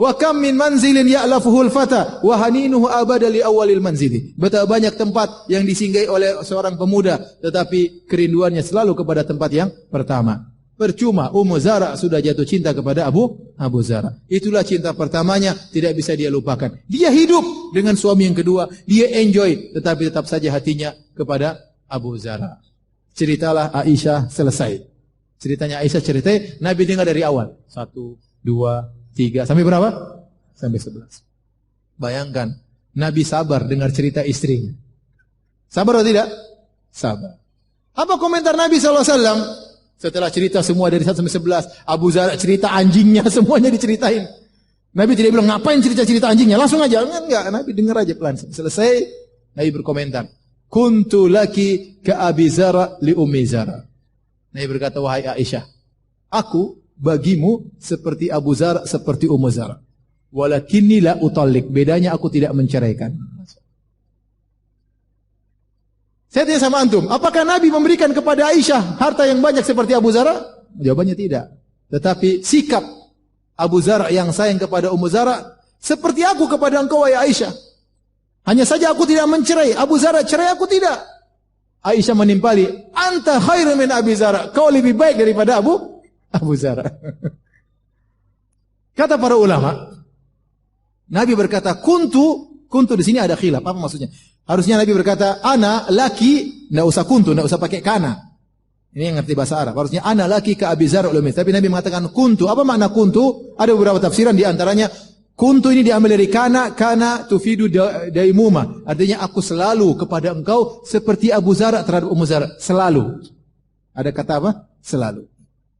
Wa kam min manzilin ya'lafuhul fata wa haninuhu abada li awwalil manzili. Betapa banyak tempat yang disinggahi oleh seorang pemuda, tetapi kerinduannya selalu kepada tempat yang pertama. Percuma Ummu Zara sudah jatuh cinta kepada Abu Zara. Itulah cinta pertamanya, tidak bisa dia lupakan. Dia hidup dengan suami yang kedua, dia enjoy, tetapi tetap saja hatinya kepada Abu Zara. Ceritalah Aisyah selesai. Ceritanya Aisyah ceritai, Nabi dengar dari awal. 1, 2, 3, sampai berapa? Sampai 11. Bayangkan, Nabi sabar dengar cerita istrinya. Sabar atau tidak? Sabar. Apa komentar Nabi SAW? Setelah cerita semua dari 1 sampai 11, Abu Zara cerita anjingnya, semuanya diceritain. Nabi tidak bilang, ngapain cerita-cerita anjingnya? Langsung aja. Enggak, Nabi dengar aja pelan. Selesai, Nabi berkomentar, "Kuntu laki ka Abi Zara li Ummi Zara." Nabi berkata, "Wahai Aisyah, aku bagimu seperti Abu Zara, seperti Ummu Zara. Walakinni la utallik." Bedanya aku tidak menceraikan. Saya tanya sama antum, apakah Nabi memberikan kepada Aisyah harta yang banyak seperti Abu Zara? Jawabannya tidak. Tetapi sikap Abu Zara yang sayang kepada Ummu Zara seperti aku kepada engkau wahai Aisyah. Hanya saja aku tidak mencerai. Abu Zara cerai, aku tidak. Aisyah menimpali, "Anta khairu min Abi Zara." Kau lebih baik daripada Abu Zara. Kata para ulama, Nabi berkata, kuntu di sini ada khilaf. Apa maksudnya? Harusnya Nabi berkata, "Ana laki," enggak usah kuntu, enggak usah pakai kana. Ini yang ngerti bahasa Arab. Harusnya ana laki ka Abi Zar ulumi. Tapi Nabi mengatakan kuntu. Apa makna kuntu? Ada beberapa tafsiran, di antaranya kuntu ini diambil dari kana tufidu daimuma. Artinya aku selalu kepada engkau seperti Abu Zar terhadap Ummu Zar. Selalu. Ada kata apa? Selalu.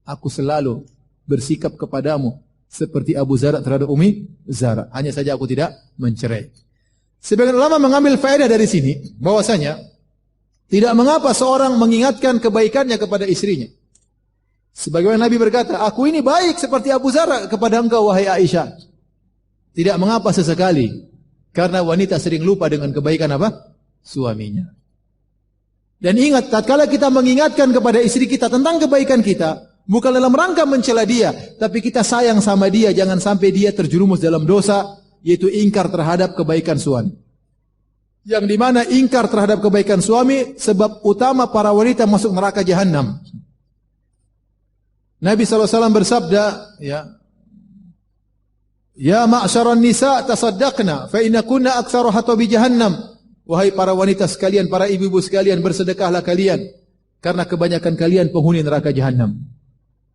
Aku selalu bersikap kepadamu seperti Abu Zar terhadap Ummi Zara. Hanya saja aku tidak mencerai. Sebagian ulama mengambil faedah dari sini bahwasanya tidak mengapa seorang mengingatkan kebaikannya kepada istrinya. Sebagaimana Nabi berkata, aku ini baik seperti Abu Zar kepada engkau wahai Aisyah. Tidak mengapa sesekali, karena wanita sering lupa dengan kebaikan apa? Suaminya. Dan ingat, tatkala kita mengingatkan kepada istri kita tentang kebaikan kita, bukan dalam rangka mencela dia, tapi kita sayang sama dia, jangan sampai dia terjerumus dalam dosa, yaitu ingkar terhadap kebaikan suami. Yang dimana ingkar terhadap kebaikan suami, sebab utama para wanita masuk neraka jahanam. Nabi SAW bersabda, Ya ma'syaran nisa tasaddaqna, fa inna kunna aktsaru hatabi jahannam. Wahai para wanita sekalian, para ibu-ibu sekalian, bersedekahlah kalian, karena kebanyakan kalian penghuni neraka jahanam.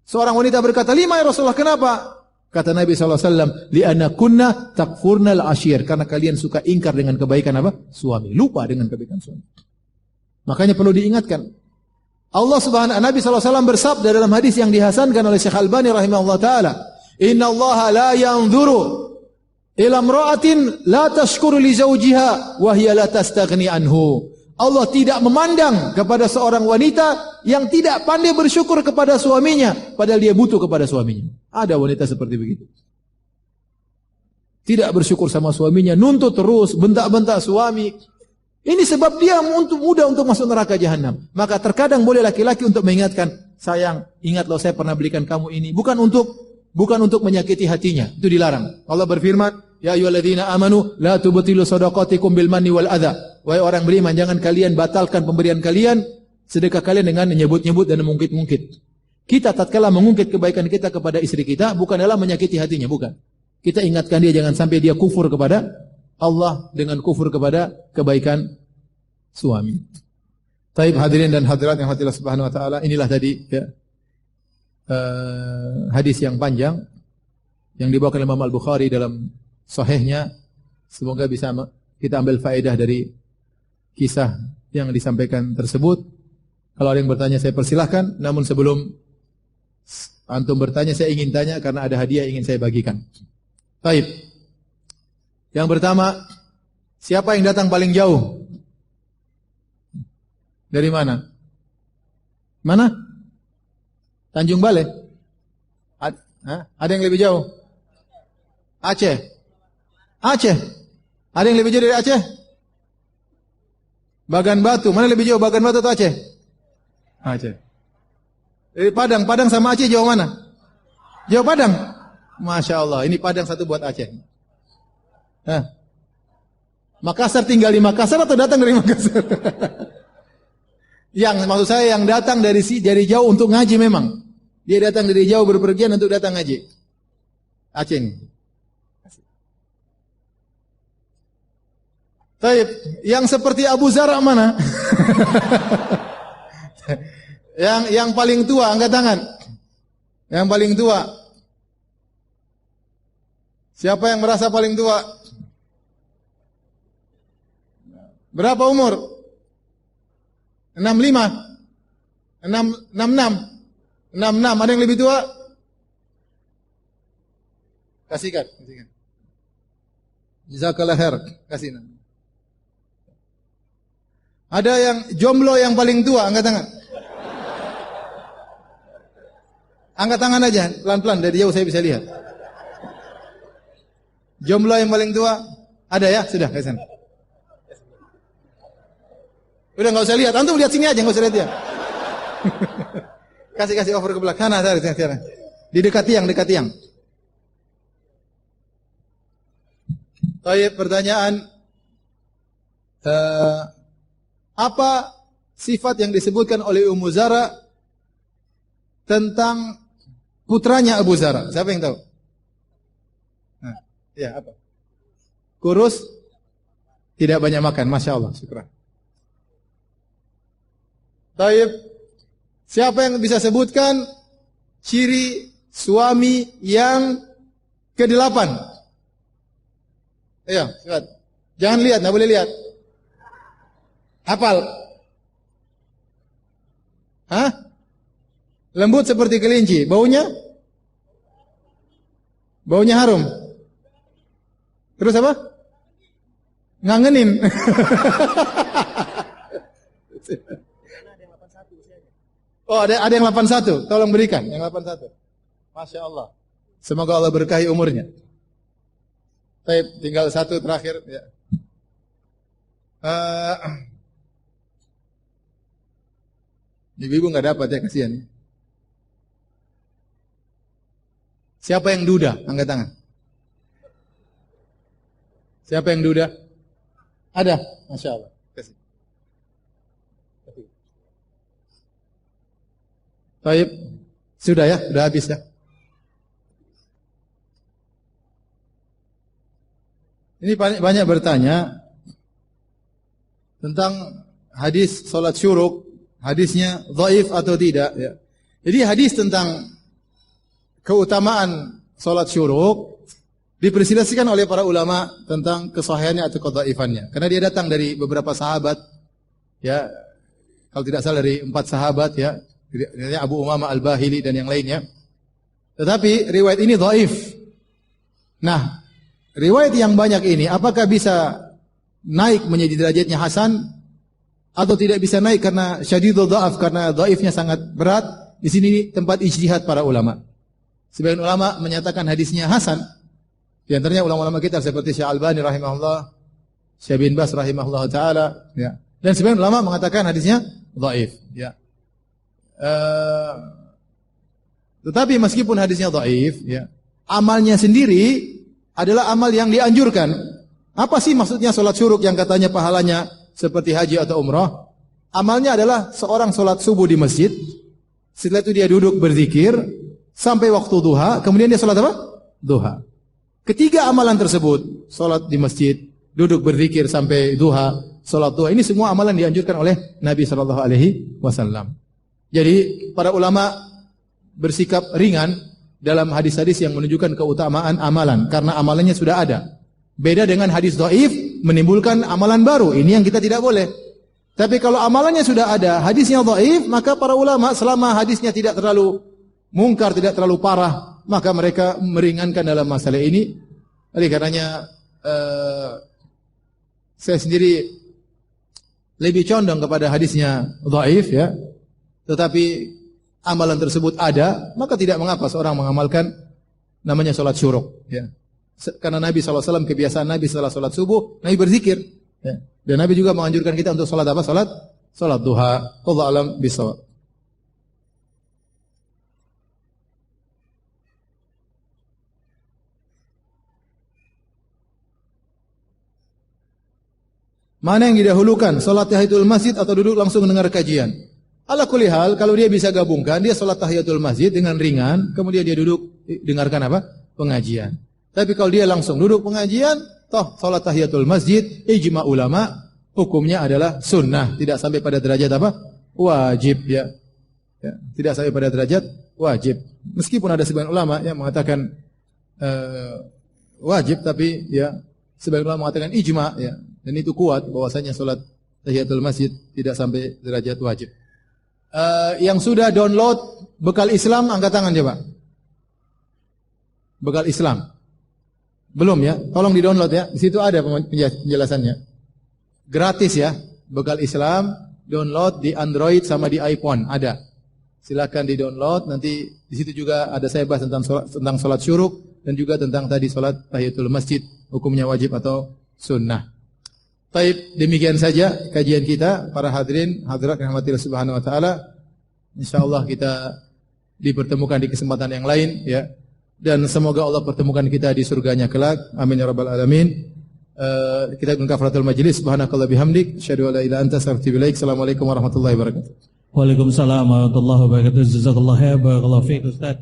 Seorang wanita berkata, lima ya Rasulullah, kenapa? Kata Nabi SAW, li'anna kunna takfurnal ashir, karena kalian suka ingkar dengan kebaikan apa? Suami, lupa dengan kebaikan suami. Makanya perlu diingatkan. Nabi SAW bersabda dalam hadis yang dihasankan oleh Syekh Albani rahimahullah ta'ala, Inna Allah la yanzuru ila imra'atin la tashkuru li zawjiha wa hiya la tastaghni anhu. Allah tidak memandang kepada seorang wanita yang tidak pandai bersyukur kepada suaminya, padahal dia butuh kepada suaminya. Ada wanita seperti begitu. Tidak bersyukur sama suaminya, nuntut terus, bentak-bentak suami. Ini sebab dia mudah untuk masuk neraka jahanam. Maka terkadang boleh laki-laki untuk mengingatkan, sayang, ingat loh saya pernah belikan kamu ini. Bukan untuk menyakiti hatinya. Itu dilarang. Allah berfirman, Ya ayyuhalladzina amanu la tubtilu shadaqatikum bil manni wal adza. Wahai orang beriman, jangan kalian batalkan pemberian kalian, sedekah kalian dengan menyebut-nyebut dan mengungkit-ungkit. Kita tatkala mengungkit kebaikan kita kepada istri kita, bukan dalam menyakiti hatinya, bukan. Kita ingatkan dia jangan sampai dia kufur kepada Allah dengan kufur kepada kebaikan suami. Taib hadirin dan hadirat yang hati Allah Subhanahu wa taala, inilah tadi hadis yang panjang yang dibawakan oleh Imam Al-Bukhari dalam sahihnya. Semoga bisa kita ambil faedah dari kisah yang disampaikan tersebut. Kalau ada yang bertanya saya persilahkan, namun sebelum antum bertanya saya ingin tanya karena ada hadiah yang ingin saya bagikan. Taib. Yang pertama, siapa yang datang paling jauh? Dari mana? Mana? Tanjung Balai? Ada yang lebih jauh? Aceh? Aceh? Ada yang lebih jauh dari Aceh? Bagan Batu. Mana lebih jauh, Bagan Batu atau Aceh? Aceh. Dari Padang. Padang sama Aceh jauh mana? Jauh Padang? Masya Allah. Ini Padang satu buat Aceh. Makassar tinggal di Makassar atau datang dari Makassar? Yang maksud saya yang datang dari jauh untuk ngaji memang. Dia datang dari jauh berpergian untuk datang ngaji. Aceh ini. Taib, yang seperti Abu Zar mana? yang paling tua angkat tangan. Yang paling tua. Siapa yang merasa paling tua? Berapa umur? 65? 66? 66, ada yang lebih tua? Kasihkan. Jazakallah khair, kasih. Ada yang jomblo yang paling tua, angkat tangan. Angkat tangan aja, pelan-pelan, dari jauh saya bisa lihat. Jomblo yang paling tua, ada ya? Sudah, ke sana. Udah enggak usah lihat, antum lihat sini aja, enggak usah lihat dia. Kasih over ke belakang. Sana. Di dekat tiang. Baik, pertanyaan. Apa sifat yang disebutkan oleh Ummu Zara tentang putranya Abu Zara? Siapa yang tahu? Ya, apa? Kurus, tidak banyak makan. Masya Allah, syukur. Taib, siapa yang bisa sebutkan ciri suami yang ke-8? Iya, lihat. Jangan lihat, nggak boleh lihat. Hafal. Lembut seperti kelinci. Baunya? Baunya harum. Terus apa? Ngangenin. Oh, ada yang 81. Tolong berikan yang 81. Masya Allah. Semoga Allah berkahi umurnya. Baik, tinggal satu terakhir. Ya. Ibu nggak dapat ya, kasihan. Siapa yang duda? Angkat tangan. Siapa yang duda? Ada, Masya Allah. Kasih. Baik, sudah ya, sudah habis ya. Ini banyak bertanya tentang hadis salat syuruk, hadisnya dhaif atau tidak ya. Jadi hadis tentang keutamaan salat syuruk diperselisihkan oleh para ulama tentang kesahihannya atau kedhaifannya. Karena dia datang dari beberapa sahabat ya. Kalau tidak salah dari 4 sahabat ya, dari Abu Umamah Al-Bahili dan yang lainnya. Tetapi riwayat ini dhaif. Nah, riwayat yang banyak ini apakah bisa naik menjadi derajatnya hasan atau tidak bisa naik karena syadidul dhaaf, karena dhaifnya sangat berat? Di sini tempat ijtihad para ulama. Sebagian ulama menyatakan hadisnya hasan. Di antaranya ulama-ulama kita seperti Syekh Albani rahimahullah, Syekh bin Baz rahimahullah taala ya. Dan sebagian ulama mengatakan hadisnya dhaif ya. Tetapi meskipun hadisnya dhaif ya, amalnya sendiri adalah amal yang dianjurkan. Apa sih maksudnya salat syuruk yang katanya pahalanya seperti haji atau umrah? Amalnya adalah seorang salat subuh di masjid, setelah itu dia duduk berzikir sampai waktu duha, kemudian dia salat apa? Duha. Ketiga amalan tersebut, salat di masjid, duduk berzikir sampai duha, salat duha, ini semua amalan dianjurkan oleh Nabi sallallahu alaihi wasallam. Jadi para ulama bersikap ringan dalam hadis-hadis yang menunjukkan keutamaan amalan karena amalannya sudah ada. Beda dengan hadis dhaif menimbulkan amalan baru. Ini yang kita tidak boleh. Tapi kalau amalannya sudah ada, hadisnya dhaif, maka para ulama selama hadisnya tidak terlalu mungkar, tidak terlalu parah, maka mereka meringankan dalam masalah ini. Oleh karenanya saya sendiri lebih condong kepada hadisnya dhaif ya. Tetapi amalan tersebut ada, maka tidak mengapa seorang mengamalkan namanya salat syuruk ya. Karena Nabi SAW, kebiasaan Nabi setelah salat subuh, Nabi berzikir ya. Dan Nabi juga menganjurkan kita untuk salat apa? Salat duha. Wallahu a'lam bishawab. Mana yang didahulukan, salat tahiyatul masjid atau duduk langsung mendengar kajian? Ala kulli hal, kalau dia bisa gabungkan, dia salat tahiyatul masjid dengan ringan, kemudian dia duduk dengarkan apa? Pengajian. Tapi kalau dia langsung duduk pengajian, toh salat tahiyatul masjid, ijma ulama, hukumnya adalah sunnah, tidak sampai pada derajat apa? Wajib ya. Ya, tidak sampai pada derajat wajib. Meskipun ada sebagian ulama yang mengatakan wajib, tapi ya sebagian ulama mengatakan ijma ya. Dan itu kuat bahwasanya salat tahiyatul masjid tidak sampai derajat wajib. Yang sudah download Bekal Islam angkat tangan coba. Bekal Islam. Belum ya? Tolong di-download ya. Di situ ada penjelasannya. Gratis ya. Bekal Islam download di Android sama di iPhone ada. Silakan di-download, nanti di situ juga ada saya bahas tentang salat syuruk dan juga tentang tadi salat tahiyatul masjid, hukumnya wajib atau sunnah. Baik, demikian saja kajian kita para hadirin hadirat rahmatillah subhanahu wa taala. Insyaallah kita dipertemukan di kesempatan yang lain ya. Dan semoga Allah pertemukan kita di surganya kelak. Amin ya rabbal alamin. Kita dengan kafaratul majlis. Subhanakallah bihamdik, asyhadu an la ilaha illa anta, astaghfiruka wa atubu ilaik. Assalamualaikum warahmatullahi wabarakatuh. Waalaikumsalam warahmatullahi wabarakatuh. Jazakallahu khairan, barakallahu fiik Ustaz.